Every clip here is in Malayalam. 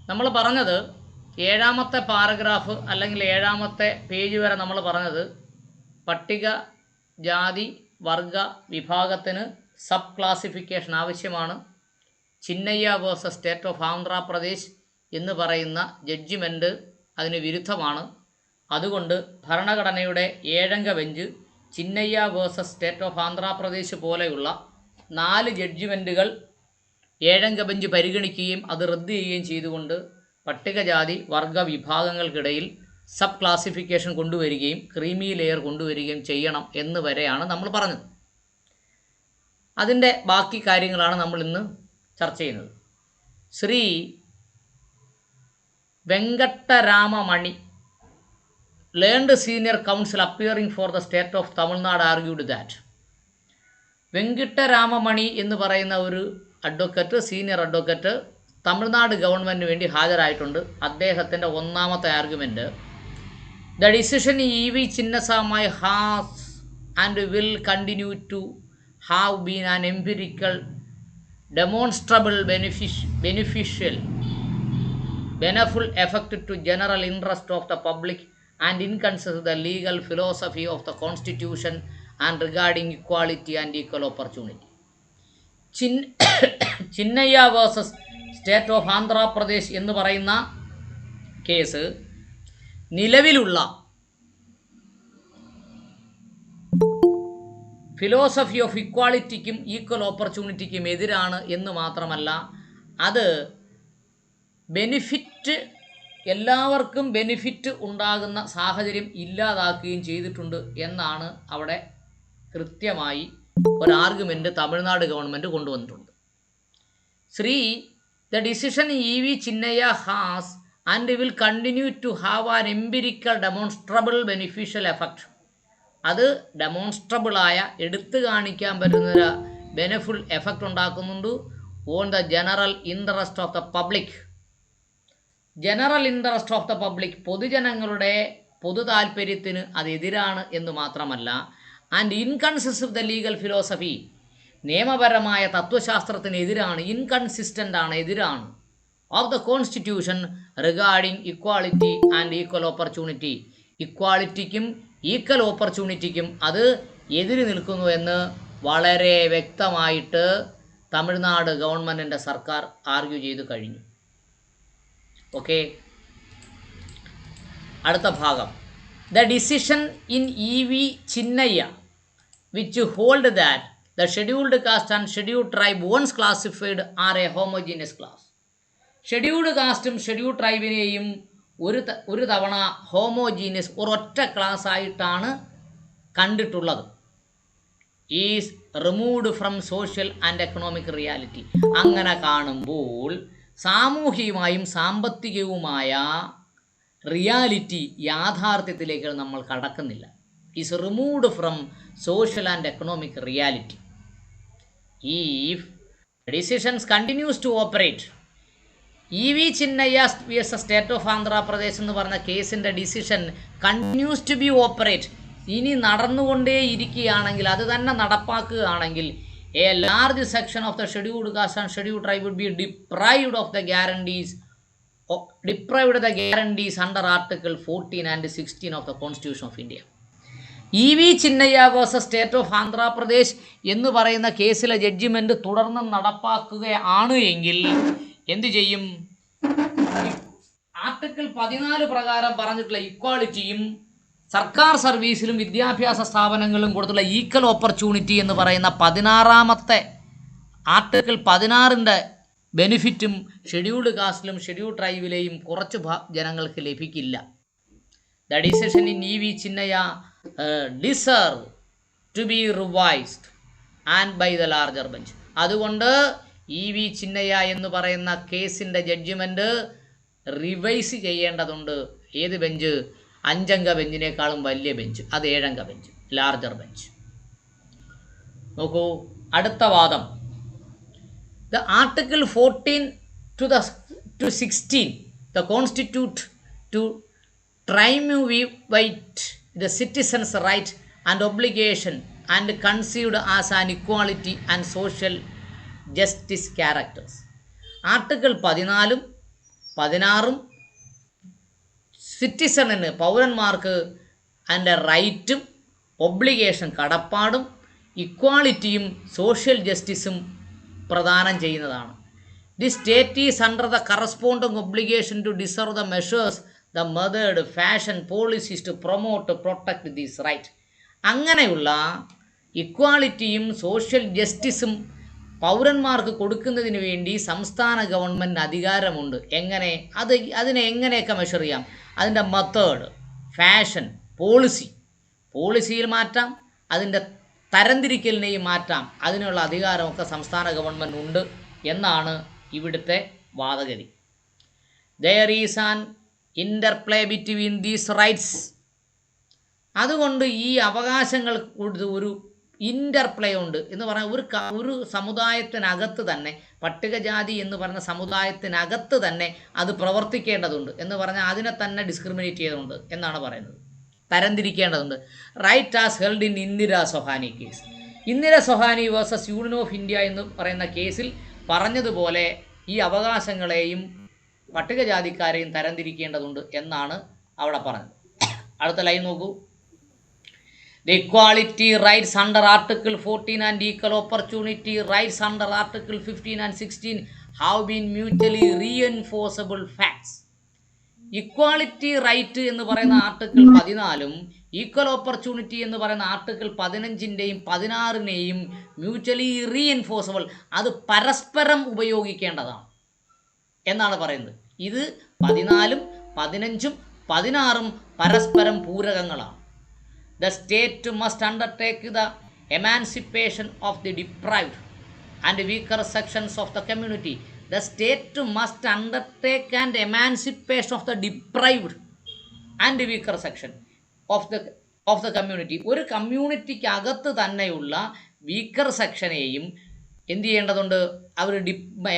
നമ്മൾ പറഞ്ഞത് ഏഴാമത്തെ പാരഗ്രാഫ് അല്ലെങ്കിൽ ഏഴാമത്തെ പേജ് വരെ നമ്മൾ പറഞ്ഞത് പട്ടിക ജാതി വർഗ വിഭാഗത്തിന് സബ് ക്ലാസിഫിക്കേഷൻ ആവശ്യമാണ്. Chinnaiah versus state of Andhra Pradesh എന്ന് പറയുന്ന ജഡ്ജിമെൻറ്റ് അതിന് വിരുദ്ധമാണ്. അതുകൊണ്ട് ഭരണഘടനയുടെ 7 അംഗ bench Chinnaiah versus state of Andhra Pradesh പോലെയുള്ള 4 ജഡ്ജിമെൻറ്റുകൾ 7 അംഗ ബെഞ്ച് പരിഗണിക്കുകയും അത് റദ്ദ് ചെയ്യുകയും ചെയ്തുകൊണ്ട് പട്ടികജാതി വർഗ വിഭാഗങ്ങൾക്കിടയിൽ സബ് ക്ലാസിഫിക്കേഷൻ കൊണ്ടുവരികയും ക്രീമി ലെയർ കൊണ്ടുവരികയും ചെയ്യണം എന്ന് വരെയാണ് നമ്മൾ പറഞ്ഞത്. അതിൻ്റെ ബാക്കി കാര്യങ്ങളാണ് നമ്മൾ ഇന്ന് ചർച്ച ചെയ്യുന്നത്. Shri Venkataramani, learned senior counsel appearing for the state of Tamil Nadu, argued that Venkataramani എന്ന് പറയുന്ന ഒരു അഡ്വക്കറ്റ്, സീനിയർ അഡ്വക്കറ്റ് തമിഴ്നാട് ഗവൺമെൻറ്റിന് വേണ്ടി ഹാജരായിട്ടുണ്ട്. അദ്ദേഹത്തിൻ്റെ ഒന്നാമത്തെ argument, the decision EV Chinnaswamy has and will continue to have been an empirical demonstrable beneficial beneful effect to general interest of the public and inconsistent with the legal philosophy of the constitution and regarding equality and equal opportunity. Chinnaiah versus state of Andhra Pradesh എന്ന് പറയുന്ന കേസ് നിലവിലുള്ള ഫിലോസഫി ഓഫ് ഇക്വാളിറ്റിക്കും ഈക്വൽ ഓപ്പർച്യൂണിറ്റിക്കും എതിരാണ് എന്ന് മാത്രമല്ല, അത് ബെനിഫിറ്റ്, എല്ലാവർക്കും ബെനിഫിറ്റ് ഉണ്ടാകുന്ന സാഹചര്യം ഇല്ലാതാക്കുകയും ചെയ്തിട്ടുണ്ട് എന്നാണ് അവിടെ കൃത്യമായി ഒരു ആർഗ്യുമെൻറ്റ് തമിഴ്നാട് ഗവൺമെൻറ് കൊണ്ടുവന്നിട്ടുണ്ട്. Shri the decision EV Chinnaiah has and will continue to have an empirical demonstrable beneficial effect, അത് ഡെമോൺസ്ട്രബിളായ, എടുത്തു കാണിക്കാൻ പറ്റുന്നൊരു ബെനഫുൾ എഫക്റ്റ് ഉണ്ടാക്കുന്നുണ്ട് on the general interest of the public. General interest of the public, പൊതുജനങ്ങളുടെ പൊതു താല്പര്യത്തിന് അതെതിരാണ് എന്ന് മാത്രമല്ല, and inconsistent with the legal philosophy, നിയമപരമായ തത്വശാസ്ത്രത്തിന് എതിരാണ്, ഇൻകൺസിസ്റ്റൻ്റ് ആണ്, എതിരാണ്, of the constitution regarding equality and equal opportunity, ഇക്വാളിറ്റിക്കും ഈക്വൽ ഓപ്പർച്യൂണിറ്റിക്കും അത് എതിര് നിൽക്കുന്നു എന്ന് വളരെ വ്യക്തമായിട്ട് തമിഴ്നാട് ഗവൺമെൻറ്റിൻ്റെ സർക്കാർ ആർഗ്യൂ ചെയ്തു കഴിഞ്ഞു. ഓക്കെ, അടുത്ത ഭാഗം, the decision in EV Chinnaiah which hold that the scheduled caste and scheduled tribe once classified are a homogeneous class. ഷെഡ്യൂൾഡ് കാസ്റ്റും ഷെഡ്യൂൾഡ് ട്രൈബിനെയും ഒരു തവണ ഹോമോജീനിയസ്, ഒരൊറ്റ ക്ലാസ് ആയിട്ടാണ് കണ്ടിട്ടുള്ളത്. Is removed from social and economic reality. അങ്ങനെ കാണുമ്പോൾ സാമൂഹികമായും സാമ്പത്തികവുമായ റിയാലിറ്റി, യാഥാർത്ഥ്യത്തിലേക്ക് നമ്മൾ കടക്കുന്നില്ല. Is removed from social and economic reality. If decisions continues to operate, EV Chinnaiah versus state of Andhra Pradesh എന്ന് പറഞ്ഞ കേസിൻ്റെ decision continues to be operate, ഇനി നടന്നുകൊണ്ടേയിരിക്കുകയാണെങ്കിൽ, അത് തന്നെ നടപ്പാക്കുകയാണെങ്കിൽ, a large section of the scheduled caste and scheduled tribe would be deprived the guarantees under article 14 and 16 of the constitution of India. EV Chinnaiah versus state of Andhra Pradesh എന്ന് പറയുന്ന കേസിലെ ജഡ്ജിമെൻറ്റ് തുടർന്ന് നടപ്പാക്കുകയാണ് എങ്കിൽ എന്തു ചെയ്യും? ആർട്ടിക്കിൾ 14 പ്രകാരം പറഞ്ഞിട്ടുള്ള ഇക്വാളിറ്റിയും സർക്കാർ സർവീസിലും വിദ്യാഭ്യാസ സ്ഥാപനങ്ങളിലും കൊടുത്തുള്ള ഈക്വൽ ഓപ്പർച്യൂണിറ്റി എന്ന് പറയുന്ന 16ാമത്തെ ആർട്ടിക്കിൾ 16ൻ്റെ ബെനിഫിറ്റും ഷെഡ്യൂൾഡ് കാസ്റ്റിലും ഷെഡ്യൂൾഡ് ട്രൈബിലെയും കുറച്ച് ജനങ്ങൾക്ക് ലഭിക്കില്ല. The decision in EV Chinnaiah deserve to be revised and by the larger bench. അതുകൊണ്ട് EV ചിന്നയ്യ എന്ന് പറയുന്ന കേസിൻ്റെ ജഡ്ജിമെൻറ്റ് റിവൈസ് ചെയ്യേണ്ടതുണ്ട്. ഏത് ബെഞ്ച്? 5 അംഗ ബെഞ്ചിനേക്കാളും വലിയ ബെഞ്ച്, അത് 7 അംഗ ബെഞ്ച്, ലാർജർ ബെഞ്ച്. നോക്കൂ, അടുത്ത വാദം, the article 14 to 16 the constitute to triumvirate the citizens' right and obligation and conceived as an equality and social justice characters. Article 14 16 സിറ്റിസണിന് പൗരന്മാർക്ക് അതിൻ്റെ റൈറ്റും ഒബ്ലിഗേഷൻ കടപ്പാടും ഇക്വാളിറ്റിയും സോഷ്യൽ ജസ്റ്റിസും പ്രദാനം ചെയ്യുന്നതാണ്. The state is under the corresponding obligation to deserve the measures the method fashion policies to promote protect these right. അങ്ങനെയുള്ള ഇക്വാളിറ്റിയും സോഷ്യൽ ജസ്റ്റിസും പൗരന്മാർക്ക് കൊടുക്കുന്നതിന് വേണ്ടി സംസ്ഥാന ഗവൺമെൻറ് അധികാരമുണ്ട്. എങ്ങനെ അതിനെ എങ്ങനെയൊക്കെ മെഷർ ചെയ്യാം? അതിൻ്റെ മെത്തേഡ്, ഫാഷൻ, പോളിസിയിൽ മാറ്റാം, അതിൻ്റെ തരംതിരിക്കലിനെയും മാറ്റാം. അതിനുള്ള അധികാരമൊക്കെ സംസ്ഥാന ഗവൺമെൻറ് ഉണ്ട് എന്നാണ് ഇവിടുത്തെ വാദഗതി. There is an interplay between these rights. അതുകൊണ്ട് ഈ അവകാശങ്ങൾ ഒരു ഇൻ്റർപ്ലേ ഉണ്ട് എന്ന് പറഞ്ഞാൽ ഒരു സമുദായത്തിനകത്ത് തന്നെ, പട്ടികജാതി എന്ന് പറഞ്ഞ സമുദായത്തിനകത്ത് തന്നെ അത് പ്രവർത്തിക്കേണ്ടതുണ്ട് എന്ന് പറഞ്ഞാൽ അതിനെ തന്നെ ഡിസ്ക്രിമിനേറ്റ് ചെയ്തുകൊണ്ട് എന്നാണ് പറയുന്നത്, തരംതിരിക്കേണ്ടതുണ്ട്. Right as held in Indira Sawhney case. Indira Sawhney versus union of India എന്ന് പറയുന്ന കേസിൽ പറഞ്ഞതുപോലെ ഈ അവകാശങ്ങളെയും പട്ടികജാതിക്കാരെയും തരംതിരിക്കേണ്ടതുണ്ട് എന്നാണ് അവിടെ പറഞ്ഞത്. അടുത്ത ലൈൻ നോക്കൂ. The equality rights under Article 14 and equal opportunity rights under Article 15 and 16 have been mutually reinforceable facts. Equality right എന്ന് പറയുന്ന ആർട്ടിക്കിൾ 14ഉം ഈക്വൽ ഓപ്പർച്യൂണിറ്റി എന്ന് പറയുന്ന ആർട്ടിക്കിൾ 15ൻ്റെയും 16നെയും മ്യൂച്വലി റീഎൻഫോഴ്സബിൾ, അത് പരസ്പരം ഉപയോഗിക്കേണ്ടതാണ് എന്നാണ് പറയുന്നത്. ഇത് 14ഉം 15ഉം 16ഉം പരസ്പരം പൂരകങ്ങളാണ്. The state must undertake the emancipation of the deprived and weaker sections of the community. The state must undertake an emancipation of the deprived and weaker section of the community. ഒരു കമ്മ്യൂണിറ്റിക്ക് അകത്ത് തന്നെയുള്ള വീക്കർ സെക്ഷനെയും എന്ത് ചെയ്യേണ്ടതുണ്ട്? അവർ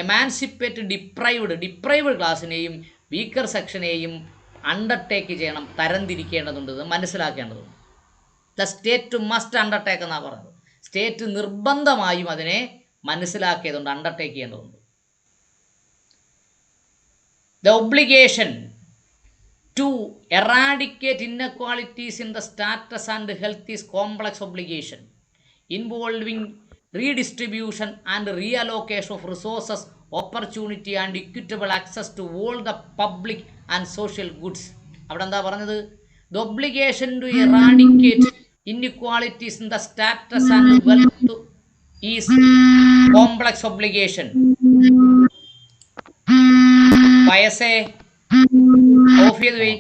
എമാൻസിപ്പേറ്റ് ഡിപ്രൈവ്ഡ് ക്ലാസ്സിനെയും വീക്കർ സെക്ഷനെയും അണ്ടർടേക്ക് ചെയ്യണം, തരംതിരിക്കേണ്ടതുണ്ട്, മനസ്സിലാക്കേണ്ടതുണ്ട്. ദ സ്റ്റേറ്റ് മസ്റ്റ് അണ്ടർടേക്ക് എന്നാണ് പറഞ്ഞത്. സ്റ്റേറ്റ് നിർബന്ധമായും അതിനെ മനസ്സിലാക്കിയതുകൊണ്ട് അണ്ടർടേക്ക് ചെയ്യേണ്ടതുണ്ട്. The obligation to eradicate inequalities in the status and health is complex obligation involving redistribution and reallocation of resources, opportunity and equitable access to all the public and social goods. അവിടെ എന്താ പറഞ്ഞത്? The obligation to eradicate inequalities in the status and wealth is complex obligation. Payase off the way.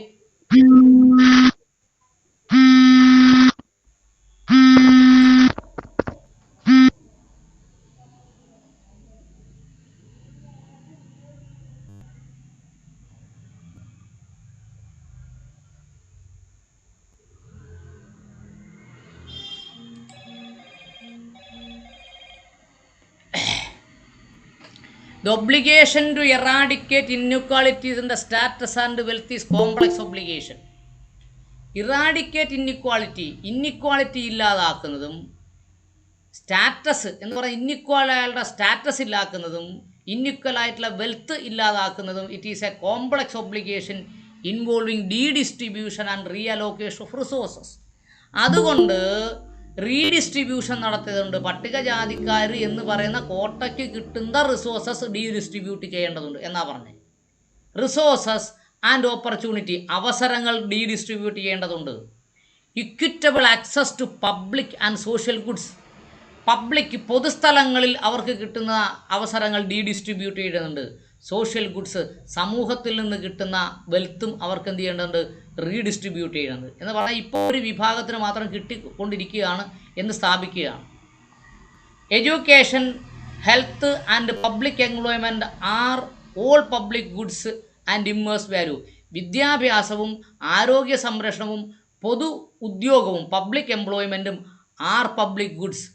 The obligation to eradicate inequalities in the status and wealth is complex obligation. Eradicate inequality ഇല്ലാതാക്കുന്നതും സ്റ്റാറ്റസ് എന്ന് പറയുന്ന ഇന്നിക്വലായിട്ടുള്ള സ്റ്റാറ്റസ് ഇല്ലാക്കുന്നതും ഇന്നിക്വലായിട്ടുള്ള വെൽത്ത് ഇല്ലാതാക്കുന്നതും it is a complex obligation involving redistribution and reallocation of resources. അതുകൊണ്ട് റീഡിസ്ട്രിബ്യൂഷൻ നടത്തിയതുണ്ട്. പട്ടികജാതിക്കാർ എന്ന് പറയുന്ന കോട്ടയ്ക്ക് കിട്ടുന്ന റിസോഴ്സസ് ഡീഡിസ്ട്രിബ്യൂട്ട് ചെയ്യേണ്ടതുണ്ട് എന്നാ പറഞ്ഞത്. റിസോഴ്സസ് ആൻഡ് ഓപ്പർച്യൂണിറ്റി, അവസരങ്ങൾ ഡീഡിസ്ട്രിബ്യൂട്ട് ചെയ്യേണ്ടതുണ്ട്. Equitable access to public and social goods, പൊതുസ്ഥലങ്ങളിൽ അവർക്ക് കിട്ടുന്ന അവസരങ്ങൾ ഡീഡിസ്ട്രിബ്യൂട്ട് ചെയ്യേണ്ടതുണ്ട്. സോഷ്യൽ ഗുഡ്സ്, സമൂഹത്തിൽ നിന്ന് കിട്ടുന്ന വെൽത്തും അവർക്ക് എന്ത് ചെയ്യേണ്ടതുണ്ട്? റീഡിസ്ട്രിബ്യൂട്ട് ചെയ്യുന്നത് എന്ന് പറഞ്ഞാൽ ഇപ്പോൾ ഒരു വിഭാഗത്തിന് മാത്രം കിട്ടിക്കൊണ്ടിരിക്കുകയാണ് എന്ന് സ്ഥാപിക്കുകയാണ്. Education, health and public employment are all public goods and immense value. വിദ്യാഭ്യാസവും ആരോഗ്യ സംരക്ഷണവും പൊതു ഉദ്യോഗവും പബ്ലിക് എംപ്ലോയ്മെൻറ്റും ആർ പബ്ലിക് ഗുഡ്സ്.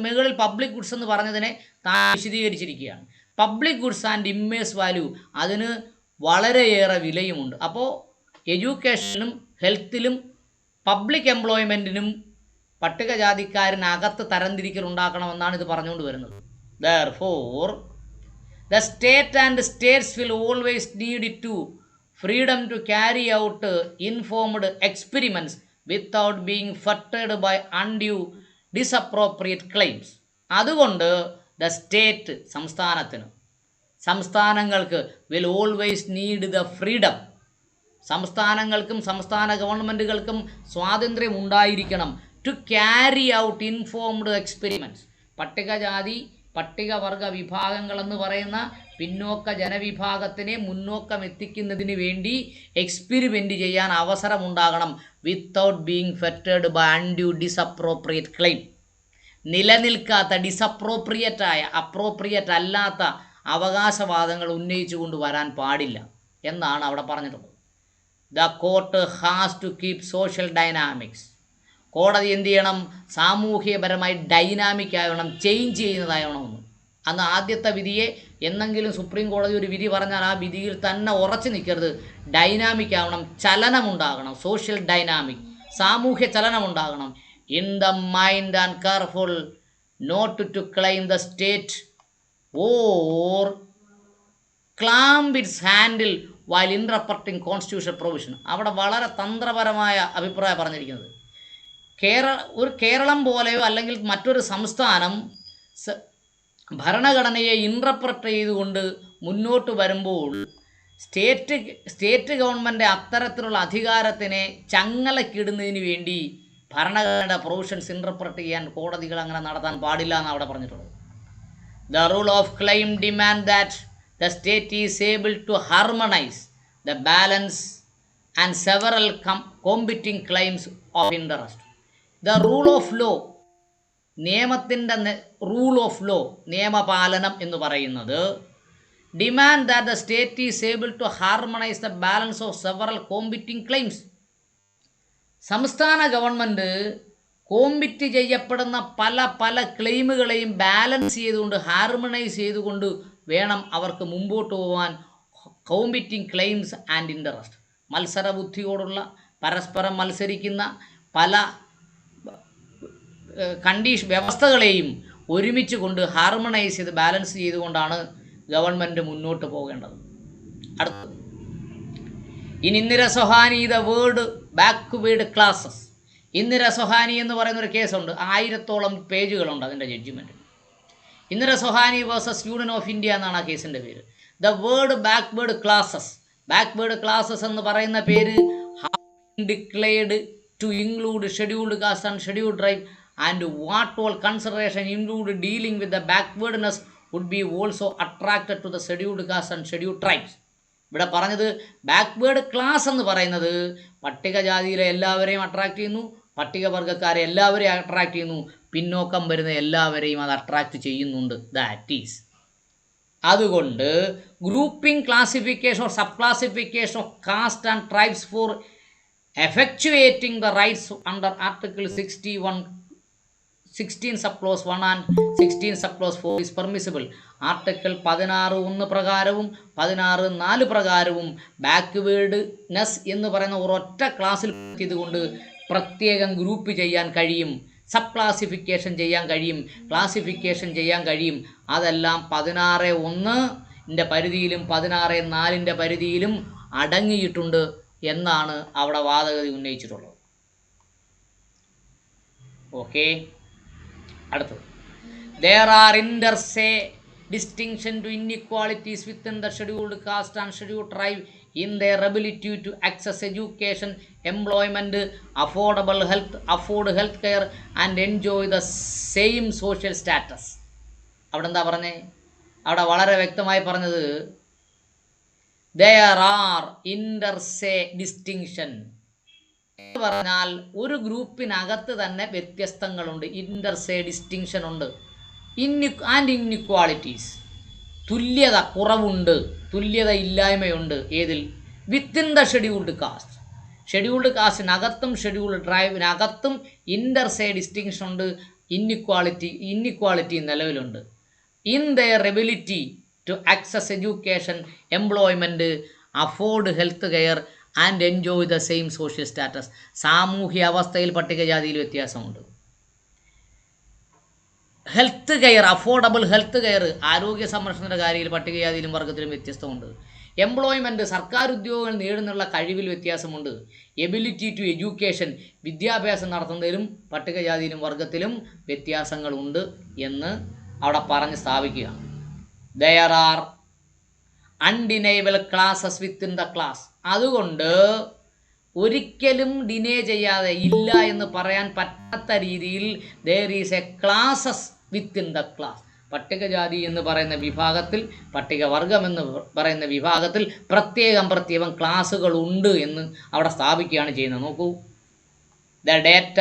മുകളിൽ പബ്ലിക് ഗുഡ്സ് എന്ന് പറഞ്ഞതിനെ താൻ വിശദീകരിച്ചിരിക്കുകയാണ്. Public goods and immense value, അതിന് വളരെയേറെ വിലയുമുണ്ട്. അപ്പോൾ എഡ്യൂക്കേഷനും ഹെൽത്തിലും പബ്ലിക് എംപ്ലോയ്മെൻറ്റിനും പട്ടികജാതിക്കാരനകത്ത് തരംതിരിക്കൽ ഉണ്ടാക്കണമെന്നാണ് ഇത് പറഞ്ഞുകൊണ്ട് വരുന്നത്. Therefore, The state and states will always need to freedom to carry out informed experiments without being fettered by undue disappropriate claims. അതുകൊണ്ട് ദ സ്റ്റേറ്റ് സംസ്ഥാനങ്ങൾക്ക് will always need the freedom. സംസ്ഥാനങ്ങൾക്കും സംസ്ഥാന ഗവൺമെൻറ്റുകൾക്കും സ്വാതന്ത്ര്യം ഉണ്ടായിരിക്കണം to carry out informed experiments. പട്ടികജാതി പട്ടികവർഗ വിഭാഗങ്ങളെന്ന് പറയുന്ന പിന്നോക്ക ജനവിഭാഗത്തിനെ മുന്നോക്കം എത്തിക്കുന്നതിന് വേണ്ടി എക്സ്പെരിമെൻ്റ് ചെയ്യാൻ അവസരമുണ്ടാകണം without being fettered by undue disappropriate claim. നിലനിൽക്കാത്ത ഡിസപ്രോപ്രിയേറ്റായ അപ്രോപ്രിയേറ്റ് അല്ലാത്ത അവകാശവാദങ്ങൾ ഉന്നയിച്ചുകൊണ്ട് വരാൻ പാടില്ല എന്നാണ് അവിടെ പറഞ്ഞിട്ടുള്ളത്. The court has to keep social dynamics. കോടതി എന്ത് ചെയ്യണം? സാമൂഹികപരമായി ഡൈനാമിക് ആവണം, ചേഞ്ച് ചെയ്യുന്നതാവണമെന്ന്. അന്ന് ആദ്യത്തെ വിധിയെ എന്നെങ്കിലും സുപ്രീം കോടതി ഒരു വിധി പറഞ്ഞാൽ ആ വിധിയിൽ തന്നെ ഉറച്ചു നിൽക്കരുത്. ഡൈനാമിക് ആവണം, ചലനമുണ്ടാകണം, സോഷ്യൽ ഡൈനാമിക്, സാമൂഹ്യ ചലനമുണ്ടാകണം. In the mind and careful not to claim the state or clamp its handle while interpreting constitution provision. അവിടെ വളരെ തന്ത്രപരമായ അഭിപ്രായം പറഞ്ഞിരിക്കുന്നത്. ഒരു കേരളം പോലെയോ അല്ലെങ്കിൽ മറ്റൊരു സംസ്ഥാനം ഭരണഘടനയെ ഇൻറർപ്രറ്റ് ചെയ്തുകൊണ്ട് മുന്നോട്ട് വരുമ്പോൾ സ്റ്റേറ്റ് ഗവൺമെൻറ് അത്തരത്തിലുള്ള അധികാരത്തിനെ ചങ്ങലക്കിടുന്നതിന് വേണ്ടി ഭരണഘടനയുടെ പ്രൊവിഷൻസ് ഇൻറർപ്രറ്റ് ചെയ്യാൻ കോടതികൾ അങ്ങനെ നടത്താൻ പാടില്ല എന്നാണ് അവിടെ പറഞ്ഞിട്ടുള്ളത്. The rule of claim demand that the state is able to harmonize the balance and several competing claims of interest. The rule of law, നിയമത്തിൻ്റെ റൂൾ ഓഫ് ലോ, നിയമപാലനം എന്ന് പറയുന്നത് demand that the state is able to harmonise the balance of several competing claims. സംസ്ഥാന ഗവൺമെൻറ് കോമ്പിറ്റ് ചെയ്യപ്പെടുന്ന പല ക്ലെയിമുകളെയും ബാലൻസ് ചെയ്തുകൊണ്ട് ഹാർമണൈസ് ചെയ്തുകൊണ്ട് വേണം അവർക്ക് മുമ്പോട്ട് പോകാൻ. കോമ്പിറ്റിംഗ് ക്ലെയിംസ് ആൻഡ് ഇൻട്രസ്റ്റ്, മത്സരബുദ്ധിയോടുള്ള പരസ്പരം മത്സരിക്കുന്ന പല വ്യവസ്ഥകളെയും ഒരുമിച്ച് കൊണ്ട് ഹാർമണൈസ് ചെയ്ത് ബാലൻസ് ചെയ്തുകൊണ്ടാണ് ഗവൺമെൻറ് മുന്നോട്ട് പോകേണ്ടത്. അടുത്തത്, Indira Sawhney the word backward classes. Indira Sawhney എന്ന് പറയുന്നൊരു കേസുണ്ട്, 1000-ഓളം പേജുകളുണ്ട് അതിൻ്റെ judgement. Indira Sawhney versus union of India എന്നാണ് ആ കേസിൻ്റെ പേര്. ദ വേർഡ് ബാക്ക്വേർഡ് ക്ലാസസ് എന്ന് പറയുന്ന പേര് declared to include scheduled caste and scheduled tribe and what all consideration include dealing with the backwardness would be also attracted to the scheduled caste and scheduled tribes. ഇവിടെ പറഞ്ഞത് ബാക്ക്വേർഡ് ക്ലാസ് എന്ന് പറയുന്നത് പട്ടികജാതിയിലെ എല്ലാവരെയും അട്രാക്റ്റ് ചെയ്യുന്നു, പട്ടികവർഗ്ഗക്കാരെ എല്ലാവരെയും അട്രാക്റ്റ് ചെയ്യുന്നു, പിന്നോക്കം വരുന്ന എല്ലാവരെയും അത് അട്രാക്റ്റ് ചെയ്യുന്നുണ്ട്. ദാറ്റ് ഈസ് അതുകൊണ്ട് grouping, classification or sub classification of caste and tribes for effectuating the rights under article 16 sub clause 1 and 16 sub clause 4 is permissible. Article 16(1) പ്രകാരവും 16(4) പ്രകാരവും ബാക്ക്വേർഡ്നെസ് എന്ന് പറയുന്ന ഒരൊറ്റ ക്ലാസ്സിൽ ചെയ്തുകൊണ്ട് പ്രത്യേകം ഗ്രൂപ്പ് ചെയ്യാൻ കഴിയും, സബ് ക്ലാസിഫിക്കേഷൻ ചെയ്യാൻ കഴിയും, ക്ലാസിഫിക്കേഷൻ ചെയ്യാൻ കഴിയും. അതെല്ലാം 16(1) പരിധിയിലും 16(4) പരിധിയിലും അടങ്ങിയിട്ടുണ്ട് എന്നാണ് അവിടെ വാദഗതി ഉന്നയിച്ചിട്ടുള്ളത്. ഓക്കെ, അടുത്തത്, there are inter se distinction to inequalities within the scheduled caste and scheduled tribe in their ability to access education, employment, afford health care and enjoy the same social status. അവിടെ എന്താ പറഞ്ഞേ? അവിടെ വളരെ വ്യക്തമായി പറഞ്ഞത് there are inter se distinction എന്ന് പറഞ്ഞാൽ ഒരു ഗ്രൂപ്പിനകത്ത് തന്നെ വ്യത്യസ്തങ്ങളുണ്ട്, ഇന്റർ സെ ഡിസ്റ്റിങ്ഷൻ ഉണ്ട്. ആൻഡ് ഇൻഇക്വാളിറ്റീസ്, തുല്യത കുറവുണ്ട്, തുല്യത ഇല്ലായ്മയുണ്ട്. ഏതിൽ? വിത്തിൻ ദ ഷെഡ്യൂൾഡ് കാസ്റ്റിനകത്തും ഷെഡ്യൂൾഡ് ട്രൈബിനകത്തും ഇന്റർ സെ ഡിസ്റ്റിങ്ഷൻ ഉണ്ട്, ഇൻഇക്വാളിറ്റി നിലവിലുണ്ട്. In their ability to access education, employment, afford health care and enjoy the same social status. സാമൂഹ്യ അവസ്ഥയിൽ പട്ടികജാതിയിൽ വ്യത്യാസമുണ്ട്. Health care, affordable health care, ആരോഗ്യ സംരക്ഷണത്തിൻ്റെ കാര്യത്തിൽ പട്ടികജാതിയിലും വർഗത്തിലും വ്യത്യസ്തമുണ്ട്. എംപ്ലോയ്മെൻറ്റ്, സർക്കാർ ഉദ്യോഗങ്ങൾ നേടുന്നുള്ള കഴിവിൽ വ്യത്യാസമുണ്ട്. എബിലിറ്റി ടു എഡ്യൂക്കേഷൻ, വിദ്യാഭ്യാസം നടത്തുന്നതിലും പട്ടികജാതിയിലും വർഗത്തിലും വ്യത്യാസങ്ങളുണ്ട് എന്ന് അവിടെ പറഞ്ഞ് സ്ഥാപിക്കുകയാണ്. There are undeniable classes within the class. അതുകൊണ്ട് ഒരിക്കലും ഡിനേ ചെയ്യാതെ, ഇല്ല എന്ന് പറയാൻ പറ്റാത്ത രീതിയിൽ there is a classes within the class. പട്ടികജാതി എന്ന് പറയുന്ന വിഭാഗത്തിൽ, പട്ടികവർഗം എന്ന് പറയുന്ന വിഭാഗത്തിൽ പ്രത്യേകം ക്ലാസ്സുകൾ ഉണ്ട് എന്ന് അവിടെ സ്ഥാപിക്കുകയാണ് ചെയ്യുന്നത്. നോക്കൂ, the data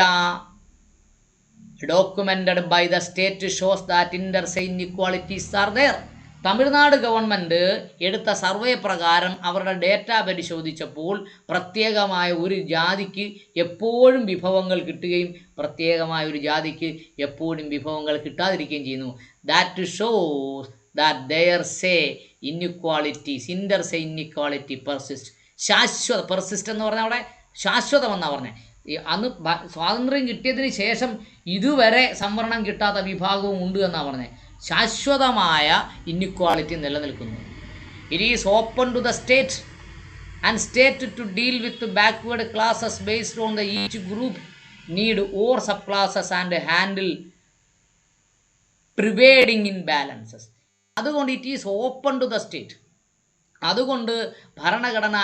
documented by the state shows that inter-se inequalities are there. Tamil Nadu government എടുത്ത സർവേ പ്രകാരം അവരുടെ ഡേറ്റ പരിശോധിച്ചപ്പോൾ പ്രത്യേകമായ ഒരു ജാതിക്ക് എപ്പോഴും വിഭവങ്ങൾ കിട്ടുകയും പ്രത്യേകമായ ഒരു ജാതിക്ക് എപ്പോഴും വിഭവങ്ങൾ കിട്ടാതിരിക്കുകയും ചെയ്യുന്നു. That shows that there say inequalities, inter se inequality persist. Persist എന്ന് പറഞ്ഞാൽ അവിടെ ശാശ്വതമെന്നാണ് പറഞ്ഞത്. അന്ന് സ്വാതന്ത്ര്യം കിട്ടിയതിന് ശേഷം ഇതുവരെ സംവരണം കിട്ടാത്ത വിഭാഗവും ഉണ്ട് എന്നാണ് പറഞ്ഞത്. ശാശ്വതമായ ഇൻഇക്വാളിറ്റി നിലനിൽക്കുന്നു. It is open to the state and state to deal with backward classes based on the each group need or sub classes and handle providing in balances. അതുകൊണ്ട് it is open to the state. അതുകൊണ്ട് ഭരണഘടന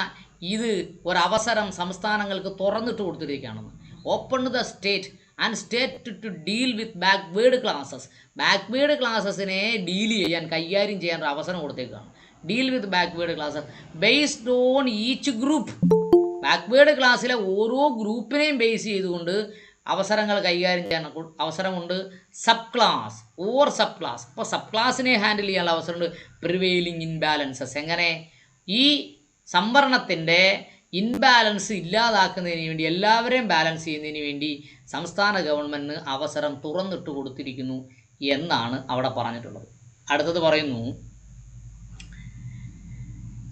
ഇത് ഒരവസരം സംസ്ഥാനങ്ങൾക്ക് തുറന്നിട്ട് കൊടുത്തിരിക്കുകയാണെന്ന്. Open to the state and state to deal with backward classes. Backward ക്ലാസസിനെ ഡീൽ ചെയ്യാൻ, കൈകാര്യം ചെയ്യാൻ ഒരു അവസരം കൊടുത്തേക്കാണ്. Deal with backward classes based on each group. Backward ക്ലാസ്സിലെ ഓരോ ഗ്രൂപ്പിനെയും ബേസ് ചെയ്തുകൊണ്ട് അവസരങ്ങൾ കൈകാര്യം ചെയ്യാൻ അവസരമുണ്ട്. Sub class or sub class, അപ്പോൾ സബ് ക്ലാസ്സിനെ ഹാൻഡിൽ ചെയ്യാനുള്ള അവസരമുണ്ട്. പ്രിവെയിലിംഗ് ഇൻബാലൻസസ്, എങ്ങനെ ഈ സംവരണത്തിൻ്റെ ഇൻബാലൻസ് ഇല്ലാതാക്കുന്നതിന് വേണ്ടി, എല്ലാവരെയും ബാലൻസ് ചെയ്യുന്നതിന് വേണ്ടി സംസ്ഥാന ഗവൺമെൻറ്റിന് അവസരം തുറന്നിട്ട് കൊടുത്തിരിക്കുന്നു എന്നാണ് അവിടെ പറഞ്ഞിട്ടുള്ളത്. അടുത്തത് പറയുന്നു,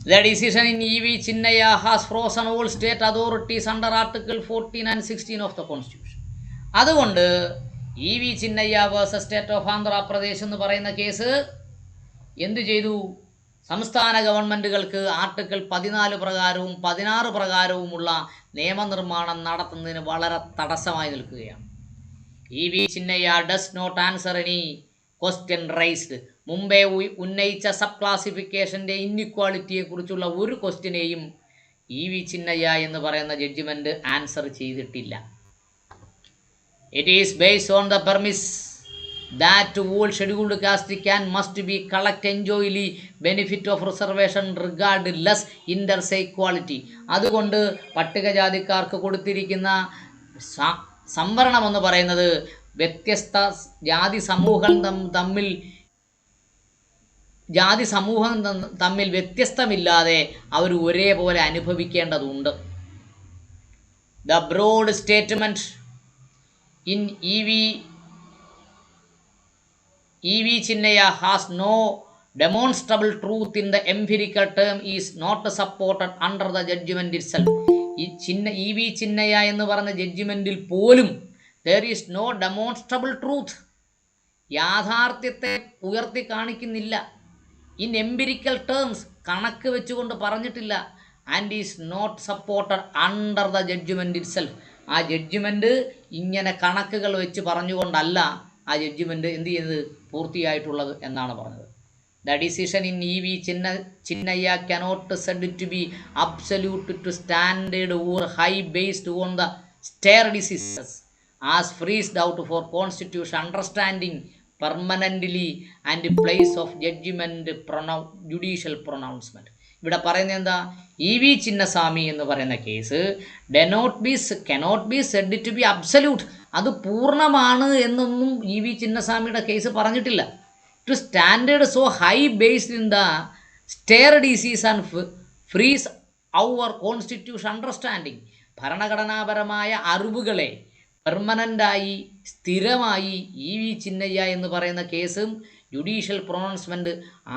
the decision in E V Chinnaiah has frozen all state authorities under article 14 and 16 of the constitution. അതുകൊണ്ട് E V Chinnaiah versus state of Andhra Pradesh എന്ന് പറയുന്ന കേസ് എന്തു ചെയ്തു? സംസ്ഥാന ഗവൺമെൻറ്റുകൾക്ക് ആർട്ടിക്കിൾ 14 പ്രകാരവും 16 പ്രകാരവുമുള്ള നിയമനിർമ്മാണം നടത്തുന്നതിന് വളരെ തടസ്സമായി നിൽക്കുകയാണ്. E V Chinnaiah does not answer any question raised. മുമ്പേ ഉന്നയിച്ച സബ് ക്ലാസിഫിക്കേഷൻ്റെ ഇൻഇക്വാളിറ്റിയെക്കുറിച്ചുള്ള ഒരു ക്വസ്റ്റ്യനെയും ഇ വി ചിന്നയ്യ എന്ന് പറയുന്ന ജഡ്ജിമെൻറ്റ് ആൻസർ ചെയ്തിട്ടില്ല. It is based on the premise that all scheduled caste can must be collect enjoyly benefit of reservation regardless inter-se equality. അതുകൊണ്ട് പട്ടികജാതിക്കാർക്ക് കൊടുത്തിരിക്കുന്ന സംവരണം എന്ന് പറയുന്നത് വ്യത്യസ്ത ജാതി സമൂഹം തമ്മിൽ വ്യത്യസ്തമില്ലാതെ അവർ ഒരേപോലെ അനുഭവിക്കേണ്ടതുണ്ട്. The broad statement in E V Chinnaya has no demonstrable truth in the empirical term is not supported under the judgment itself. E V Chinnaya എന്ന് പറഞ്ഞ ജഡ്ജ്മെൻറ്റിൽ പോലും there is no demonstrable truth, യാഥാർത്ഥ്യത്തെ ഉയർത്തി കാണിക്കുന്നില്ല. ഇൻ എംപിരിക്കൽ ടേംസ്, കണക്ക് വെച്ചുകൊണ്ട് പറഞ്ഞിട്ടില്ല. And is not supported under the judgment itself. ആ ജഡ്ജ്മെൻറ്റ് ഇങ്ങനെ കണക്കുകൾ വെച്ച് പറഞ്ഞുകൊണ്ടല്ല ആ ജഡ്ജ്മെൻറ്റ് എന്ത് ചെയ്യുന്നത് പൂർത്തിയായിട്ടുള്ളത് എന്നാണ് പറഞ്ഞത്. The decision in E V Chinnaiah cannot said to be absolute to standard or high based on the stare decisis as freezed out for constitution understanding permanently and place of judgement judicial pronouncement. ഇവിടെ പറയുന്നത് എന്താ? ഇ വി ചിന്നസ്വാമി എന്ന് പറയുന്ന case cannot be said to be absolute, അത് പൂർണ്ണമാണ് എന്നൊന്നും ഇ വി ചിന്നസ്വാമിയുടെ കേസ് പറഞ്ഞിട്ടില്ല. To standard so high based in the stare decisis and freeze our constitution understanding. ഭരണഘടനാപരമായ അറിവുകളെ പെർമനൻ്റായി സ്ഥിരമായി ഇ വി ചിന്നയ്യ എന്ന് പറയുന്ന കേസും ജുഡീഷ്യൽ പ്രൊനൗൺസ്മെൻറ്റ്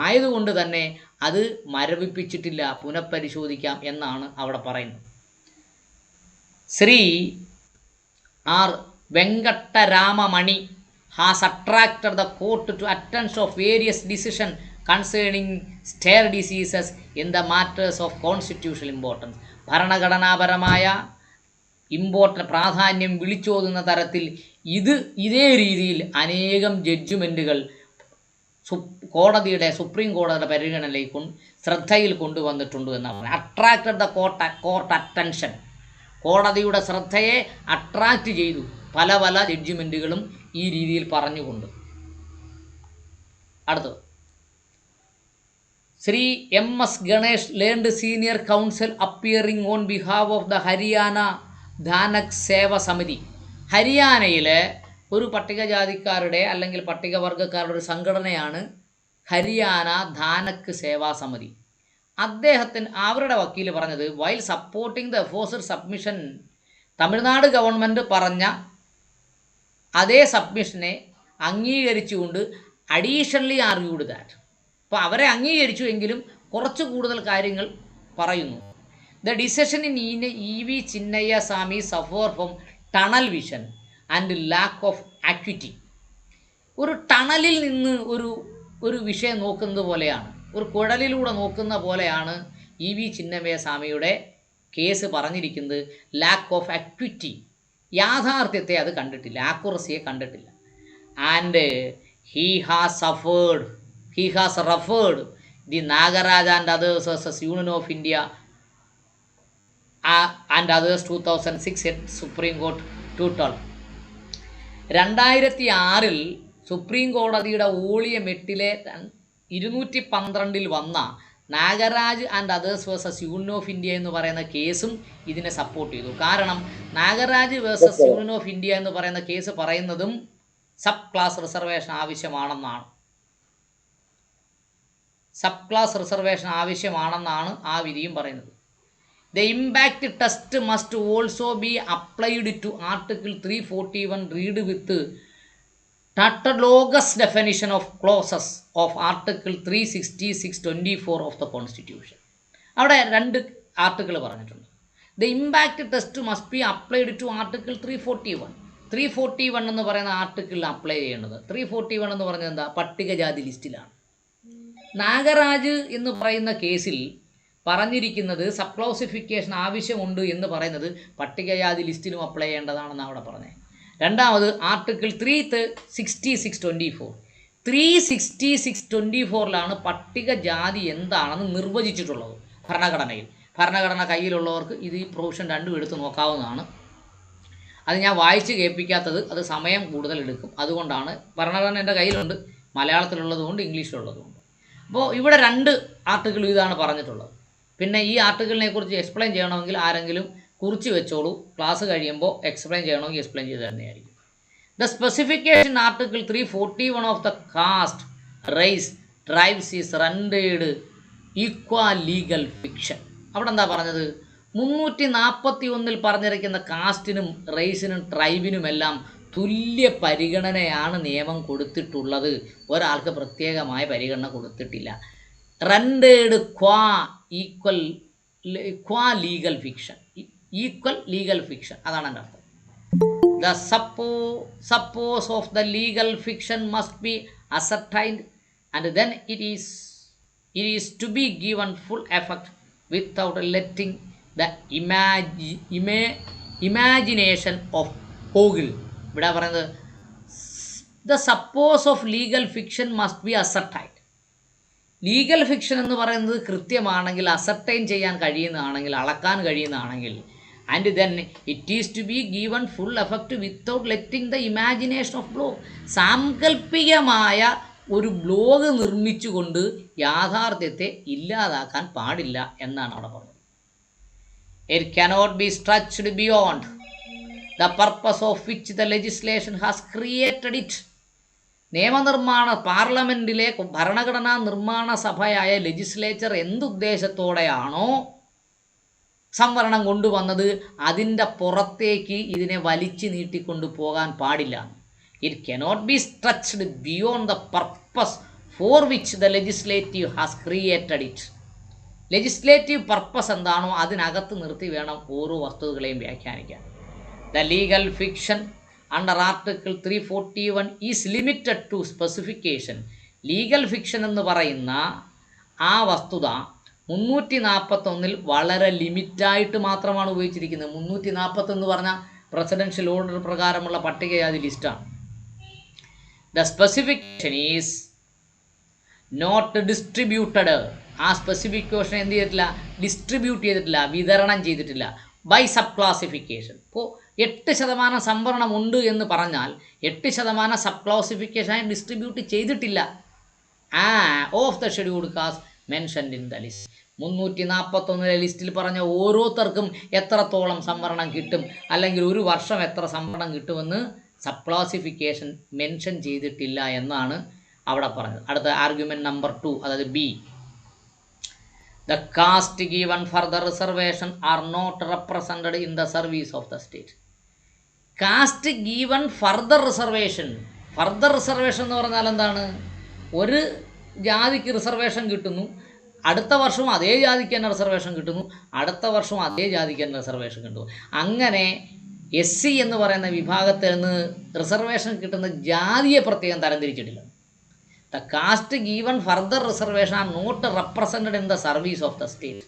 ആയതുകൊണ്ട് തന്നെ അത് മരവിപ്പിച്ചിട്ടില്ല, പുനഃപരിശോധിക്കാം എന്നാണ് അവിടെ പറയുന്നത്. Shri R Venkataramani has attracted the court to attention of various decision concerning stare decisis in the matters of constitutional importance. ഭരണഘടനാപരമായ പ്രാധാന്യം വിളിച്ചോതുന്ന തരത്തിൽ ഇതേ രീതിയിൽ അനേകം ജഡ്ജ്മെൻറ്റുകൾ സുപ്രീം കോടതിയുടെ പരിഗണനയിലേക്ക് ശ്രദ്ധയിൽ കൊണ്ടുവന്നിട്ടുണ്ട് എന്നാണ്. അട്രാക്റ്റഡ് ദ കോർട്ട് അറ്റൻഷൻ, കോടതിയുടെ ശ്രദ്ധയെ അട്രാക്റ്റ് ചെയ്തു പല ജഡ്ജ്മെൻറ്റുകളും ഈ രീതിയിൽ പറഞ്ഞുകൊണ്ട്. അടുത്തത് Shri M.S. Ganesh, learned senior counsel appearing on behalf of the Haryana Dhanak Seva Samiti. ഹരിയാനയിലെ ഒരു പട്ടികജാതിക്കാരുടെ അല്ലെങ്കിൽ പട്ടികവർഗക്കാരുടെ ഒരു സംഘടനയാണ് ഹരിയാന ധാനക് സേവാ സമിതി. അവരുടെ വക്കീൽ പറഞ്ഞത്, while supporting the enforced submission, Tamil Nadu government പറഞ്ഞ അതേ സബ്മിഷനെ അംഗീകരിച്ചുകൊണ്ട് അഡീഷണലി ആർഗ്യൂഡ് ദാറ്റ്. അപ്പോൾ അവരെ അംഗീകരിച്ചു എങ്കിലും കുറച്ച് കൂടുതൽ കാര്യങ്ങൾ പറയുന്നു. The decision in E.V. Chinnaiah Swamy suffer from tunnel vision and lack of acuity. ഒരു ടണലിൽ നിന്ന് ഒരു വിഷയം നോക്കുന്നത് പോലെയാണ്, ഒരു കുഴലിലൂടെ നോക്കുന്ന പോലെയാണ് E.V. ചിന്നയ്യ സ്വാമിയുടെ കേസ് പറഞ്ഞിരിക്കുന്നത്. ലാക്ക് ഓഫ് ആക്വിറ്റി, യാഥാർത്ഥ്യത്തെ അത് കണ്ടിട്ടില്ല, ആക്യുറസിയെ കണ്ടിട്ടില്ല. And he has referred the Nagaraja and others versus union of India and others 2006 supreme court 2006 supreme കോടതിയുടെ വോളിയം 8 212 വന്ന Nagaraj and others versus union of India എന്ന് പറയുന്ന കേസും ഇതിനെ സപ്പോർട്ട് ചെയ്തു. കാരണം Nagaraj versus union of India എന്ന് പറയുന്ന കേസ് പറയുന്നതും സബ് ക്ലാസ് റിസർവേഷൻ ആവശ്യമാണെന്നാണ്. ആ വിധിയും പറയുന്നത്. The impact test must also be applied to article 341 read with tautologous definition of clauses of Article 366(24) of the Constitution. അവിടെ 2 ആർട്ടിക്കിൾ പറഞ്ഞിട്ടുണ്ട്. The impact test must be applied to article 341 എന്ന് പറയുന്ന ആർട്ടിക്കിളിൽ അപ്ലൈ ചെയ്യേണ്ടത്. 341 എന്ന് പറഞ്ഞത് എന്താ? പട്ടികജാതി ലിസ്റ്റിലാണ്. നാഗരാജ് എന്ന് പറയുന്ന കേസിൽ പറഞ്ഞിരിക്കുന്നത് സബ് ക്ലോസിഫിക്കേഷൻ ആവശ്യമുണ്ട് എന്ന് പറയുന്നത് പട്ടികജാതി ലിസ്റ്റിലും അപ്ലൈ ചെയ്യേണ്ടതാണെന്ന് അവിടെ പറഞ്ഞത്. രണ്ടാമത് ആർട്ടിക്കിൾ 366(24). 366(24) പട്ടികജാതി എന്താണെന്ന് നിർവചിച്ചിട്ടുള്ളത് ഭരണഘടനയിൽ. ഭരണഘടന കയ്യിലുള്ളവർക്ക് ഇത് ഈ പ്രൊവിഷൻ 2 എടുത്ത് നോക്കാവുന്നതാണ്. അത് ഞാൻ വായിച്ച് കേൾപ്പിക്കാത്തത്, അത് സമയം കൂടുതൽ എടുക്കും. അതുകൊണ്ടാണ്. ഭരണഘടന എൻ്റെ കയ്യിലുണ്ട്, മലയാളത്തിലുള്ളതുകൊണ്ട് ഇംഗ്ലീഷിലുള്ളതുകൊണ്ട്. അപ്പോൾ ഇവിടെ 2 ആർട്ടിക്കിൾ ഇതാണ് പറഞ്ഞിട്ടുള്ളത്. പിന്നെ ഈ ആർട്ടിക്കിളിനെ കുറിച്ച് എക്സ്പ്ലെയിൻ ചെയ്യണമെങ്കിൽ ആരെങ്കിലും കുറിച്ച് വെച്ചോളൂ, ക്ലാസ് കഴിയുമ്പോൾ എക്സ്പ്ലെയിൻ ചെയ്യണമെങ്കിൽ എക്സ്പ്ലെയിൻ ചെയ്ത് തന്നെയായിരിക്കും. The specification article 341 of the caste race tribes is rendered equal legal fiction. അവിടെ എന്താ പറഞ്ഞത്? 341 പറഞ്ഞിരിക്കുന്ന കാസ്റ്റിനും റേസിനും ട്രൈബിനുമെല്ലാം തുല്യ പരിഗണനയാണ് നിയമം കൊടുത്തിട്ടുള്ളത്. ഒരാൾക്ക് പ്രത്യേകമായ പരിഗണന കൊടുത്തിട്ടില്ല. Rendered equal legal fiction, equal legal fiction, അതാണ് എൻ്റെ അർത്ഥം. The purpose of the legal fiction must be ascertained and then it is to be given full effect without letting the imagination of boggle. ഇവിടെ പറയുന്നത് the purpose of legal fiction must be ascertained. Legal fiction എന്ന് പറയുന്നത് കൃത്യമാണെങ്കിൽ, അസർട്ടൈൻ ചെയ്യാൻ കഴിയുന്നതാണെങ്കിൽ, അളക്കാൻ കഴിയുന്നതാണെങ്കിൽ, and then it is to be given full effect without letting the imagination of blog. സാങ്കല്പികമായ ഒരു ബ്ലോഗ് നിർമ്മിച്ചുകൊണ്ട് യാഥാർത്ഥ്യത്തെ ഇല്ലാതാക്കാൻ പാടില്ല എന്നാണ് അവിടെ പറഞ്ഞത്. It cannot be stretched beyond the purpose of which the legislation has created it. പാർലമെൻറ്റിലെ ഭരണഘടനാ നിർമ്മാണ സഭയായ ലെജിസ്ലേച്ചർ എന്തുദ്ദേശത്തോടെയാണോ സംവരണം കൊണ്ടുവന്നത് അതിൻ്റെ പുറത്തേക്ക് ഇതിനെ വലിച്ചു നീട്ടിക്കൊണ്ടു പോകാൻ പാടില്ല. It cannot be stretched beyond the purpose for which the legislative has created it. Legislative purpose എന്താണോ അതിനകത്ത് നിർത്തി വേണം ഓരോ വസ്തുതകളെയും വ്യാഖ്യാനിക്കാൻ. The legal fiction under article 341 is limited to specification. Legal fiction എന്ന് പറയുന്ന ആ വസ്തുത 341 വളരെ ലിമിറ്റായിട്ട് മാത്രമാണ് ഉപയോഗിച്ചിരിക്കുന്നത്. 341 എന്ന് പറഞ്ഞാൽ പ്രസിഡൻഷ്യൽ ഓർഡർ പ്രകാരമുള്ള പട്ടികജാതി ലിസ്റ്റാണ്. The specification is not distributed. ആ സ്പെസിഫിക്കേഷൻ എന്ത് ചെയ്തിട്ടില്ല? ഡിസ്ട്രിബ്യൂട്ട് ചെയ്തിട്ടില്ല, വിതരണം ചെയ്തിട്ടില്ല. By sub classification. ഇപ്പോൾ 8% സംവരണം ഉണ്ട് എന്ന് പറഞ്ഞാൽ 8% സബ് ക്ലാസിഫിക്കേഷനായി ഡിസ്ട്രിബ്യൂട്ട് ചെയ്തിട്ടില്ല. Of the scheduled caste mentioned in the list. 341 ലിസ്റ്റിൽ പറഞ്ഞ ഓരോരുത്തർക്കും എത്രത്തോളം സംവരണം കിട്ടും, അല്ലെങ്കിൽ ഒരു വർഷം എത്ര സംവരണം കിട്ടുമെന്ന് സബ് ക്ലാസിഫിക്കേഷൻ മെൻഷൻ ചെയ്തിട്ടില്ല എന്നാണ് അവിടെ പറഞ്ഞത്. അടുത്ത ആർഗ്യുമെൻറ്റ് നമ്പർ 2, അതായത് B. The caste given for the reservation are not represented in the service of the state. Caste given further reservation. Further reservation എന്ന് പറഞ്ഞാൽ എന്താണ്? ഒരു ജാതിക്ക് റിസർവേഷൻ കിട്ടുന്നു, അടുത്ത വർഷവും അതേ ജാതിക്ക് തന്നെ റിസർവേഷൻ കിട്ടുന്നു, അടുത്ത വർഷവും അതേ ജാതിക്ക് തന്നെ റിസർവേഷൻ കിട്ടുന്നു. അങ്ങനെ SC എന്ന് പറയുന്ന വിഭാഗത്തിൽ നിന്ന് റിസർവേഷൻ കിട്ടുന്ന ജാതിയെ പ്രത്യേകം തരംതിരിച്ചിട്ടില്ല. The caste given further reservation are not represented in the service of the state.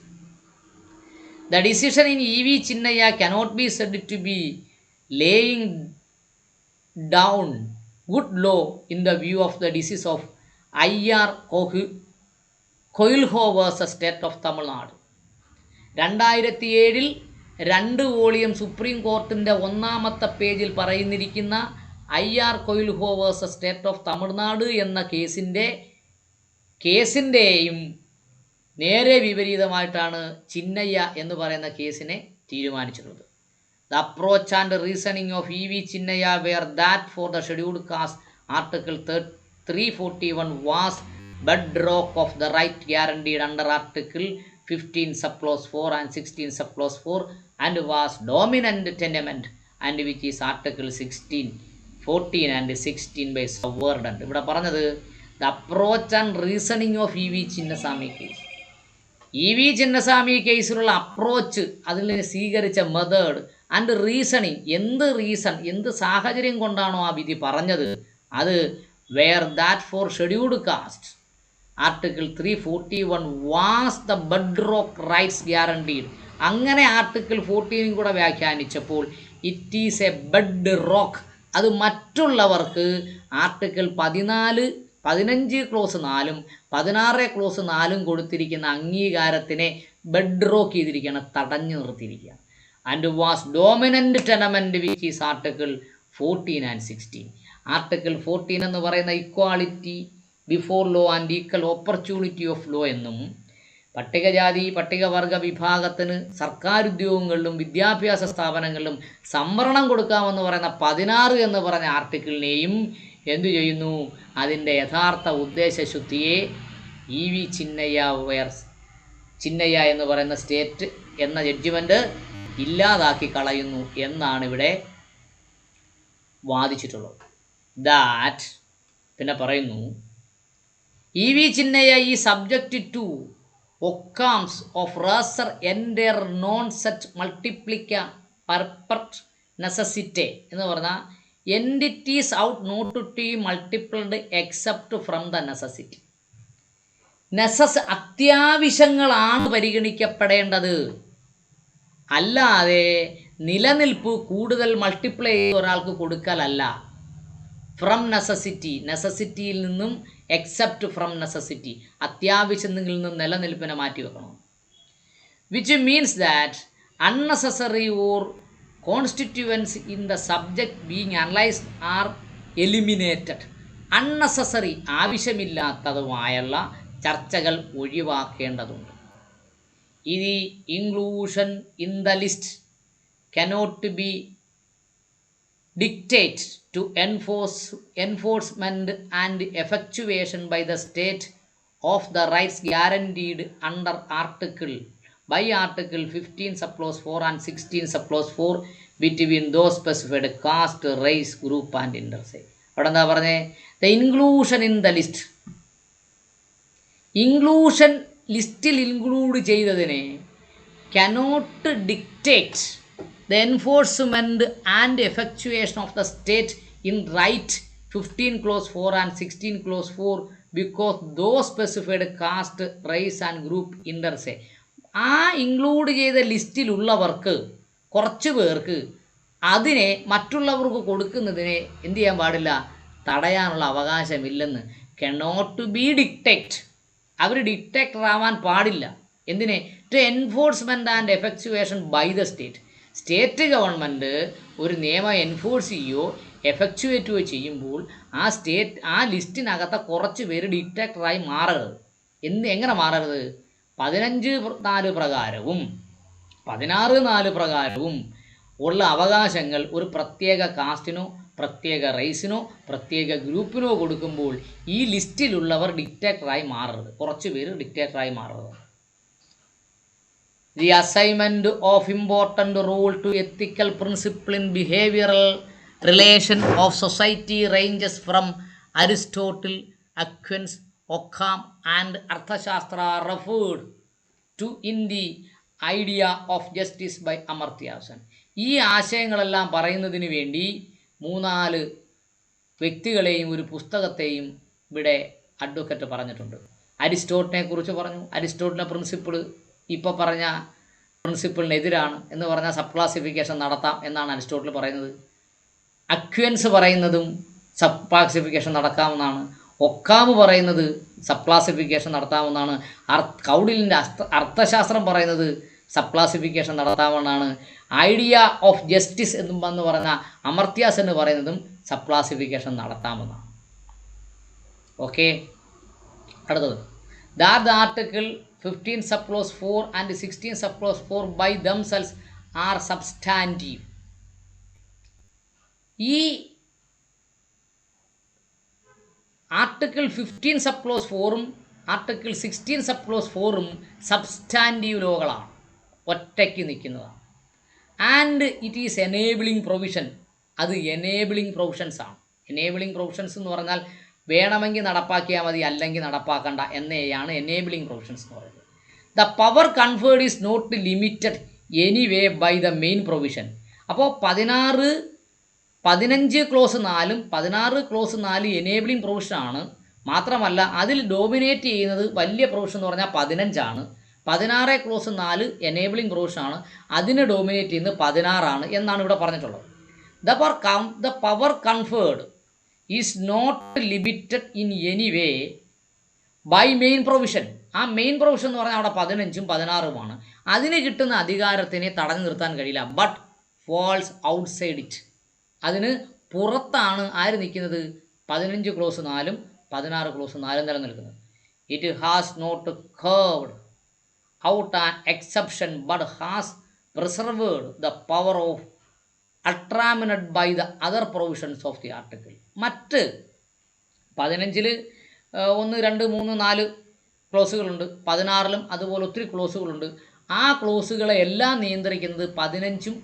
The decision in EV Chinnaiah cannot be said to be laying down good law in the view of the disease of IR Coelho vs. State of Tamil Nadu. 2007 2 volume supreme കോർട്ടിൻ്റെ 1ാമത്തെ പേജിൽ പറയുന്നിരിക്കുന്ന IR Coelho vs. State of Tamil Nadu എന്ന കേസിൻ്റെയും നേരെ വിപരീതമായിട്ടാണ് ചിന്നയ്യ എന്ന് പറയുന്ന കേസിനെ തീരുമാനിച്ചിട്ടുള്ളത്. The approach and reasoning of EV Chinnaya were that for the scheduled caste, Article 341 was bedrock of the right guaranteed under Article 15 subclause 4 and 16 subclause 4 and was dominant tenement, and which is Article 16, 14 and 16 by subordinate. ഇവിടെ പറഞ്ഞത് the approach and reasoning of EV Chinnasamy case. EV Chinnasamy കേസിലുള്ള അപ്രോച്ച്, അതിൽ സ്വീകരിച്ച മെത്തേഡ് ആൻഡ് റീസണിങ്, എന്ത് സാഹചര്യം കൊണ്ടാണോ ആ വിധി പറഞ്ഞത്, അത് where that for scheduled caste article 341 was the bedrock rights guaranteed. അങ്ങനെ ആർട്ടിക്കിൾ 14 കൂടെ വ്യാഖ്യാനിച്ചപ്പോൾ it is a bedrock. അത് മറ്റുള്ളവർക്ക് ആർട്ടിക്കിൾ 15 ക്ലോസ് 4 16 ക്ലോസ് 4 കൊടുത്തിരിക്കുന്ന അംഗീകാരത്തിനെ ബെഡ് റോക്ക് ചെയ്തിരിക്കുകയാണ്, തടഞ്ഞു നിർത്തിയിരിക്കുകയാണ്. And was dominant tenement which is article 14 and 16. Article 14 എന്ന് പറയുന്ന equality before law and equal opportunity of law എന്നും, പട്ടികജാതി പട്ടികവർഗ വിഭാഗത്തിന് സർക്കാർ ഉദ്യോഗങ്ങളിലും വിദ്യാഭ്യാസ സ്ഥാപനങ്ങളിലും സംവരണം കൊടുക്കാമെന്ന് പറയുന്ന 16 എന്ന് പറഞ്ഞ ആർട്ടിക്കിളിനെയും എന്തു ചെയ്യുന്നു? അതിൻ്റെ യഥാർത്ഥ ഉദ്ദേശശുദ്ധിയെ EV ചിന്നയ്യ എന്ന് പറയുന്ന സ്റ്റേറ്റ് എന്ന ജഡ്ജിമെൻറ്റ് ഇല്ലാതാക്കി കളയുന്നു എന്നാണ് ഇവിടെ വാദിച്ചിട്ടുള്ളത്. ദാറ്റ് പിന്നെ പറയുന്നു, EV ചിന്നയ്യ ഈ subject to Occam's of razor എൻഡർ നോൺ സെറ്റ് മൾട്ടിപ്ലിക്ക പർപ്പർട്ട് നെസസിറ്റെ എന്ന് പറഞ്ഞാൽ entities ought not to be multiplied except from the necessity. അത്യാവശ്യങ്ങളാണ് പരിഗണിക്കപ്പെടേണ്ടത്, അല്ലാതെ നിലനിൽപ്പ് കൂടുതൽ മൾട്ടിപ്ലൈ ചെയ്ത് ഒരാൾക്ക് കൊടുക്കലല്ല. ഫ്രം നെസസിറ്റിയിൽ നിന്നും എക്സെപ്റ്റ് ഫ്രം നെസസിറ്റി, അത്യാവശ്യത്തിൽ നിന്നും നിലനിൽപ്പിനെ മാറ്റി വെക്കണം. Which means that unnecessary or constituents in the subject being analysed are eliminated. Unnecessary, ആവശ്യമില്ലാത്തതുമായുള്ള ചർച്ചകൾ ഒഴിവാക്കേണ്ടതുണ്ട്. ഇത് inclusion in the list cannot be dictate to enforcement and effectuation by the state of the rights guaranteed under Article 15 subclause 4 and 16 subclause 4 between those specified caste, race, group and intersect. അവിടെ എന്താ പറഞ്ഞേ? The inclusion in the list. Inclusion ലിസ്റ്റിൽ ഇൻക്ലൂഡ് ചെയ്തതിനെ cannot dictate the enforcement and effectuation of the state in right 15 clause 4 and 16 clause 4 because those specified caste, race and group inter se. ആ ഇൻക്ലൂഡ് ചെയ്ത ലിസ്റ്റിലുള്ളവർക്ക് കുറച്ച് പേർക്ക് അതിനെ മറ്റുള്ളവർക്ക് കൊടുക്കുന്നതിനെ എന്ത് ചെയ്യാൻ പാടില്ല, തടയാനുള്ള അവകാശമില്ലെന്ന്. കനോട്ട് ബി ഡിക്റ്റേറ്റ്, അവർ ഡിക്റ്റേറ്റർ ആവാൻ പാടില്ല. എന്തിനെ? To enforcement and effectuation by the state. State government ഒരു നിയമം എൻഫോഴ്സ് ചെയ്യുകയോ എഫക്ച്വേറ്റുകയോ ചെയ്യുമ്പോൾ ആ ലിസ്റ്റിനകത്തെ കുറച്ച് പേര് ഡിക്റ്റേറ്ററായി മാറരുത്. എങ്ങനെ മാറരുത്? 15(4) പ്രകാരവും 16(4) പ്രകാരവും ഉള്ള അവകാശങ്ങൾ ഒരു പ്രത്യേക കാസ്റ്റിനോ പ്രത്യേക റേസിനോ പ്രത്യേക ഗ്രൂപ്പിനോ കൊടുക്കുമ്പോൾ ഈ ലിസ്റ്റിലുള്ളവർ ഡിക്റ്റേറ്ററായി മാറരുത്, കുറച്ച് പേര് ഡിക്റ്റേറ്ററായി മാറരുത്. The assignment of important role to ethical principle in behavioral relation of society ranges from Aristotle, Aquinas, Occam and Arthashastra referred to in the idea of justice by Amartya Sen. ഈ ആശയങ്ങളെല്ലാം പറയുന്നതിന് വേണ്ടി 3-4 വ്യക്തികളെയും ഒരു പുസ്തകത്തെയും ഇവിടെ അഡ്വക്കറ്റ് പറഞ്ഞിട്ടുണ്ട്. അരിസ്റ്റോട്ടിനെ കുറിച്ച് പറഞ്ഞു. അരിസ്റ്റോട്ടിൻ്റെ പ്രിൻസിപ്പിൾ ഇപ്പോൾ പറഞ്ഞ പ്രിൻസിപ്പിളിനെതിരാണ് എന്ന് പറഞ്ഞാൽ സബ് ക്ലാസിഫിക്കേഷൻ നടത്താം എന്നാണ് അരിസ്റ്റോട്ടിൽ പറയുന്നത്. അക്വൻസ് പറയുന്നതും സബ് ക്ലാസിഫിക്കേഷൻ നടക്കാമെന്നാണ്. ഒക്കാമ് പറയുന്നത് സബ് ക്ലാസിഫിക്കേഷൻ നടത്താമെന്നാണ്. കൗഡിലിൻ്റെ അർത്ഥശാസ്ത്രം പറയുന്നത് സബ് ക്ലാസിഫിക്കേഷൻ നടത്താമെന്നാണ്. ഐഡിയ ഓഫ് ജസ്റ്റിസ് എന്ന് പറഞ്ഞാൽ അമർത്യ സെൻ പറയുന്നതും സബ് ക്ലാസിഫിക്കേഷൻ നടത്താമെന്നാണ്. ഓക്കെ, അടുത്തത് that the article 15 subclause 4 and 16 subclause 4 by themselves are substantive. ഈ ആർട്ടിക്കിൾ 15 subclause 4ഉം ആർട്ടിക്കിൾ 16 subclause 4ഉം സബ്സ്റ്റാൻറ്റീവ് ലോകളാണ്, ഒറ്റയ്ക്ക് നിൽക്കുന്നതാണ്. And it is enabling provision, അത് എനേബിളിംഗ് പ്രൊവിഷൻസ് ആണ്. എനേബിളിംഗ് പ്രൊവിഷൻസ് എന്ന് പറഞ്ഞാൽ വേണമെങ്കിൽ നടപ്പാക്കിയാൽ മതി, അല്ലെങ്കിൽ നടപ്പാക്കണ്ട എന്നെയാണ് എനേബിളിംഗ് പ്രൊവിഷൻസ് എന്ന് പറയുന്നത്. The power conferred is not limited anyway by the main provision. അപ്പോൾ 15 ക്ലോസ് 4ഉം 16 ക്ലോസ് 4 എനേബിളിംഗ് പ്രൊവിഷനാണ്. മാത്രമല്ല അതിൽ ഡോമിനേറ്റ് ചെയ്യുന്നത് വലിയ പ്രൊവിഷൻ എന്ന് പറഞ്ഞാൽ 15 16 ക്ലോസ് 4 എനേബിളിംഗ് പ്രൊവിഷനാണ്, അതിന് ഡോമിനേറ്റ് ചെയ്യുന്നത് 16 എന്നാണ് ഇവിടെ പറഞ്ഞിട്ടുള്ളത്. The power conferred is not limited in any way by main provision. ആ മെയിൻ പ്രൊവിഷൻ എന്ന് പറഞ്ഞാൽ അവിടെ 15ഉം 16ഉമാണ്. അതിന് കിട്ടുന്ന അധികാരത്തിനെ തടഞ്ഞു നിർത്താൻ കഴിയില്ല. ബട്ട് ഫാൾസ് ഔട്ട്സൈഡ് ഇറ്റ്, അതിന് പുറത്താണ് ആര് നിൽക്കുന്നത്? 15 ക്ലോസ് 4ഉം 16 ക്ലോസ് 4ഉം നിലനിൽക്കുന്നത്. It has not carved out an exception but has preserved the power of undermined by the other provisions of the article. മറ്റ് 15-ൽ 1, 2, 3, 4 ക്ലോസുകളുണ്ട്, 16-ലും അതുപോലെ ഒത്തിരി ക്ലോസുകളുണ്ട്. ആ ക്ലോസുകളെ എല്ലാം നിയന്ത്രിക്കുന്നത് 15ഉം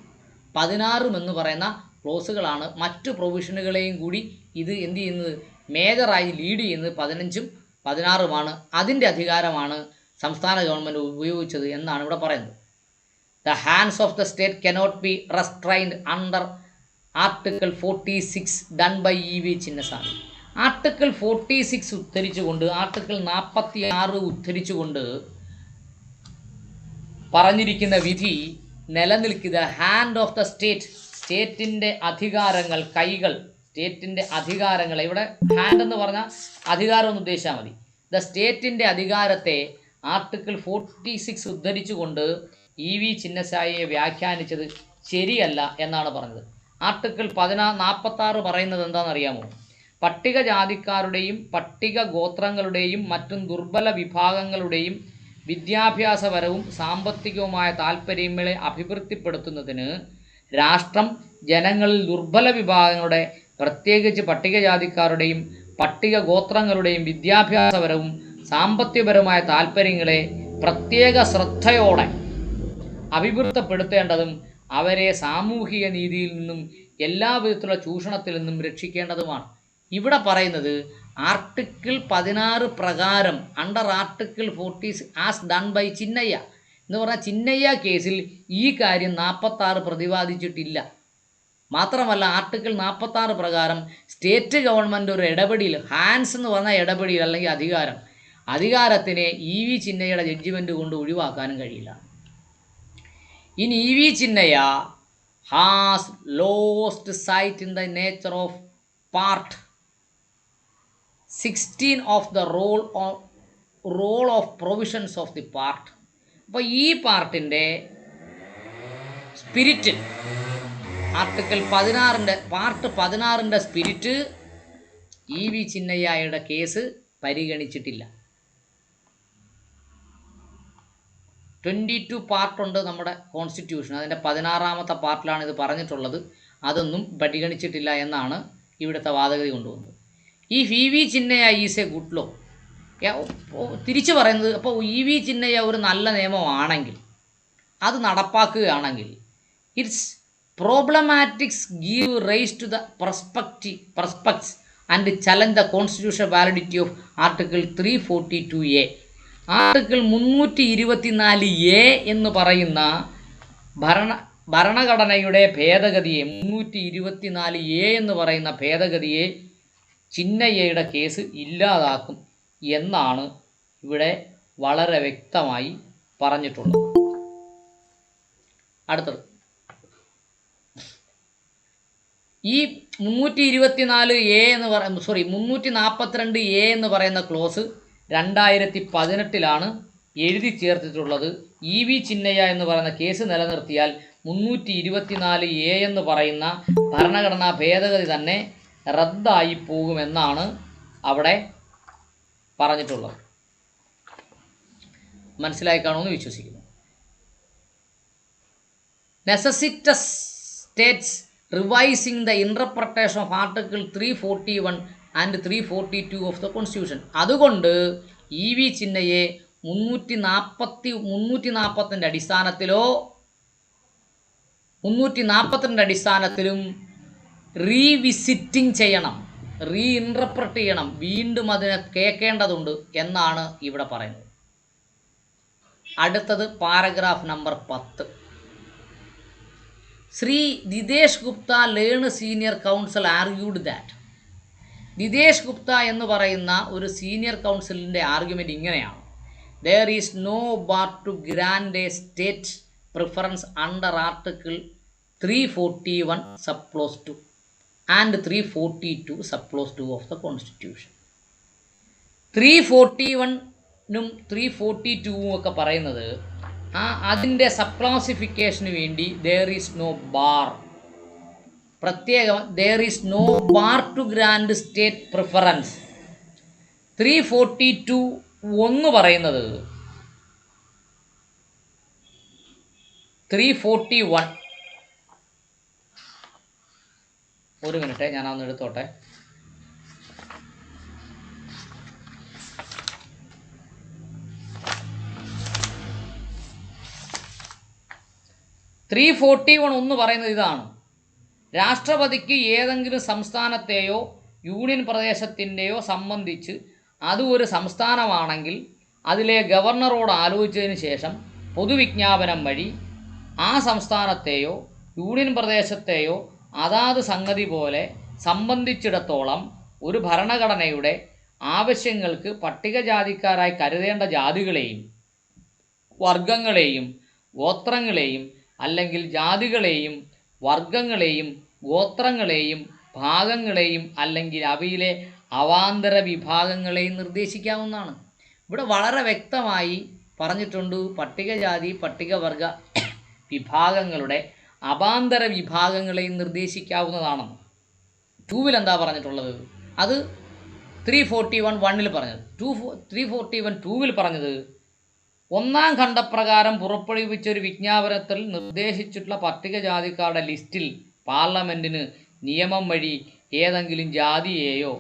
16ഉം എന്ന് പറയുന്ന ക്ലോസുകളാണ്. മറ്റു പ്രൊവിഷനുകളെയും കൂടി ഇത് എന്ത് ചെയ്യുന്നത്? മേജറായി ലീഡ് ചെയ്യുന്നത് 15ഉം 16ഉമാണ്. അതിൻ്റെ അധികാരമാണ് സംസ്ഥാന ഗവൺമെൻറ് ഉപയോഗിച്ചത് എന്നാണ് ഇവിടെ പറയുന്നത്. The hands of the state cannot be restrained under Article 46 done by E.V. Chinnaswamy. Article 46 ഉദ്ധരിച്ചുകൊണ്ട്, ആർട്ടിക്കിൾ 46 ഉദ്ധരിച്ചുകൊണ്ട് പറഞ്ഞിരിക്കുന്ന വിധി നിലനിൽക്കുക. ഹാൻഡ് ഓഫ് ദ സ്റ്റേറ്റ്, സ്റ്റേറ്റിൻ്റെ അധികാരങ്ങൾ, കൈകൾ, സ്റ്റേറ്റിൻ്റെ അധികാരങ്ങൾ. ഇവിടെ ഹാൻഡ് എന്ന് പറഞ്ഞാൽ അധികാരം എന്ന് ഉദ്ദേശിച്ചാൽ മതി. ദ സ്റ്റേറ്റിൻ്റെ അധികാരത്തെ ആർട്ടിക്കിൾ 46 ഉദ്ധരിച്ചുകൊണ്ട് E.V. ചിന്നസ്വാമിയെ വ്യാഖ്യാനിച്ചത് ശരിയല്ല എന്നാണ് പറഞ്ഞത്. ആർട്ടിക്കിൾ 46 പറയുന്നത് എന്താണെന്നറിയാമോ? പട്ടികജാതിക്കാരുടെയും പട്ടിക ഗോത്രങ്ങളുടെയും മറ്റും ദുർബല വിഭാഗങ്ങളുടെയും വിദ്യാഭ്യാസപരവും സാമ്പത്തികവുമായ താൽപ്പര്യങ്ങളെ അഭിവൃദ്ധിപ്പെടുത്തുന്നതിന് രാഷ്ട്രം ജനങ്ങളിൽ ദുർബല വിഭാഗങ്ങളുടെ, പ്രത്യേകിച്ച് പട്ടികജാതിക്കാരുടെയും പട്ടിക ഗോത്രങ്ങളുടെയും വിദ്യാഭ്യാസപരവും സാമ്പത്തികപരമായ താൽപ്പര്യങ്ങളെ പ്രത്യേക ശ്രദ്ധയോടെ അഭിവൃദ്ധിപ്പെടുത്തേണ്ടതും അവരെ സാമൂഹിക നീതിയിൽ നിന്നും എല്ലാവിധത്തിലുള്ള ചൂഷണത്തിൽ നിന്നും രക്ഷിക്കേണ്ടതുമാണ്. ഇവിടെ പറയുന്നത് ആർട്ടിക്കിൾ 16 പ്രകാരം under article 40 as done by Chinnaiah, എന്ന് പറഞ്ഞാൽ ചിന്നയ്യ കേസിൽ ഈ കാര്യം 46 പ്രതിപാദിച്ചിട്ടില്ല. മാത്രമല്ല ആർട്ടിക്കിൾ 46 പ്രകാരം സ്റ്റേറ്റ് ഗവൺമെൻറ് ഒരു ഇടപെടിയിൽ, ഹാൻസ് എന്ന് പറഞ്ഞാൽ ഇടപെടിയിൽ അല്ലെങ്കിൽ അധികാരത്തിനെ EV ചിന്നയ്യയുടെ ജഡ്ജിമെൻറ്റ് കൊണ്ട് ഒഴിവാക്കാനും കഴിയില്ല. In EV Chinnaiah has lost sight in the nature of part 16 of the role of provisions of the part. അപ്പോൾ ഈ പാർട്ടിൻ്റെ spirit, article 16 part 16 spirit EV ചിന്നയ്യയുടെ കേസ് പരിഗണിച്ചിട്ടില്ല. 22 പാർട്ടുണ്ട് നമ്മുടെ കോൺസ്റ്റിറ്റ്യൂഷൻ. അതിൻ്റെ 16ാമത്തെ പാർട്ടിലാണ് ഇത് പറഞ്ഞിട്ടുള്ളത്. അതൊന്നും പരിഗണിച്ചിട്ടില്ല എന്നാണ് ഇവിടുത്തെ വാദഗതി കൊണ്ടുവന്നത്. ഈ EV Chinnaiah is a good law. തിരിച്ചു പറയുന്നത്, അപ്പോൾ EV ചിന്നയ്യ ഒരു നല്ല നിയമമാണെങ്കിൽ, അത് നടപ്പാക്കുകയാണെങ്കിൽ, it's problematics give rise to the prospects and challenge the constitution validity of article 342A. Article 324A എന്ന് പറയുന്ന ഭരണഘടനയുടെ ഭേദഗതിയെ, 324A എന്ന് പറയുന്ന ഭേദഗതിയെ ചിന്നയ്യയുടെ കേസ് ഇല്ലാതാക്കും എന്നാണ് ഇവിടെ വളരെ വ്യക്തമായി പറഞ്ഞിട്ടുള്ളത്. അടുത്തത്, ഈ 342A എന്ന് 342A എന്ന് പറയുന്ന ക്ലോസ് 2018 എഴുതി ചേർത്തിട്ടുള്ളത്. EV ചിന്നയ്യ എന്ന് പറയുന്ന കേസ് നിലനിർത്തിയാൽ 324A എന്ന് പറയുന്ന ഭരണഘടനാ ഭേദഗതി തന്നെ റദ്ദായി പോകുമെന്നാണ് അവിടെ പറഞ്ഞിട്ടുള്ളത്. മനസ്സിലായി കാണുമെന്ന് വിശ്വസിക്കുന്നു. Necessitates states revising the interpretation of article 341 and 342 of the constitution. അതുകൊണ്ട് EV ചിന്നയ്യെ 340 അടിസ്ഥാനത്തിലോ 342 അടിസ്ഥാനത്തിലും റീവിസിറ്റിംഗ് ചെയ്യണം, റീഇൻ്റർപ്രറ്റ് ചെയ്യണം, വീണ്ടും അതിനെ കേൾക്കേണ്ടതുണ്ട് എന്നാണ് ഇവിടെ പറയുന്നത്. അടുത്തത് paragraph number 10. Shri Dinesh Gupta learned senior counsel argued that. Dinesh Gupta എന്ന് പറയുന്ന ഒരു സീനിയർ കൗൺസിലിൻ്റെ ആർഗ്യുമെൻ്റ് ഇങ്ങനെയാണ്: there is no bar to grant a state preference under article 341 subclause 2 and 342 subclause 2 of the constitution. 341-ഉം 342-ഉം ഒക്കെ പറയുന്നത് അതിൻ്റെ സബ്ക്ലാസിഫിക്കേഷന് വേണ്ടി there is no bar, പ്രത്യേകം there is no bar to grant state preference. 342 ഒന്ന് പറയുന്നത് 341, ഒരു മിനിറ്റ് ഞാനൊന്ന് എടുത്തോട്ടെ. 341 ഒന്ന് പറയുന്നത് ഇതാണ്: രാഷ്ട്രപതിക്ക് ഏതെങ്കിലും സംസ്ഥാനത്തെയോ യൂണിയൻ പ്രദേശത്തിൻ്റെയോ സംബന്ധിച്ച് അത് ഒരു സംസ്ഥാനമാണെങ്കിൽ അതിലെ ഗവർണറോട് ആലോചിച്ചതിന് ശേഷം പൊതുവിജ്ഞാപനം വഴി ആ സംസ്ഥാനത്തെയോ യൂണിയൻ പ്രദേശത്തെയോ അതാത് സംഗതി പോലെ സംബന്ധിച്ചിടത്തോളം ഒരു ഭരണഘടനയുടെ ആവശ്യങ്ങൾക്ക് പട്ടികജാതിക്കാരായി കരുതേണ്ട ജാതികളെയും വർഗങ്ങളെയും ഗോത്രങ്ങളെയും അല്ലെങ്കിൽ ജാതികളെയും വർഗങ്ങളെയും ഗോത്രങ്ങളെയും ഭാഗങ്ങളെയും അല്ലെങ്കിൽ അവയിലെ അവാന്തര വിഭാഗങ്ങളെയും നിർദ്ദേശിക്കാവുന്നതാണ്. ഇവിടെ വളരെ വ്യക്തമായി പറഞ്ഞിട്ടുണ്ട് പട്ടികജാതി പട്ടികവർഗ വിഭാഗങ്ങളുടെ അവാന്തര വിഭാഗങ്ങളെയും നിർദ്ദേശിക്കാവുന്നതാണെന്ന്. 2-ൽ എന്താ പറഞ്ഞിട്ടുള്ളത്? അത് 341-1 പറഞ്ഞത്. 341-2 പറഞ്ഞത് ഒന്നാം ഖണ്ഡപ്രകാരം പുറപ്പെടുവിച്ച ഒരു വിജ്ഞാപനത്തിൽ നിർദ്ദേശിച്ചിട്ടുള്ള പട്ടികജാതിക്കാരുടെ ലിസ്റ്റിൽ പാർലമെൻറ്റിന് നിയമം വഴി ഏതെങ്കിലും ജാതിയെയോ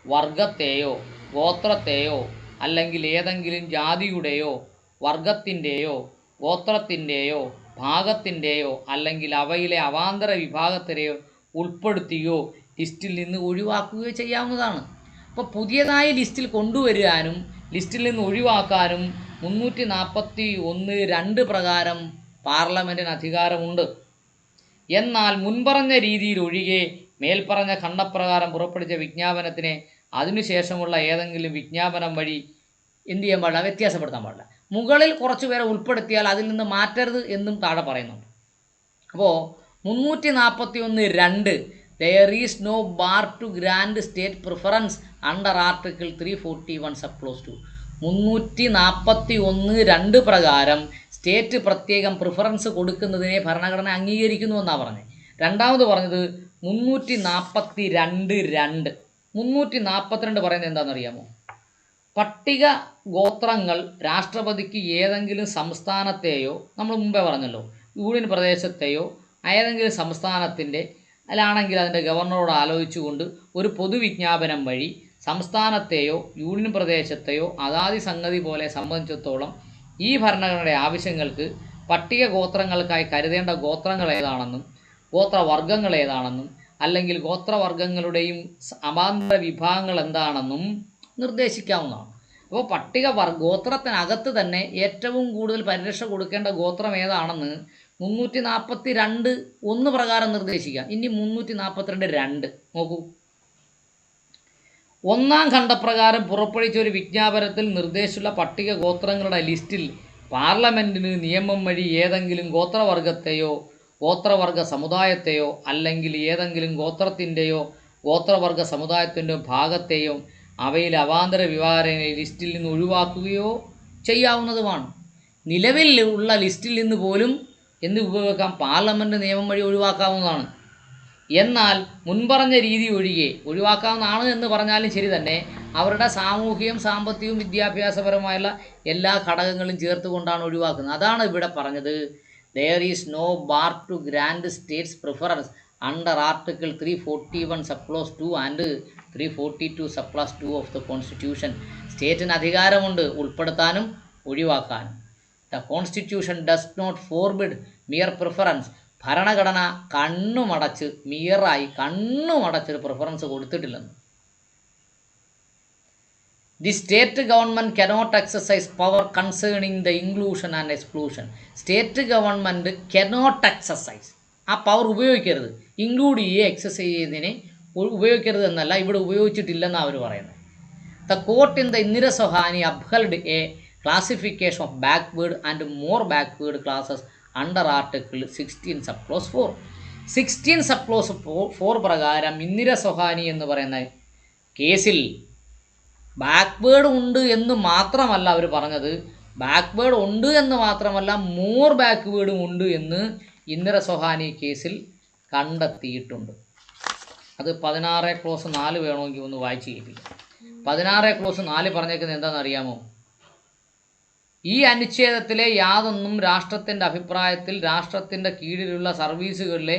വർഗത്തെയോ ഗോത്രത്തെയോ അല്ലെങ്കിൽ ഏതെങ്കിലും ജാതിയുടെയോ വർഗത്തിൻ്റെയോ ഗോത്രത്തിൻ്റെയോ ഭാഗത്തിൻ്റെയോ അല്ലെങ്കിൽ അവയിലെ അവാന്തര വിഭാഗത്തിനെയോ ഉൾപ്പെടുത്തുകയോ ലിസ്റ്റിൽ നിന്ന് ഒഴിവാക്കുകയോ ചെയ്യാവുന്നതാണ്. അപ്പോൾ പുതിയതായി ലിസ്റ്റിൽ കൊണ്ടുവരാനും ലിസ്റ്റിൽ നിന്ന് ഒഴിവാക്കാനും 341(2) പ്രകാരം പാർലമെൻറ്റിന് അധികാരമുണ്ട്. എന്നാൽ മുൻപറഞ്ഞ രീതിയിൽ ഒഴികെ മേൽപ്പറഞ്ഞ ഖണ്ഡപ്രകാരം പുറപ്പെടുവിച്ച വിജ്ഞാപനത്തിനെ അതിനുശേഷമുള്ള ഏതെങ്കിലും വിജ്ഞാപനം വഴി എന്ത് ചെയ്യാൻ പാടില്ല, വ്യത്യാസപ്പെടുത്താൻ പാടില്ല. മുകളിൽ കുറച്ച് പേരെ ഉൾപ്പെടുത്തിയാൽ അതിൽ നിന്ന് മാറ്റരുത് എന്നും താഴെ പറയുന്നുണ്ട്. അപ്പോൾ 341(2) there is no bar to grant state preference under Article 341 sub clause 2. 341(2) പ്രകാരം സ്റ്റേറ്റ് പ്രത്യേകം പ്രിഫറൻസ് കൊടുക്കുന്നതിനെ ഭരണഘടന അംഗീകരിക്കുന്നു എന്നാണ് പറഞ്ഞത്. രണ്ടാമത് പറഞ്ഞത് 342(2). 342 പറയുന്നത് എന്താണെന്നറിയാമോ? പട്ടിക ഗോത്രങ്ങൾ രാഷ്ട്രപതിക്ക് ഏതെങ്കിലും സംസ്ഥാനത്തെയോ, നമ്മൾ മുമ്പേ പറഞ്ഞല്ലോ, യൂണിയൻ പ്രദേശത്തെയോ ഏതെങ്കിലും സംസ്ഥാനത്തിൻ്റെ അതിലാണെങ്കിൽ അതിൻ്റെ ഗവർണറോട് ആലോചിച്ചുകൊണ്ട് ഒരു പൊതുവിജ്ഞാപനം വഴി സംസ്ഥാനത്തെയോ യൂണിയൻ പ്രദേശത്തെയോ അതാതി സംഗതി പോലെ സംബന്ധിച്ചിടത്തോളം ഈ ഭരണഘടനയുടെ ആവശ്യങ്ങൾക്ക് പട്ടിക ഗോത്രങ്ങൾക്കായി കരുതേണ്ട ഗോത്രങ്ങൾ ഏതാണെന്നും ഗോത്രവർഗ്ഗങ്ങൾ ഏതാണെന്നും അല്ലെങ്കിൽ ഗോത്രവർഗ്ഗങ്ങളുടെയും സമാന്തര വിഭാഗങ്ങൾ എന്താണെന്നും നിർദ്ദേശിക്കാവുന്നതാണ്. അപ്പോൾ ഗോത്രത്തിനകത്ത് തന്നെ ഏറ്റവും കൂടുതൽ പരിരക്ഷ കൊടുക്കേണ്ട ഗോത്രം ഏതാണെന്ന് 342(1) പ്രകാരം നിർദ്ദേശിക്കാം. ഇനി 342(2) നോക്കൂ. 1-ാം ഖണ്ഡപ്രകാരം പുറപ്പെടുവിച്ച ഒരു വിജ്ഞാപനത്തിൽ നിർദ്ദേശിച്ചുള്ള പട്ടിക ഗോത്രങ്ങളുടെ ലിസ്റ്റിൽ പാർലമെൻറ്റിന് നിയമം വഴി ഏതെങ്കിലും ഗോത്രവർഗത്തെയോ ഗോത്രവർഗ സമുദായത്തെയോ അല്ലെങ്കിൽ ഏതെങ്കിലും ഗോത്രത്തിൻ്റെയോ ഗോത്രവർഗ സമുദായത്തിൻ്റെയോ ഭാഗത്തെയോ അവയിൽ അവാന്തര വിവാഹങ്ങളെ ലിസ്റ്റിൽ നിന്ന് ഒഴിവാക്കുകയോ ചെയ്യാവുന്നതുമാണ്. നിലവിൽ ഉള്ള ലിസ്റ്റിൽ നിന്ന് പോലും എന്ത് ഉപയോഗിക്കാം? പാർലമെൻറ്റ് നിയമം വഴി ഒഴിവാക്കാവുന്നതാണ്. എന്നാൽ മുൻപറഞ്ഞ രീതി ഒഴികെ ഒഴിവാക്കാവുന്നതാണ് എന്ന് പറഞ്ഞാലും ശരി തന്നെ അവരുടെ സാമൂഹികവും സാമ്പത്തികവും വിദ്യാഭ്യാസപരമായുള്ള എല്ലാ ഘടകങ്ങളും ചേർത്തുകൊണ്ടാണ് ഒഴിവാക്കുന്നത്. അതാണ് ഇവിടെ പറഞ്ഞത്. there is no bar to grant states preference under Article 341 sub clause 2 and 342 sub clause 2 of the Constitution. സ്റ്റേറ്റിന് അധികാരമുണ്ട് ഉൾപ്പെടുത്താനും ഒഴിവാക്കാനും. The Constitution does not forbid mere preference. ഭരണഘടന കണ്ണുമടച്ചൊരു preference കൊടുത്തിട്ടില്ലെന്ന്. The state government cannot exercise power concerning the inclusion and exclusion. State government cannot exercise, ആ പവർ ഉപയോഗിക്കരുത്. ഇൻക്ലൂഡ് ചെയ്യുക എക്സസൈസ് ചെയ്യുന്നതിനെ ഉപയോഗിക്കരുത് എന്നല്ല, ഇവിടെ ഉപയോഗിച്ചിട്ടില്ലെന്നാണ് അവർ പറയുന്നത്. The court in the Indira Sohani upheld a classification of backward and more backward classes under Article 16 sub clause 4. 16 sub clause 4 പ്രകാരം ഇന്ദിര സൊഹാനി എന്ന് പറയുന്ന കേസിൽ ബാക്ക്വേഡ് ഉണ്ട് എന്ന് മാത്രമല്ല അവർ പറഞ്ഞത്, ബാക്ക്വേഡ് ഉണ്ട് എന്ന് മാത്രമല്ല മോർ ബാക്ക്വേഡും ഉണ്ട് എന്ന് ഇന്ദിര സൊഹാനി കേസിൽ കണ്ടെത്തിയിട്ടുണ്ട്. അത് 16 ക്ലോസ് 4 വേണമെങ്കിൽ ഒന്ന് വായിച്ച് കേൾപ്പിക്കാം. 16 ക്ലോസ് 4 പറഞ്ഞേക്കുന്നത് എന്താണെന്ന് അറിയാമോ? ഈ അനുച്ഛേദത്തിലെ യാതൊന്നും രാഷ്ട്രത്തിൻ്റെ അഭിപ്രായത്തിൽ രാഷ്ട്രത്തിൻ്റെ കീഴിലുള്ള സർവീസുകളിലെ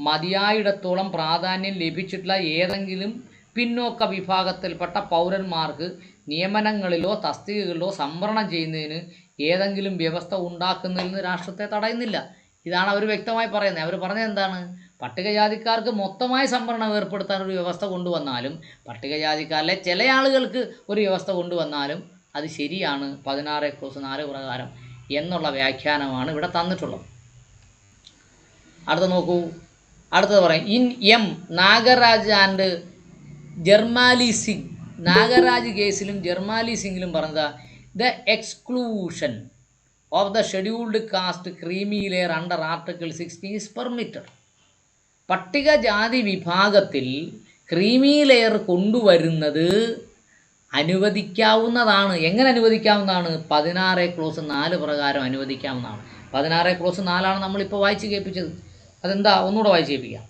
മതിയായിടത്തോളം പ്രാധാന്യം ലഭിച്ചിട്ടുള്ള ഏതെങ്കിലും പിന്നോക്ക വിഭാഗത്തിൽപ്പെട്ട പൗരന്മാർക്ക് നിയമനങ്ങളിലോ തസ്തികകളിലോ സംവരണം ചെയ്യുന്നതിന് ഏതെങ്കിലും വ്യവസ്ഥ ഉണ്ടാക്കുന്നതിൽ നിന്ന് രാഷ്ട്രത്തെ തടയുന്നില്ല. ഇതാണ് അവർ വ്യക്തമായി പറയുന്നത്. അവർ പറഞ്ഞത് എന്താണ്? പട്ടികജാതിക്കാർക്ക് മൊത്തമായി സംവരണം ഏർപ്പെടുത്താൻ ഒരു വ്യവസ്ഥ കൊണ്ടുവന്നാലും പട്ടികജാതിക്കാരിലെ ചില ആളുകൾക്ക് ഒരു വ്യവസ്ഥ കൊണ്ടുവന്നാലും അത് ശരിയാണ് 16 ക്ലോസ് 4 പ്രകാരം എന്നുള്ള വ്യാഖ്യാനമാണ് ഇവിടെ തന്നിട്ടുള്ളത്. അടുത്ത നോക്കൂ. അടുത്തത് പറയും in M Nagaraj and Jarnail Singh. Nagaraj കേസിലും ജർമാലി സിംഗിലും പറഞ്ഞത് the exclusion of the scheduled caste creamy layer under article 16 is permitted. പട്ടികജാതി വിഭാഗത്തിൽ ക്രീമി ലെയർ കൊണ്ടുവരുന്നത് അനുവദിക്കാവുന്നതാണ്. എങ്ങനെ അനുവദിക്കാവുന്നതാണ്? 16 ക്ലോസ് 4 പ്രകാരം അനുവദിക്കാവുന്നതാണ്. 16 ക്ലോസ് 4 നമ്മളിപ്പോൾ വായിച്ച് കേൾപ്പിച്ചത്. അതെന്താ? ഒന്നുകൂടെ വായിച്ച് കേൾപ്പിക്കാം.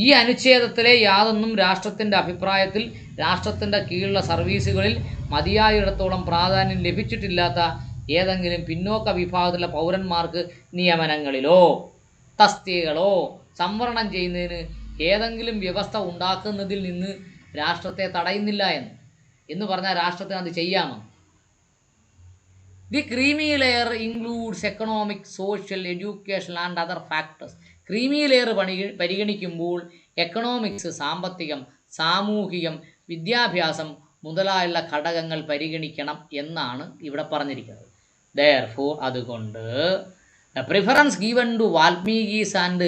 ഈ അനുച്ഛേദത്തിലെ യാതൊന്നും രാഷ്ട്രത്തിൻ്റെ അഭിപ്രായത്തിൽ രാഷ്ട്രത്തിൻ്റെ കീഴിലുള്ള സർവീസുകളിൽ മതിയായിടത്തോളം പ്രാധാന്യം ലഭിച്ചിട്ടില്ലാത്ത ഏതെങ്കിലും പിന്നോക്ക വിഭാഗത്തിലുള്ള പൗരന്മാർക്ക് നിയമനങ്ങളിലോ തസ്തികകളോ സംവരണം ചെയ്യുന്നതിന് ഏതെങ്കിലും വ്യവസ്ഥ ഉണ്ടാക്കുന്നതിൽ നിന്ന് രാഷ്ട്രത്തെ തടയുന്നില്ല എന്ന് പറഞ്ഞാൽ രാഷ്ട്രത്തിന് അത് ചെയ്യാമോ? The creamy layer includes economic, social, educational and other factors. Creamy layer പരിഗണിക്കുമ്പോൾ എക്കണോമിക്സ്, സാമ്പത്തികം, സാമൂഹികം, വിദ്യാഭ്യാസം മുതലായുള്ള ഘടകങ്ങൾ പരിഗണിക്കണം എന്നാണ് ഇവിടെ പറഞ്ഞിരിക്കുന്നത്. Therefore, അതുകൊണ്ട് the preference given to Valmikis and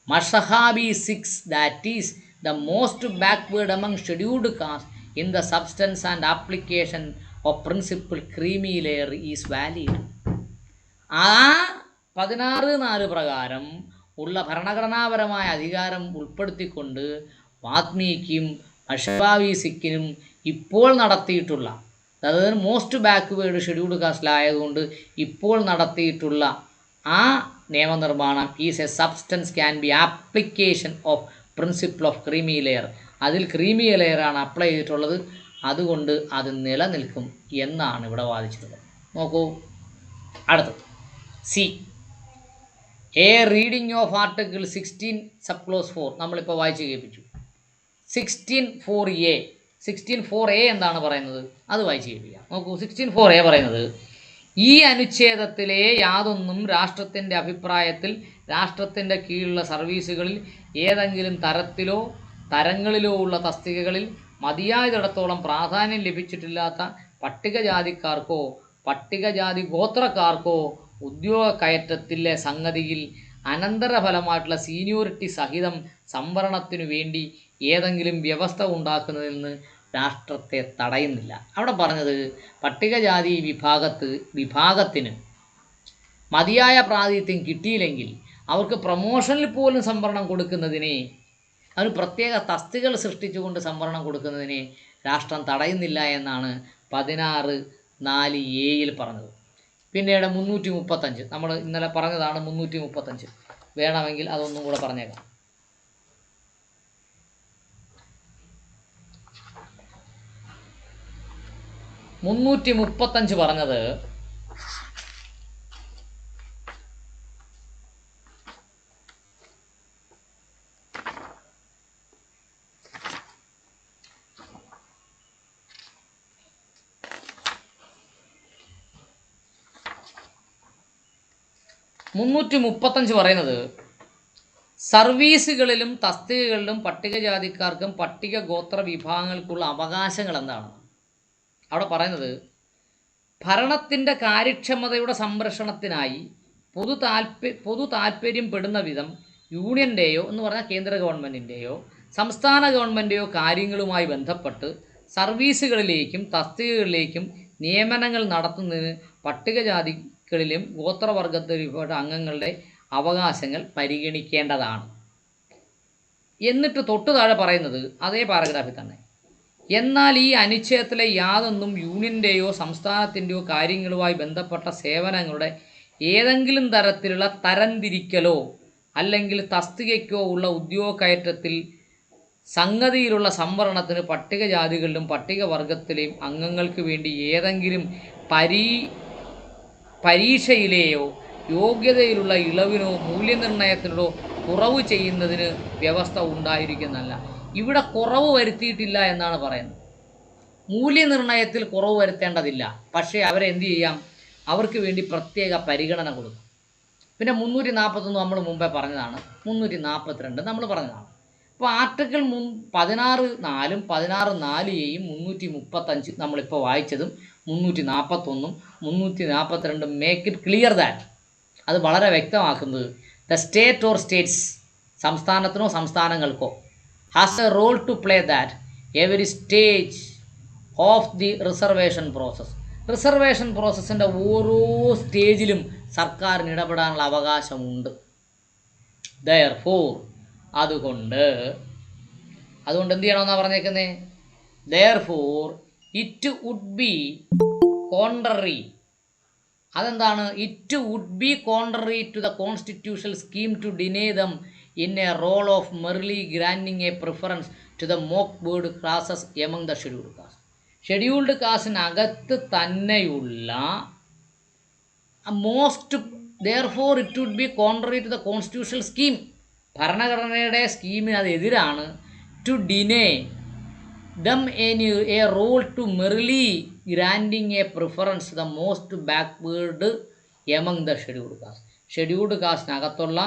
Mazhabi Sikhs, that is the most backward among scheduled castes in the substance and application of principle creamy layer is valid. ആ 16(4) പ്രകാരം ഉള്ള ഭരണഘടനാപരമായ അധികാരം ഉൾപ്പെടുത്തിക്കൊണ്ട് വാത്മീകിയും മഷബാവി സിക്കിനും ഇപ്പോൾ നടത്തിയിട്ടുള്ള, അതായത് മോസ്റ്റ് ബാക്ക്വേർഡ് ഷെഡ്യൂൾഡ് കാസ്റ്റിലായതുകൊണ്ട് ഇപ്പോൾ നടത്തിയിട്ടുള്ള ആ നിയമനിർമ്മാണം is A substance can be application of principle of creamy layer. അതിൽ ക്രീമി ലെയറാണ് അപ്ലൈ ചെയ്തിട്ടുള്ളത്, അതുകൊണ്ട് അത് നിലനിൽക്കും എന്നാണ് ഇവിടെ വാദിച്ചിട്ടുള്ളത്. നോക്കൂ അടുത്തത് C. A reading of article 16 sub clause 4 നമ്മളിപ്പോൾ വായിച്ച് കേൾപ്പിച്ചു. 16(4)(a) 16(4)(a) എന്താണ് പറയുന്നത്, അത് വായിച്ച് കേൾപ്പിക്കാം. നോക്കൂ 16(4)(a) പറയുന്നത്, ഈ അനുച്ഛേദത്തിലെ യാതൊന്നും രാഷ്ട്രത്തിൻ്റെ അഭിപ്രായത്തിൽ രാഷ്ട്രത്തിൻ്റെ കീഴിലുള്ള സർവീസുകളിൽ ഏതെങ്കിലും തരത്തിലോ തരങ്ങളിലോ ഉള്ള തസ്തികകളിൽ മതിയായതിടത്തോളം പ്രാധാന്യം ലഭിച്ചിട്ടില്ലാത്ത പട്ടികജാതിക്കാർക്കോ പട്ടികജാതി ഗോത്രക്കാർക്കോ ഉദ്യോഗ കയറ്റത്തിലെ സംഗതിയിൽ അനന്തരഫലമായിട്ടുള്ള സീനിയോറിറ്റി സഹിതം സംവരണത്തിനു വേണ്ടി ഏതെങ്കിലും വ്യവസ്ഥ ഉണ്ടാക്കുന്നതിൽ നിന്ന് രാഷ്ട്രത്തെ തടയുന്നില്ല. അവിടെ പറഞ്ഞത് പട്ടികജാതി വിഭാഗത്തിന് മതിയായ പ്രാതിനിധ്യം കിട്ടിയില്ലെങ്കിൽ അവർക്ക് പ്രൊമോഷനിൽ പോലും സംവരണം കൊടുക്കുന്നതിനെ, അതിന് പ്രത്യേക തസ്തികകൾ സൃഷ്ടിച്ചുകൊണ്ട് സംവരണം കൊടുക്കുന്നതിനെ രാഷ്ട്രം തടയുന്നില്ല എന്നാണ് 16(4)(a) പറഞ്ഞത്. പിന്നീട് 335 നമ്മൾ ഇന്നലെ പറഞ്ഞതാണ്. 335 വേണമെങ്കിൽ അതൊന്നും കൂടെ പറഞ്ഞേക്കാം. 335 പറഞ്ഞത്, പറയുന്നത് സർവീസുകളിലും തസ്തികകളിലും പട്ടികജാതിക്കാർക്കും പട്ടിക ഗോത്ര വിഭാഗങ്ങൾക്കുള്ള അവകാശങ്ങൾ എന്താണ്. അവിടെ പറയുന്നത്, ഭരണത്തിൻ്റെ കാര്യക്ഷമതയുടെ സംരക്ഷണത്തിനായി പൊതു താൽപ്പര്യം പെടുന്ന വിധം യൂണിയൻ്റെയോ എന്ന് പറഞ്ഞാൽ കേന്ദ്ര ഗവൺമെൻറ്റിൻ്റെയോ സംസ്ഥാന ഗവൺമെൻറ്റെയോ കാര്യങ്ങളുമായി ബന്ധപ്പെട്ട് സർവീസുകളിലേക്കും തസ്തികകളിലേക്കും നിയമനങ്ങൾ നടത്തുന്നതിന് പട്ടികജാതികളിലും ഗോത്രവർഗത്തിൽപ്പെട്ട അംഗങ്ങളുടെ അവകാശങ്ങൾ പരിഗണിക്കേണ്ടതാണ്. എന്നിട്ട് തൊട്ടു താഴെ പറയുന്നത് അതേ പാരഗ്രാഫിൽ തന്നെ, എന്നാൽ ഈ അനുച്ഛേദത്തിലെ യാതൊന്നും യൂണിയൻ്റെയോ സംസ്ഥാനത്തിൻ്റെയോ കാര്യങ്ങളുമായി ബന്ധപ്പെട്ട സേവനങ്ങളുടെ ഏതെങ്കിലും തരത്തിലുള്ള തരംതിരിക്കലോ അല്ലെങ്കിൽ തസ്തികയ്ക്കോ ഉള്ള ഉദ്യോഗ കയറ്റത്തിൽ സംഗതിയിലുള്ള സംവരണത്തിന് പട്ടികജാതികളിലും പട്ടികവർഗത്തിലെയും അംഗങ്ങൾക്ക് വേണ്ടി ഏതെങ്കിലും പരീക്ഷയിലെയോ യോഗ്യതയിലുള്ള ഇളവിനോ മൂല്യനിർണ്ണയത്തിനോ കുറവ് ചെയ്യുന്നതിന് വ്യവസ്ഥ ഉണ്ടായിരിക്കുന്നതല്ല. ഇവിടെ കുറവ് വരുത്തിയിട്ടില്ല എന്നാണ് പറയുന്നത്. മൂല്യനിർണ്ണയത്തിൽ കുറവ് വരുത്തേണ്ടതില്ല, പക്ഷേ അവരെന്ത് ചെയ്യാം, അവർക്ക് വേണ്ടി പ്രത്യേക പരിഗണന കൊടുക്കും. പിന്നെ 341 നമ്മൾ മുമ്പേ പറഞ്ഞതാണ്, 342 നമ്മൾ പറഞ്ഞതാണ്. അപ്പോൾ ആർട്ടിക്കിൾ 16(4)(ഉം 16(4)(a)യും 335 നമ്മളിപ്പോൾ വായിച്ചതും 341 342 മേക്ക് ഇറ്റ് ക്ലിയർ ദാറ്റ്, അത് വളരെ വ്യക്തമാക്കുന്നത് ദ സ്റ്റേറ്റ് ഓർ സ്റ്റേറ്റ്സ് സംസ്ഥാനത്തിനോ സംസ്ഥാനങ്ങൾക്കോ has a role to play that every stage of the reservation process. Reservation പ്രോസസ്സിൻ്റെ ഓരോ സ്റ്റേജിലും സർക്കാരിന് ഇടപെടാനുള്ള അവകാശമുണ്ട്. Therefore, അതുകൊണ്ട് എന്ത് ചെയ്യണമെന്നാണ് പറഞ്ഞേക്കുന്നത്, Therefore it would be contrary. അതെന്താണ്, it would be contrary to the constitutional scheme to deny them in a role of merely granting a preference to the backward classes among the scheduled caste. Scheduled കാസ്റ്റിനകത്ത് തന്നെയുള്ള therefore it would be contrary to the constitutional scheme, ഭരണഘടനയുടെ സ്കീമിന് അത് എതിരാണ്, to deny them a role to merely granting a preference to the most backward among the scheduled caste. Scheduled കാസ്റ്റിനകത്തുള്ള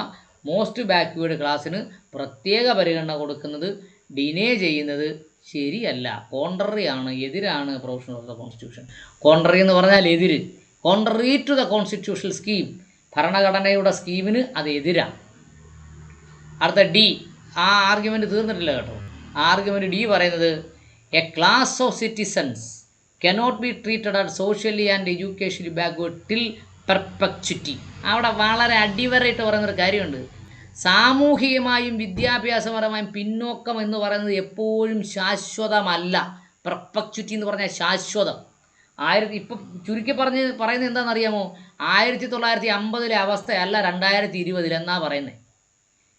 മോസ്റ്റ് ബാക്ക്വേർഡ് ക്ലാസ്സിന് പ്രത്യേക പരിഗണന കൊടുക്കുന്നത്, ഡിനേ ചെയ്യുന്നത് ശരിയല്ല, കോൺട്രറി ആണ്, എതിരാണ് provision of the constitution. Contrary എന്ന് പറഞ്ഞാൽ എതിര്, contrary to the constitutional scheme, ഭരണഘടനയുടെ സ്കീമിന് അത് എതിരാണ്. അടുത്ത ഡി, ആ ആർഗ്യുമെൻറ്റ് തീർന്നിട്ടില്ല കേട്ടോ. ആർഗ്യുമെൻറ്റ് ഡി പറയുന്നത് a class of citizens cannot be treated as socially and educationally backward till perpetuity. അവിടെ വളരെ അടിവരയിട്ട് പറയുന്നൊരു കാര്യമുണ്ട്. സാമൂഹികമായും വിദ്യാഭ്യാസപരമായും പിന്നോക്കം എന്ന് പറയുന്നത് എപ്പോഴും ശാശ്വതമല്ല. പെർപെക്ച്വിറ്റി എന്ന് പറഞ്ഞാൽ ശാശ്വതം. ഇപ്പം ചുരുക്കി പറയുന്നത് എന്താണെന്നറിയാമോ? 1950 അവസ്ഥയല്ല 2020 എന്നാ പറയുന്നത്.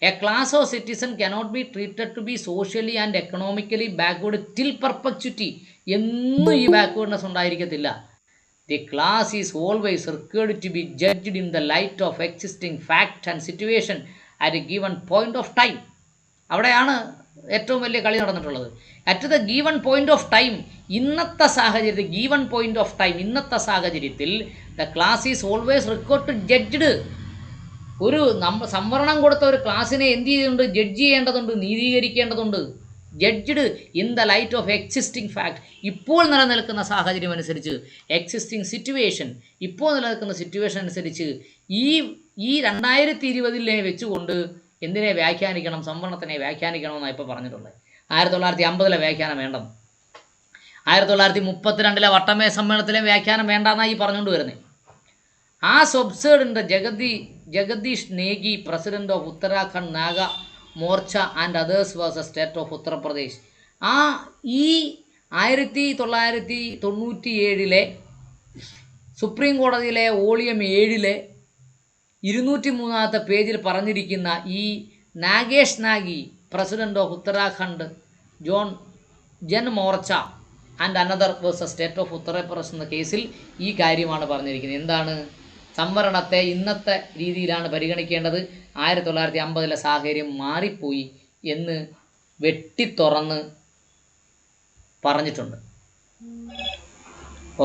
A class of citizen cannot be treated to be socially and economically backward till perpetuity. എന്നും ഈ ബാക്ക്വേർഡ്നെസ് ഉണ്ടായിരിക്കത്തില്ല. The class is always required to be judged in the light of existing fact and situation at a given point of time. അവിടെയാണ് ഏറ്റവും വലിയ കളി നടന്നിട്ടുള്ളത്. At the given point of time, ഇന്നത്തെ സാഹചര്യത്തിൽ, ഗീവൺ പോയിന്റ് ഓഫ് ടൈം, ഇന്നത്തെ സാഹചര്യത്തിൽ the class is always required to judged. ഒരു സംവരണം കൊടുത്ത ഒരു ക്ലാസ്സിനെ എന്ത് ചെയ്തിട്ടുണ്ട്? ജഡ്ജ് ചെയ്യേണ്ടതുണ്ട്, നീതീകരിക്കേണ്ടതുണ്ട്. Judged in the light of existing fact, ഇപ്പോൾ നിലനിൽക്കുന്ന സാഹചര്യം അനുസരിച്ച്, എക്സിസ്റ്റിംഗ് സിറ്റുവേഷൻ, ഇപ്പോൾ നിലനിൽക്കുന്ന സിറ്റുവേഷൻ അനുസരിച്ച് ഈ 2020 വെച്ചുകൊണ്ട് എന്തിനെ വ്യാഖ്യാനിക്കണം? സംവരണത്തിനെ വ്യാഖ്യാനിക്കണമെന്നാണ് ഇപ്പോൾ പറഞ്ഞിട്ടുള്ളത്. 1950 വ്യാഖ്യാനം വേണ്ടെന്ന്, 1932 വട്ടമേ സമ്മേളനത്തിലെ വ്യാഖ്യാനം വേണ്ടെന്നാണ് ഈ പറഞ്ഞുകൊണ്ട് വരുന്നത്. As observed in the Jagdish Negi, president of Uttarakhand Naga Morcha and others versus state of Uttar Pradesh. ഈ 1997 സുപ്രീം കോടതിയിലെ വോളിയം 7 203 പേജിൽ പറഞ്ഞിരിക്കുന്ന ഈ Nagesh Nagi, president of Uttarakhand Jan Morcha and another versus state of Uttar Pradesh എന്ന കേസിൽ ഈ കാര്യമാണ് പറഞ്ഞിരിക്കുന്നത്. എന്താണ്? സംവരണത്തെ ഇന്നത്തെ രീതിയിലാണ് പരിഗണിക്കേണ്ടത്, 1950 സാഹചര്യം മാറിപ്പോയി എന്ന് വെട്ടിത്തുറന്ന് പറഞ്ഞിട്ടുണ്ട്.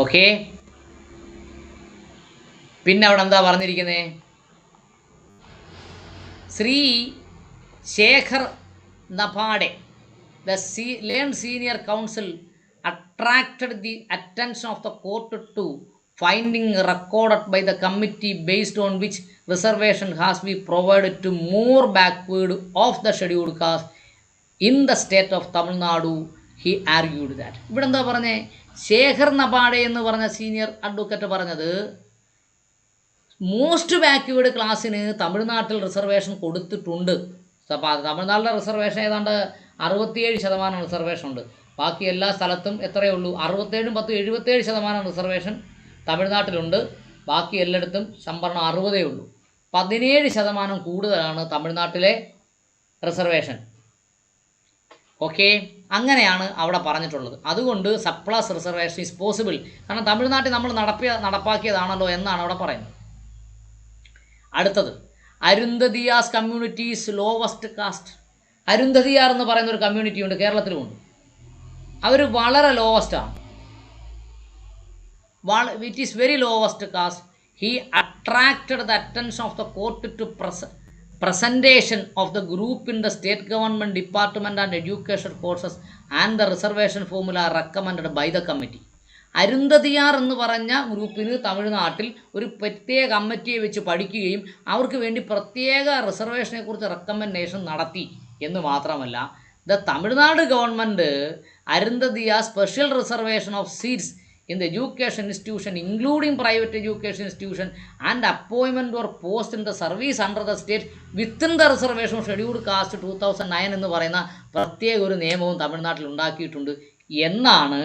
ഓക്കെ, പിന്നെ അവിടെ എന്താ പറഞ്ഞിരിക്കുന്നത്? Shri Shekhar നപാഡെ, the learned senior counsel, attracted the attention of the court to finding recorded by the committee based on which reservation has been provided to more backward of the scheduled caste in the state of Tamil Nadu. He argued that. ഇവിടെ എന്താ പറഞ്ഞേ? ശേഖർ നപാഡെ എന്ന് പറഞ്ഞ സീനിയർ അഡ്വക്കേറ്റ് പറഞ്ഞത് മോസ്റ്റ് ബാക്ക്വേർഡ് ക്ലാസ്സിന് തമിഴ്നാട്ടിൽ റിസർവേഷൻ കൊടുത്തിട്ടുണ്ട്. തമിഴ്നാട്ടിലെ റിസർവേഷൻ ഏതാണ്ട് 67% റിസർവേഷൻ ഉണ്ട്. ബാക്കി എല്ലാ സ്ഥലത്തും എത്രയേ ഉള്ളൂ? 67 10 77% റിസർവേഷൻ തമിഴ്നാട്ടിലുണ്ട്. ബാക്കി എല്ലായിടത്തും സംവരണം 60 ഉള്ളൂ. 17% കൂടുതലാണ് തമിഴ്നാട്ടിലെ റിസർവേഷൻ. ഓക്കെ, അങ്ങനെയാണ് അവിടെ പറഞ്ഞിട്ടുള്ളത്. അതുകൊണ്ട് സർപ്ലസ് റിസർവേഷൻ ഈസ് പോസിബിൾ. കാരണം തമിഴ്നാട്ടിൽ നമ്മൾ നടപ്പാക്കിയതാണല്ലോ എന്നാണ് അവിടെ പറയുന്നത്. അടുത്തത് Arunthathiyas communities lowest caste. Arunthathiyar എന്ന് പറയുന്ന ഒരു കമ്മ്യൂണിറ്റി ഉണ്ട്, കേരളത്തിലുമുണ്ട്. അവർ വളരെ ലോവസ്റ്റാണ്. Which is very lowest caste. He attracted the attention of the court to presentation of the group in the state government department and education courses and the reservation formula recommended by the committee. Arunthathiyar എന്ന് പറഞ്ഞ ഗ്രൂപ്പിന് തമിഴ്നാട്ടിൽ ഒരു പ്രത്യേക കമ്മിറ്റിയെ വെച്ച് പഠിക്കുകയും അവർക്ക് വേണ്ടി പ്രത്യേക റിസർവേഷനെ കുറിച്ച് റെക്കമെൻഡേഷൻ നടത്തി എന്ന് മാത്രമല്ല, the Tamil Nadu government Arunthathiya special reservation of seats in the education institution including private education institution and appointment or post in the service under the state within the reservation of scheduled caste 2009 എന്ന് പറയുന്ന പ്രത്യേക ഒരു നിയമവും തമിഴ്നാട്ടിൽ ഉണ്ടാക്കിയിട്ടുണ്ട് എന്നാണ്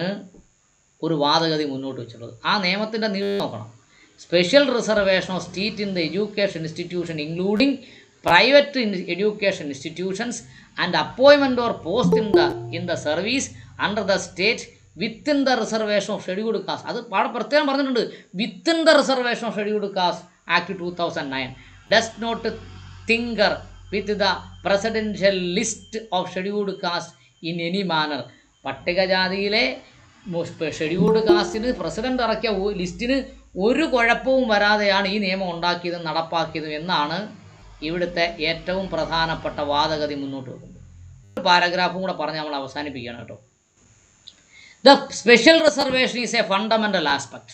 ഒരു വാദഗതി മുന്നോട്ട് വെച്ചിട്ടുള്ളത്. ആ നിയമത്തിൻ്റെ നീളം നോക്കണം. Special reservation of seat in the education institution including private education institutions and appointment or post in the service under the state within the reservation of scheduled caste. അത് പ്രത്യേകം പറഞ്ഞിട്ടുണ്ട്. Within the reservation of scheduled caste act 2009 does not tinker with the presidential list of scheduled caste in any manner. പട്ടികജാതിയിലെ ഷെഡ്യൂൾഡ് കാസ്റ്റിന് പ്രസിഡന്റ് ഇറക്കിയ ലിസ്റ്റിന് ഒരു കുഴപ്പവും വരാതെയാണ് ഈ നിയമം ഉണ്ടാക്കിയതും നടപ്പാക്കിയതും എന്നാണ് ഇവിടുത്തെ ഏറ്റവും പ്രധാനപ്പെട്ട വാദഗതി മുന്നോട്ട് വെക്കുന്നത്. ഒരു പാരഗ്രാഫും കൂടെ പറഞ്ഞ് നമ്മൾ അവസാനിപ്പിക്കുകയാണ് കേട്ടോ. The special reservation is a fundamental aspect.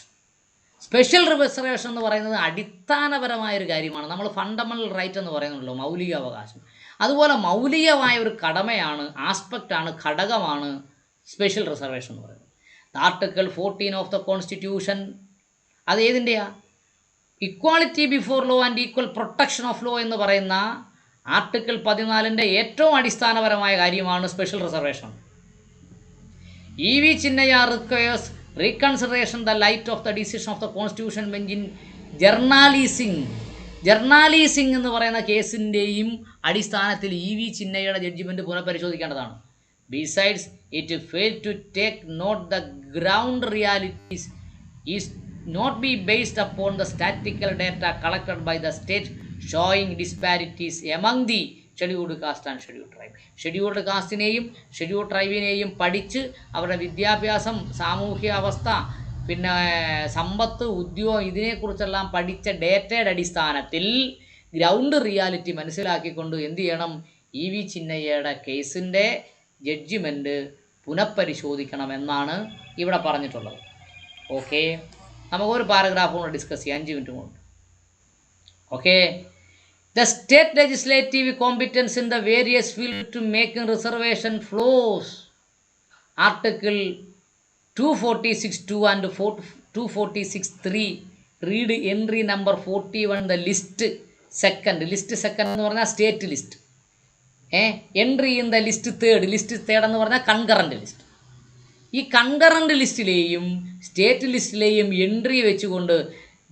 Special reservation എന്ന് പറയുന്നത് അടിസ്ഥാനപരമായൊരു കാര്യമാണ്. നമ്മൾ ഫണ്ടമെൻ്റൽ റൈറ്റ് എന്ന് പറയുന്നുള്ളൂ, മൗലിക അവകാശം. അതുപോലെ മൗലികമായ ഒരു കടമയാണ്, ആസ്പെക്റ്റാണ്, ഘടകമാണ് സ്പെഷ്യൽ റിസർവേഷൻ എന്ന് പറയുന്നത്. ആർട്ടിക്കിൾ 14 ഓഫ് ദ കോൺസ്റ്റിറ്റ്യൂഷൻ, അത് ഏതിൻ്റെയാ? Equality before law and equal protection of law എന്ന് പറയുന്ന ആർട്ടിക്കിൾ 14 ഏറ്റവും അടിസ്ഥാനപരമായ കാര്യമാണ് special reservation. E.V. Chinnaya requires reconsideration the light of the decision of the Constitution bench in Jarnail Singh എന്ന് പറയുന്ന കേസിൻ്റെയും അടിസ്ഥാനത്തിൽ E.V. ചിന്നയുടെ ജഡ്ജിമെൻറ്റ് പുനഃപരിശോധിക്കേണ്ടതാണ്. Besides it fail to take note the ground realities is not be based upon the statistical data collected by the state showing disparities among the scheduled caste and scheduled tribe. Scheduled കാസ്റ്റിനെയും ഷെഡ്യൂൾഡ് ട്രൈബിനെയും പഠിച്ച് അവരുടെ വിദ്യാഭ്യാസം, സാമൂഹ്യ അവസ്ഥ, പിന്നെ സമ്പത്ത്, ഉദ്യോഗം, ഇതിനെക്കുറിച്ചെല്ലാം പഠിച്ച ഡേറ്റയുടെ അടിസ്ഥാനത്തിൽ ഗ്രൗണ്ട് റിയാലിറ്റി മനസ്സിലാക്കിക്കൊണ്ട് എന്ത് ചെയ്യണം? E.V. ചിന്നയ്യയുടെ കേസിൻ്റെ ജഡ്ജിമെൻറ്റ് പുനഃപരിശോധിക്കണമെന്നാണ് ഇവിടെ പറഞ്ഞിട്ടുള്ളത്. ഓക്കെ, നമുക്കൊരു പാരഗ്രാഫ് കൂടെ ഡിസ്കസ് ചെയ്യാം, 5 മിനിറ്റ് കൊണ്ട്. Okay, the state legislative competence in the various fields to making reservation flows. Article 246(2) and 246(3) read entry number 41, the list second എന്ന് പറഞ്ഞാൽ state list. Entry in the list third എന്ന് പറഞ്ഞാൽ കൺകറൻറ്റ് ലിസ്റ്റ്. ഈ കൺകറൻറ്റ് ലിസ്റ്റിലെയും സ്റ്റേറ്റ് ലിസ്റ്റിലെയും എൻട്രി വെച്ചുകൊണ്ട്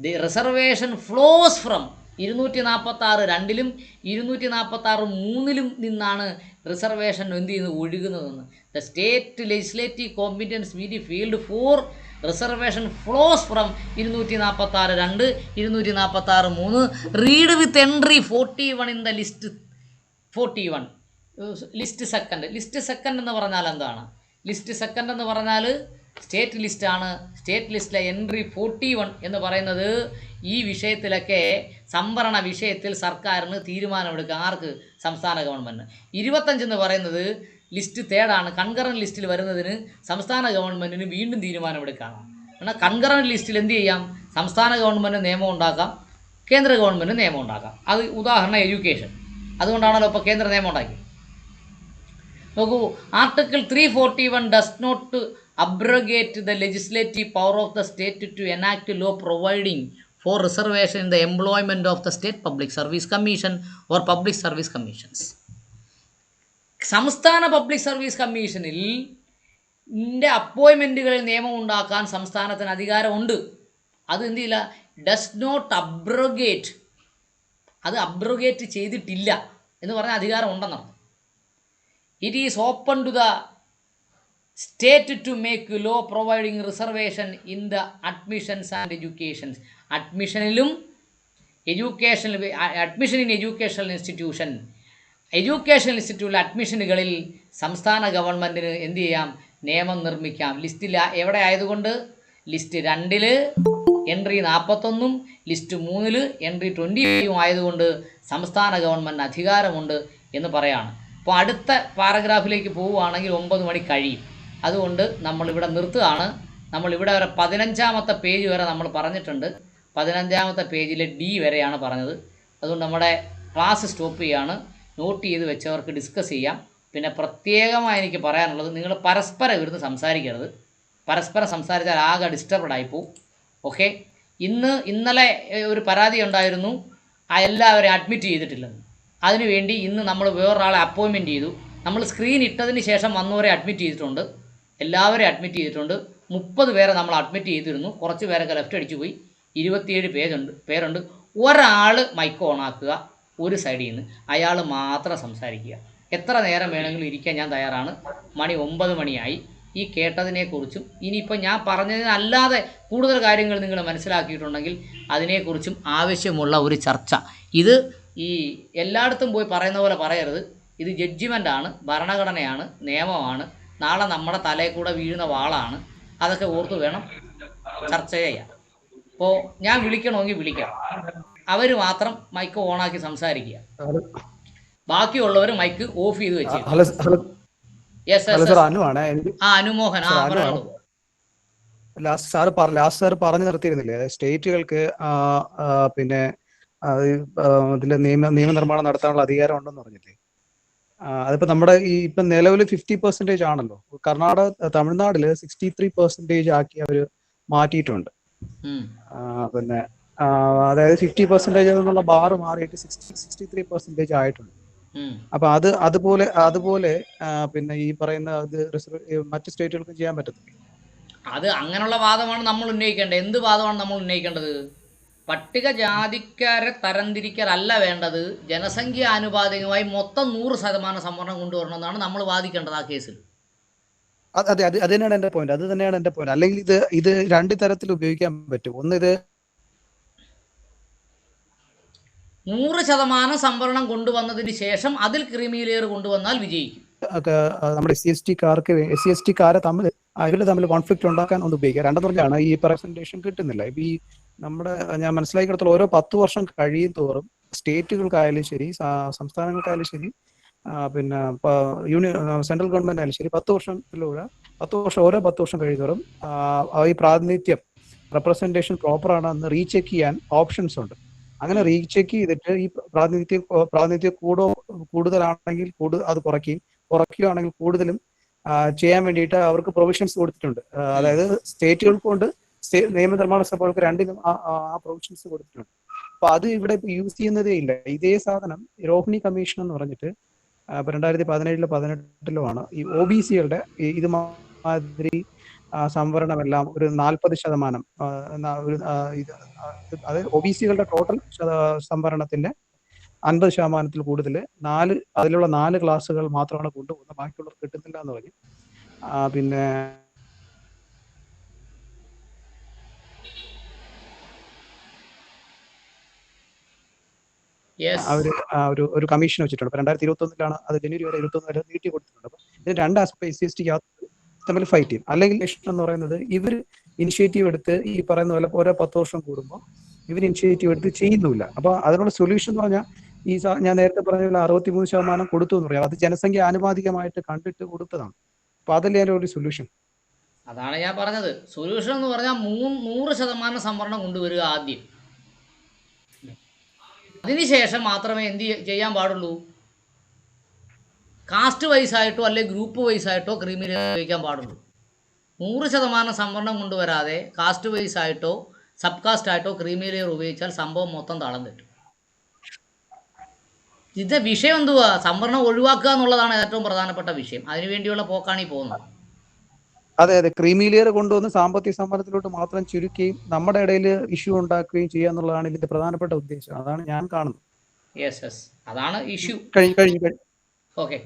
ദി റിസർവേഷൻ ഫ്ലോസ് ഫ്രം 246(2) 246(3) നിന്നാണ് റിസർവേഷൻ എന്ത് ചെയ്യുന്നത്? ഒഴുകുന്നതെന്ന്. The state legislative competence with field for reservation flows from 246(2) 246(3) read with entry 41 in the list 41. List second എന്ന് പറഞ്ഞാൽ എന്താണ്? ലിസ്റ്റ് സെക്കൻഡ് എന്ന് പറഞ്ഞാൽ സ്റ്റേറ്റ് ലിസ്റ്റാണ്. സ്റ്റേറ്റ് ലിസ്റ്റിലെ എൻട്രി 41 എന്ന് പറയുന്നത് ഈ വിഷയത്തിലൊക്കെ സംവരണ വിഷയത്തിൽ സർക്കാരിന് തീരുമാനമെടുക്കുക. ആർക്ക്? സംസ്ഥാന ഗവൺമെൻറ്. 25 എന്ന് പറയുന്നത് ലിസ്റ്റ് തേർഡാണ്. കൺകറൻറ്റ് ലിസ്റ്റിൽ വരുന്നതിന് സംസ്ഥാന ഗവൺമെൻറ്റിന് വീണ്ടും തീരുമാനമെടുക്കാം. എന്നാൽ കൺകറൻറ്റ് ലിസ്റ്റിൽ എന്ത് ചെയ്യാം? സംസ്ഥാന ഗവൺമെൻറ് നിയമം ഉണ്ടാക്കാം, കേന്ദ്ര ഗവൺമെൻറ് നിയമം ഉണ്ടാക്കാം. അത് ഉദാഹരണം എഡ്യൂക്കേഷൻ. അതുകൊണ്ടാണല്ലോ ഇപ്പോൾ കേന്ദ്ര നിയമം ഉണ്ടാക്കി. നോക്കൂ, article 341 does not abrogate the legislative power of the state to enact law providing for reservation in the employment of the State Public Service Commission or Public Service Commissions. സംസ്ഥാന പബ്ലിക് സർവീസ് കമ്മീഷനിൽ അപ്പോയിൻമെൻറ്റുകളിൽ നിയമം ഉണ്ടാക്കാൻ സംസ്ഥാനത്തിന് അധികാരമുണ്ട്. അത് എന്ത് ചെയ്യില്ല? Does not abrogate. അത് അബ്രോഗേറ്റ് ചെയ്തിട്ടില്ല എന്ന് പറഞ്ഞാൽ അധികാരം ഉണ്ടെന്നർത്ഥം. It is open to the state to make law providing reservation in the admissions and educations. Admission in educational ഇൻസ്റ്റിറ്റ്യൂട്ടിലെ അഡ്മിഷനുകളിൽ സംസ്ഥാന ഗവൺമെൻറ്റിന് എന്ത് ചെയ്യാം? നിയമം നിർമ്മിക്കാം. ലിസ്റ്റിൽ എവിടെ ആയതുകൊണ്ട് ലിസ്റ്റ് 2 എൻട്രി 41 ലിസ്റ്റ് 3 എൻട്രി 20 ആയതുകൊണ്ട് സംസ്ഥാന ഗവൺമെൻറ് അധികാരമുണ്ട് എന്ന് പറയാണ്. അപ്പോൾ അടുത്ത പാരഗ്രാഫിലേക്ക് പോവുകയാണെങ്കിൽ 9 മണി കഴിയും. അതുകൊണ്ട് നമ്മളിവിടെ നിർത്തുകയാണ്. നമ്മളിവിടെ വരെ 15ാമത്തെ പേജ് വരെ നമ്മൾ പറഞ്ഞിട്ടുണ്ട്. 15ാമത്തെ പേജിലെ D വരെയാണ് പറഞ്ഞത്. അതുകൊണ്ട് നമ്മുടെ ക്ലാസ് സ്റ്റോപ്പ് ചെയ്യുകയാണ്. നോട്ട് ചെയ്ത് വെച്ചവർക്ക് ഡിസ്കസ് ചെയ്യാം. പിന്നെ പ്രത്യേകമായി എനിക്ക് പറയാനുള്ളത്, നിങ്ങൾ പരസ്പരം ഇവിടുന്ന് സംസാരിക്കരുത്. പരസ്പരം സംസാരിച്ചാൽ ആകെ ഡിസ്റ്റർബ്ഡ് ആയിപ്പോവും. ഓക്കെ, ഇന്നലെ ഒരു പരാതി ഉണ്ടായിരുന്നു, എല്ലാവരെയും അഡ്മിറ്റ് ചെയ്തിട്ടില്ലെന്ന്. അതിനുവേണ്ടി ഇന്ന് നമ്മൾ വേറൊരാളെ അപ്പോയിൻമെൻറ്റ് ചെയ്തു. നമ്മൾ സ്ക്രീൻ ഇട്ടതിന് ശേഷം വന്നവരെ അഡ്മിറ്റ് ചെയ്തിട്ടുണ്ട്. എല്ലാവരെയും അഡ്മിറ്റ് ചെയ്തിട്ടുണ്ട്. 30 പേരെ നമ്മൾ അഡ്മിറ്റ് ചെയ്തിരുന്നു. കുറച്ച് പേരൊക്കെ ലെഫ്റ്റ് അടിച്ചു പോയി. 27 പേരുണ്ട്. ഒരാൾ മൈക്ക് ഓണാക്കുക ഒരു സൈഡിൽ നിന്ന്, അയാൾ മാത്രം സംസാരിക്കുക. എത്ര നേരം വേണമെങ്കിലും ഇരിക്കാൻ ഞാൻ തയ്യാറാണ്. മണി 9 മണിയായി. ഈ കേട്ടതിനെക്കുറിച്ചും ഇനിയിപ്പോൾ ഞാൻ പറഞ്ഞതിനല്ലാതെ കൂടുതൽ കാര്യങ്ങൾ നിങ്ങൾ മനസ്സിലാക്കിയിട്ടുണ്ടെങ്കിൽ അതിനെക്കുറിച്ചും ആവശ്യമുള്ള ഒരു ചർച്ച. ഇത് ഈ എല്ലായിടത്തും പോയി പറയുന്ന പോലെ പറയരുത്. ഇത് ജഡ്ജിമെൻ്റാണ്, ഭരണഘടനയാണ്, നിയമമാണ്. നാളെ നമ്മുടെ തലയിൽ കൂടെ വീഴുന്ന വാളാണ്. അതൊക്കെ ഓർത്ത് വേണം ചർച്ച ചെയ്യാൻ. അപ്പോൾ ഞാൻ വിളിക്കണമെങ്കിൽ വിളിക്കാം. അവർ മാത്രം മൈക്ക് ഓണാക്കി സംസാരിക്കുക. ബാക്കിയുള്ളവർ മൈക്ക് ഓഫ് ചെയ്ത് വെച്ച്. അനുമോഹൻ, ലാസ്റ്റ് സാറ് പറഞ്ഞു നിർത്തിയിരുന്നില്ലേ, അതായത് സ്റ്റേറ്റുകൾക്ക് പിന്നെ ഇതിന്റെ നിയമനിർമ്മാണം നടത്താനുള്ള അധികാരം ഉണ്ടെന്ന് പറഞ്ഞില്ലേ. അതിപ്പോ നമ്മുടെ ഈ ഇപ്പൊ നിലവിൽ 50% ആണല്ലോ. തമിഴ്നാടില് 63% ആക്കി അവര് മാറ്റിയിട്ടുണ്ട്. പിന്നെ അതായത് 50% എന്നുള്ള ബാറ് മാറിയിട്ട് 63% ആയിട്ടുണ്ട്. അപ്പൊ അതുപോലെ പിന്നെ ഈ പറയുന്ന മറ്റ് സ്റ്റേറ്റുകൾക്ക് ചെയ്യാൻ പറ്റത്തില്ല. അത് അങ്ങനെയുള്ള വാദമാണ് നമ്മൾ ഉന്നയിക്കേണ്ടത്. എന്ത് വാദമാണ് നമ്മൾ ഉന്നയിക്കേണ്ടത്? പട്ടികജാതിക്കാരെ തരംതിരിക്കലല്ല വേണ്ടത്, ജനസംഖ്യ ആനുപാതികമായി മൊത്തം 100% സംവരണം കൊണ്ടുവരണമെന്നാണ് നമ്മൾ വാദിക്കേണ്ടത് ആ കേസിൽ. അതെ, അത് തന്നെയാണ് എന്റെ പോയിന്റ്. അല്ലെങ്കിൽ ഇത് രണ്ട് തരത്തിൽ ഉപയോഗിക്കാൻ പറ്റും. ഒന്ന്, ഇത് 100% സംവരണം കൊണ്ടുവന്നതിന് ശേഷം അതിൽ ക്രീമി ലെയർ കൊണ്ടുവന്നാൽ വിജയിക്കും. നമ്മുടെ എസ് സി കാരെ ഇവര് തമ്മിൽ കോൺഫ്ലിക്ട് ഉണ്ടാക്കാൻ ഒന്ന് ഉപയോഗിക്കുക. രണ്ടെന്ന് പറഞ്ഞാണ് ഈ പ്രസന്റേഷൻ കിട്ടുന്നില്ല. ഇപ്പൊ ഈ ഞാൻ മനസ്സിലാക്കിയിടത്തോളം ഓരോ 10 വർഷം കഴിയും തോറും സ്റ്റേറ്റുകൾക്കായാലും ശരി, സംസ്ഥാനങ്ങൾക്കായാലും ശരി, പിന്നെ സെൻട്രൽ ഗവൺമെന്റ് ആയാലും ശരി, 10 വർഷം കഴിയുന്നോറും ഈ പ്രാതിനിധ്യം റെപ്രസെന്റേഷൻ പ്രോപ്പർ ആണെന്ന് റീചെക്ക് ചെയ്യാൻ ഓപ്ഷൻസ് ഉണ്ട്. അങ്ങനെ റീചെക്ക് ചെയ്തിട്ട് ഈ പ്രാതിനിധ്യം കൂടുതലാണെങ്കിൽ അത് കുറയ്ക്കുകയാണെങ്കിൽ കൂടുതലും ചെയ്യാൻ വേണ്ടിയിട്ട് അവർക്ക് പ്രൊവിഷൻസ് കൊടുത്തിട്ടുണ്ട്. അതായത് സ്റ്റേറ്റുകൾക്കുണ്ട്, നിയമനിർമ്മാണ സഭകൾക്ക് രണ്ടിനും ആ പ്രൊവിഷൻസ് കൊടുത്തിട്ടുണ്ട്. അപ്പൊ അത് ഇവിടെ യൂസ് ചെയ്യുന്നതേ ഇല്ല. ഇതേ സാധനം രോഹിണി കമ്മീഷൻ എന്ന് പറഞ്ഞിട്ട് 2017-18 18 ഈ OBC-കളുടെ ഇതുമാതിരി സംവരണമെല്ലാം ഒരു 40%, അതായത് OBC-കളുടെ ടോട്ടൽ സംവരണത്തിന്റെ 50% കൂടുതൽ അതിലുള്ള 4 ക്ലാസ്സുകൾ മാത്രമാണ് കൊണ്ടുപോകുന്നത്, ബാക്കിയുള്ളവർക്ക് കിട്ടുന്നില്ല എന്ന് പറഞ്ഞു. പിന്നെ ഒരു കമ്മീഷൻ വെച്ചിട്ടുണ്ട്. 2021 അത് ജനുവരി വരെ 21 വരെ നീട്ടി കൊടുത്തിട്ടുണ്ട്. അപ്പൊ ഇതിന് രണ്ട് ആസ്പെക്ട് SC ST തമ്മിൽ ഫൈറ്റ് ചെയ്യും. അല്ലെങ്കിൽ എന്ന് പറയുന്നത് ഇവർ ഇനിഷ്യേറ്റീവ് എടുത്ത് ഈ പറയുന്ന പോലെ ഓരോ 10 വർഷം കൂടുമ്പോൾ ഇവർ ഇനിഷ്യേറ്റീവ് എടുത്ത് ചെയ്യുന്നില്ല. അപ്പൊ അതിനുള്ള സൊല്യൂഷൻ എന്ന് പറഞ്ഞാൽ ഞാൻ നേരത്തെ പറഞ്ഞ 63% കൊടുത്തു എന്ന് പറയാം. അത് ജനസംഖ്യ ആനുപാതികമായിട്ട് കണ്ടിട്ട് കൊടുത്തതാണ്. അപ്പൊ അതല്ലേ ഒരു സൊല്യൂഷൻ. അതാണ് ഞാൻ പറഞ്ഞത്. സൊല്യൂഷൻ എന്ന് പറഞ്ഞാൽ 100% സംവരണം കൊണ്ടുവരിക ആദ്യം. അതിനുശേഷം മാത്രമേ എന്ത് ചെയ്യാൻ പാടുള്ളൂ? കാസ്റ്റ് വൈസ് ആയിട്ടോ അല്ലെങ്കിൽ ഗ്രൂപ്പ് വൈസ് ആയിട്ടോ ക്രീമി ലെയർ ഉപയോഗിക്കാൻ പാടുള്ളൂ. 100% സംവരണം കൊണ്ടുവരാതെ കാസ്റ്റ് വൈസ് ആയിട്ടോ സബ് കാസ്റ്റ് ആയിട്ടോ ക്രീമി ലെയർ ഉപയോഗിച്ചാൽ സംഭവം മൊത്തം താളം തെറ്റും. ഇത് വിഷയം എന്തുവാ? സംവരണം ഒഴിവാക്കുക എന്നുള്ളതാണ് ഏറ്റവും പ്രധാനപ്പെട്ട വിഷയം. അതിനുവേണ്ടിയുള്ള പോക്കാണ് ഈ പോകുന്നത്. അതെ, ക്രീമി ലെയർ കൊണ്ടുവന്ന് സാമ്പത്തിക സംവരണത്തിലോട്ട് മാത്രം ചുരുക്കുകയും നമ്മുടെ ഇടയിൽ ഇഷ്യൂ ഉണ്ടാക്കുകയും ചെയ്യുക എന്നുള്ളതാണ് ഇതിന്റെ പ്രധാനപ്പെട്ട ഉദ്ദേശം. അതാണ് ഞാൻ കാണുന്നത്. യെസ്, അതാണ് ഇഷ്യൂ. കഴിഞ്ഞു. ഓക്കെ.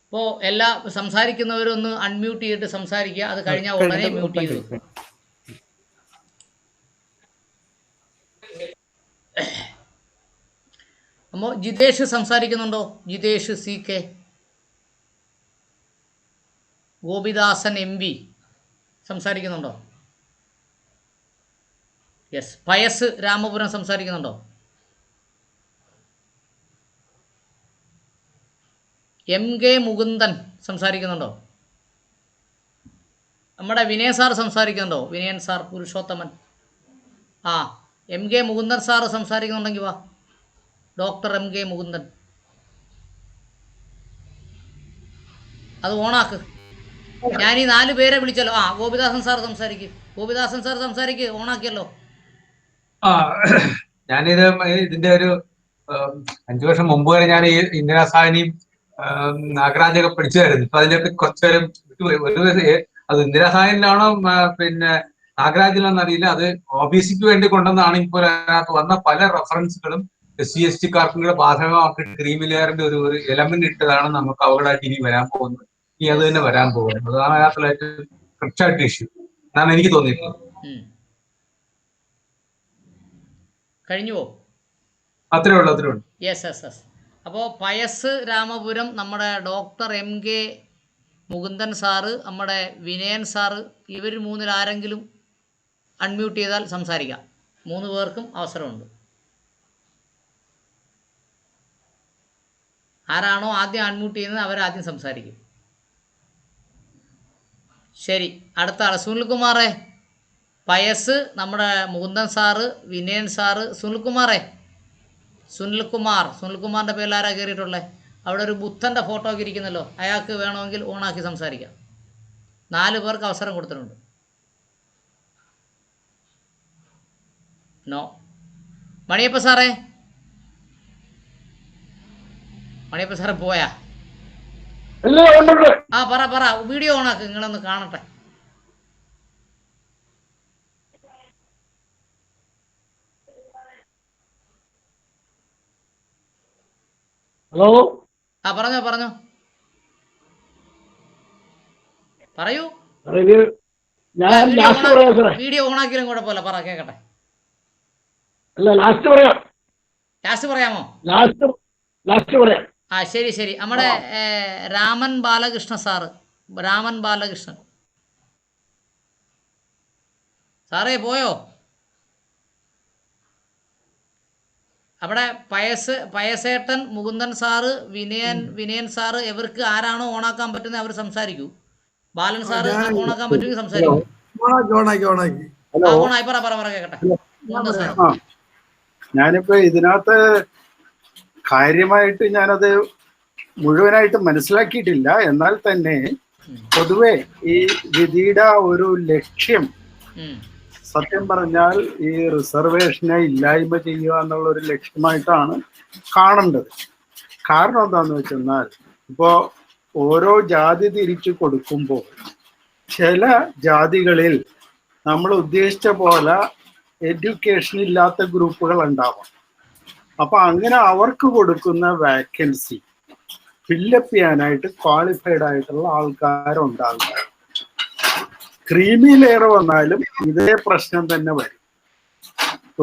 ഇപ്പോൾ എല്ലാ സംസാരിക്കുന്നവരും ഒന്ന് അൺമ്യൂട്ട് ചെയ്തിട്ട് സംസാരിക്കുക. അത് കഴിഞ്ഞാൽ ഉടനെ മ്യൂട്ട് ചെയ്തു. അപ്പോൾ ജിതേഷ് സംസാരിക്കുന്നുണ്ടോ? ജിതേഷ് CK, ഗോപിദാസൻ MV സംസാരിക്കുന്നുണ്ടോ? യെസ്. പയസ് രാമപുരം സംസാരിക്കുന്നുണ്ടോ? MK മുകുന്ദൻ സംസാരിക്കുന്നുണ്ടോ? നമ്മുടെ വിനയൻ സാർ സംസാരിക്കുന്നുണ്ടോ? Vinayan sir Purushothaman. MK Mukundan sir സംസാരിക്കുന്നുണ്ടെങ്കിൽ വാ. Doctor MK Mukundan. അത് ഓണാക്ക്. ഞാൻ ഈ 4 പേരെ വിളിച്ചല്ലോ. ഗോപിദാസൻ സാർ സംസാരിക്ക്. ഓണാക്കിയല്ലോ. ഞാനിത് ഇതിന്റെ ഒരു 5 വർഷം മുമ്പ് വരെ ഞാൻ ഈ ഇന്ദിരാ സാഹനിയും നാഗരാജൊക്കെ പഠിച്ചതായിരുന്നു. ഇപ്പൊ അതിലേക്ക് കുറച്ചുപേരും അത് ഇന്ദിരാ സാഹനിലാണോ പിന്നെ നാഗരാജിലാണെന്ന് അറിയില്ല. അത് OBC-ക്ക് വേണ്ടി കൊണ്ടുവന്നാണ്. ഇപ്പോൾ അതിനകത്ത് വന്ന പല റെഫറൻസുകളും SC ST കാർക്കും ബാധകമാക്കി ക്രീമി ലെയറിന്റെ ഒരു എലമെന്റ് ഇട്ടതാണ് നമുക്ക് അവകളായിട്ട് ഇനി വരാൻ പോകുന്നത്. ഇനി അത് തന്നെ വരാൻ പോകുന്നത്. അതാണ് അതിനകത്തുള്ള ഏറ്റവും കൃത്യമായിട്ട് ഇഷ്യൂ എന്നാണ് എനിക്ക് തോന്നിയിട്ടുള്ളത്. കഴിഞ്ഞുവോ? അത്രേ ഉള്ളൂ. യെസ്. അപ്പോൾ പയസ് രാമപുരം, നമ്മുടെ ഡോക്ടർ MK മുകുന്ദൻ സാറ്, നമ്മുടെ വിനയൻ സാറ്, ഇവർ 3-ൽ ആരെങ്കിലും അൺമ്യൂട്ട് ചെയ്താൽ സംസാരിക്കാം. 3 പേർക്കും അവസരമുണ്ട്. ആരാണോ ആദ്യം അൺമ്യൂട്ട് ചെയ്യുന്നത് അവരാദ്യം സംസാരിക്കും. ശരി, അടുത്ത ആൾ സുനിൽകുമാറേ, പയസ്, നമ്മുടെ മുകുന്ദൻ സാറ്, വിനയൻ സാറ്, സുനിൽകുമാറേ, സുനിൽകുമാറിൻ്റെ പേരിൽ ആരാ കയറിയിട്ടുള്ളത്? അവിടെ ഒരു ബുദ്ധൻ്റെ ഫോട്ടോ ഒക്കെ ഇരിക്കുന്നല്ലോ, അയാൾക്ക് വേണമെങ്കിൽ ഓണാക്കി സംസാരിക്കാം. 4 പേർക്ക് അവസരം കൊടുത്തിട്ടുണ്ട്. നോ. മണിയപ്പ സാറേ പോയാ? ആ പറ, വീഡിയോ ഓണാക്ക്, നിങ്ങളൊന്ന് കാണട്ടെ. ഹലോ. ആ പറഞ്ഞോ പറയൂ. വീഡിയോ ഓണാക്കിയാലും കുഴപ്പമില്ല, പറ കേക്കട്ടെ. ലാസ്റ്റ് പറയാമോ? ആ ശരി. നമ്മുടെ രാമൻ ബാലകൃഷ്ണൻ സാറേ പോയോ? അവിടെ പയസേട്ടൻ, മുകുന്ദൻ സാറ്, വിനയൻ സാറ്, ഇവർക്ക് ആരാണോ ഓണാക്കാൻ പറ്റുന്നത് അവർ സംസാരിക്കൂ. ബാലൻ സാറ് ഓണാക്കാൻ പറ്റുമെങ്കിൽ സംസാരിക്കും. ഓണായി പറ കേക്കട്ടെ. ഞാനിപ്പോ ഇതിനകത്ത് കാര്യമായിട്ട് ഞാനത് മുഴുവനായിട്ട് മനസ്സിലാക്കിയിട്ടില്ല. എന്നാൽ തന്നെ പൊതുവെ ഈ വിധിയുടെ ഒരു ലക്ഷ്യം സത്യം പറഞ്ഞാൽ ഈ റിസർവേഷനെ ഇല്ലായ്മ ചെയ്യുക എന്നുള്ള ഒരു ലക്ഷ്യമായിട്ടാണ് കാണേണ്ടത്. കാരണം എന്താന്ന് വെച്ചെന്നാൽ ഇപ്പോ ഓരോ ജാതി തിരിച്ചു കൊടുക്കുമ്പോൾ ചില ജാതികളിൽ നമ്മൾ ഉദ്ദേശിച്ച പോലെ എഡ്യൂക്കേഷൻ ഇല്ലാത്ത ഗ്രൂപ്പുകൾ ഉണ്ടാവാം. അപ്പൊ അങ്ങനെ അവർക്ക് കൊടുക്കുന്ന വാക്കൻസി ഫില്ലപ്പ് ചെയ്യാനായിട്ട് ക്വാളിഫൈഡ് ആയിട്ടുള്ള ആൾക്കാരുണ്ടാകുക. ക്രീമി ലെയർ വന്നാലും ഇതേ പ്രശ്നം തന്നെ വരും.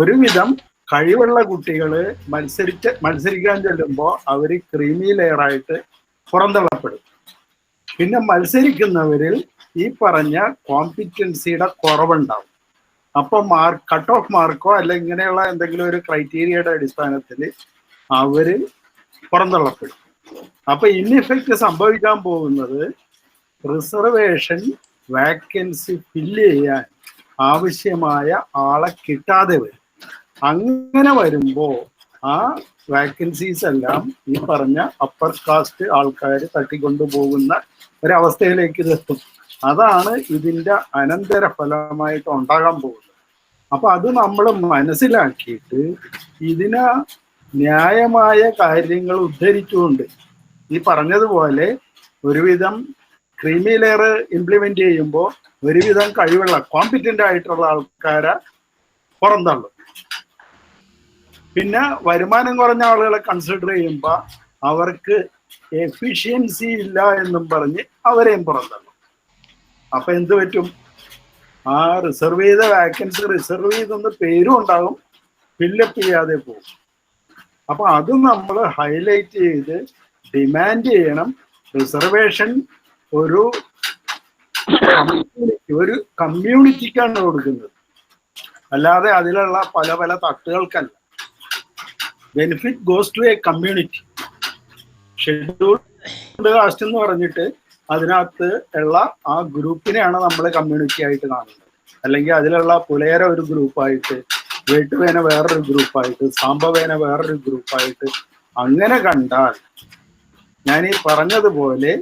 ഒരുവിധം കഴിവുള്ള കുട്ടികള് മത്സരിക്കാൻ ചെല്ലുമ്പോൾ അവര് ക്രീമി ലെയർ ആയിട്ട് പുറന്തള്ളപ്പെടും. പിന്നെ മത്സരിക്കുന്നവരിൽ ഈ പറഞ്ഞ കോമ്പിറ്റൻസിയുടെ കുറവുണ്ടാവും. അപ്പൊ കട്ട് ഓഫ് മാർക്കോ അല്ല ഇങ്ങനെയുള്ള എന്തെങ്കിലും ഒരു ക്രൈറ്റീരിയയുടെ അടിസ്ഥാനത്തിൽ അവര് പുറന്തള്ളപ്പെടും. അപ്പൊ ഇൻഇഫക്റ്റ് സംഭവിക്കാൻ പോകുന്നത് റിസർവേഷൻ വാക്കൻസി ഫില്ല് ചെയ്യാൻ ആവശ്യമായ ആളെ കിട്ടാതെ വരും. അങ്ങനെ വരുമ്പോ ആ വാക്കൻസീസ് എല്ലാം ഈ പറഞ്ഞ അപ്പർ കാസ്റ്റ് ആൾക്കാർ തട്ടിക്കൊണ്ടുപോകുന്ന ഒരവസ്ഥയിലേക്ക് ഇതെത്തും. അതാണ് ഇതിന്റെ അനന്തര ഫലമായിട്ട് ഉണ്ടാകാൻ പോകുന്നത്. അപ്പൊ അത് നമ്മൾ മനസ്സിലാക്കിയിട്ട് ഇതിന് ന്യായമായ കാര്യങ്ങൾ ഉദ്ധരിച്ചുകൊണ്ട് ഈ പറഞ്ഞതുപോലെ ഒരുവിധം ക്രീമി ലെയർ ഇംപ്ലിമെന്റ് ചെയ്യുമ്പോൾ ഒരുവിധം കഴിവുള്ള കോമ്പിറ്റന്റ് ആയിട്ടുള്ള ആൾക്കാരെ പുറന്തള്ളും. പിന്നെ വരുമാനം കുറഞ്ഞ ആളുകളെ കൺസിഡർ ചെയ്യുമ്പോൾ അവർക്ക് എഫിഷ്യൻസി ഇല്ല എന്നും പറഞ്ഞ് അവരെയും പുറന്തള്ളും. അപ്പൊ എന്ത് പറ്റും? ആ റിസർവ് ചെയ്ത വാക്കൻസി റിസർവ് ചെയ്തെന്ന് പേരും ഉണ്ടാകും, ഫില്ലപ്പ് ചെയ്യാതെ പോകും. അപ്പൊ അത് നമ്മൾ ഹൈലൈറ്റ് ചെയ്ത് ഡിമാൻഡ് ചെയ്യണം. റിസർവേഷൻ ഒരു കമ്മ്യൂണിറ്റിക്കാണ് കൊടുക്കുന്നത്, അല്ലാതെ അതിലുള്ള പല പല തട്ടുകൾക്കല്ല. Benefit goes to a community. Scheduled caste എന്ന് പറഞ്ഞിട്ട് അതിനകത്ത് ഉള്ള ആ ഗ്രൂപ്പിനെയാണ് നമ്മൾ കമ്മ്യൂണിറ്റി ആയിട്ട് കാണുന്നത്. അല്ലെങ്കിൽ അതിലുള്ള പുലയര ഒരു ഗ്രൂപ്പായിട്ട്, വെട്ടുവേന വേറൊരു ഗ്രൂപ്പായിട്ട്, സാമ്പവേന വേറൊരു ഗ്രൂപ്പായിട്ട് അങ്ങനെ കണ്ടാൽ ഞാൻ ഈ പറഞ്ഞതുപോലെ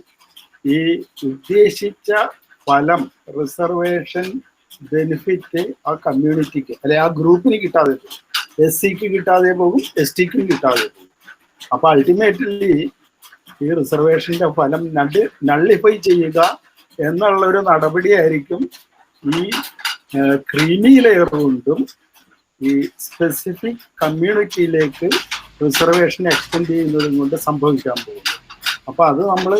ഈ ഉദ്ദേശിച്ച ഫലം റിസർവേഷൻ ബെനിഫിറ്റ് ആ കമ്മ്യൂണിറ്റിക്ക് അല്ലെ ആ ഗ്രൂപ്പിന് കിട്ടാതെ പോകും. SC-ക്ക് കിട്ടാതെ പോകും, ST-ക്കും കിട്ടാതെ പോകും. അപ്പൊ അൾട്ടിമേറ്റ്ലി ഈ റിസർവേഷന്റെ ഫലം നള്ളിഫൈ ചെയ്യുക എന്നുള്ളൊരു നടപടിയായിരിക്കും ഈ ക്രീമി ലെയർ കൊണ്ടും ഈ സ്പെസിഫിക് കമ്മ്യൂണിറ്റിയിലേക്ക് റിസർവേഷൻ എക്സ്റ്റെൻഡ് ചെയ്യുന്നതും കൊണ്ട് സംഭവിക്കാൻ പോകും. അപ്പൊ അത് നമ്മൾ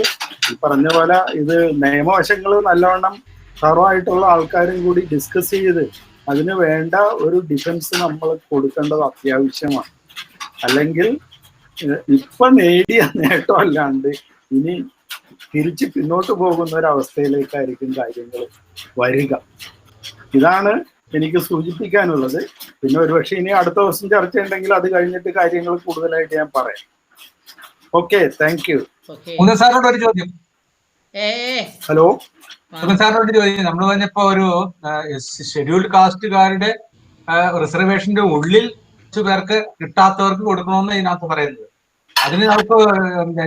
ഈ പറഞ്ഞ പോലെ ഇത് നിയമവശങ്ങൾ നല്ലവണ്ണം സർവായിട്ടുള്ള ആൾക്കാരും കൂടി ഡിസ്കസ് ചെയ്ത് അതിന് വേണ്ട ഒരു ഡിഫൻസ് നമ്മൾ കൊടുക്കേണ്ടത് അത്യാവശ്യമാണ്. അല്ലെങ്കിൽ ഇപ്പൊ നേടിയ നേട്ടം അല്ലാണ്ട് ഇനി തിരിച്ച് പിന്നോട്ട് പോകുന്ന ഒരവസ്ഥയിലേക്കായിരിക്കും കാര്യങ്ങൾ വരിക. ഇതാണ് എനിക്ക് സൂചിപ്പിക്കാനുള്ളത്. പിന്നെ ഒരുപക്ഷെ ഇനി അടുത്ത ദിവസം ചർച്ച ഉണ്ടെങ്കിൽ അത് കഴിഞ്ഞിട്ട് കാര്യങ്ങൾ കൂടുതലായിട്ട് ഞാൻ പറയാം. Okay, thank you. Okay. Mukundan സാറിനോട് ഒരു ചോദ്യം. ഹലോ, മുകുന്ദൻ സാറിനോട് ചോദിക്കും. നമ്മൾ പറഞ്ഞപ്പോ ഒരു ഷെഡ്യൂൾഡ് കാസ്റ്റുകാരുടെ റിസർവേഷന്റെ ഉള്ളിൽ കുറച്ചു പേർക്ക് കിട്ടാത്തവർക്ക് കൊടുക്കണമെന്ന് ഇതിനകത്ത് പറയുന്നത്. അതിന് നമുക്ക്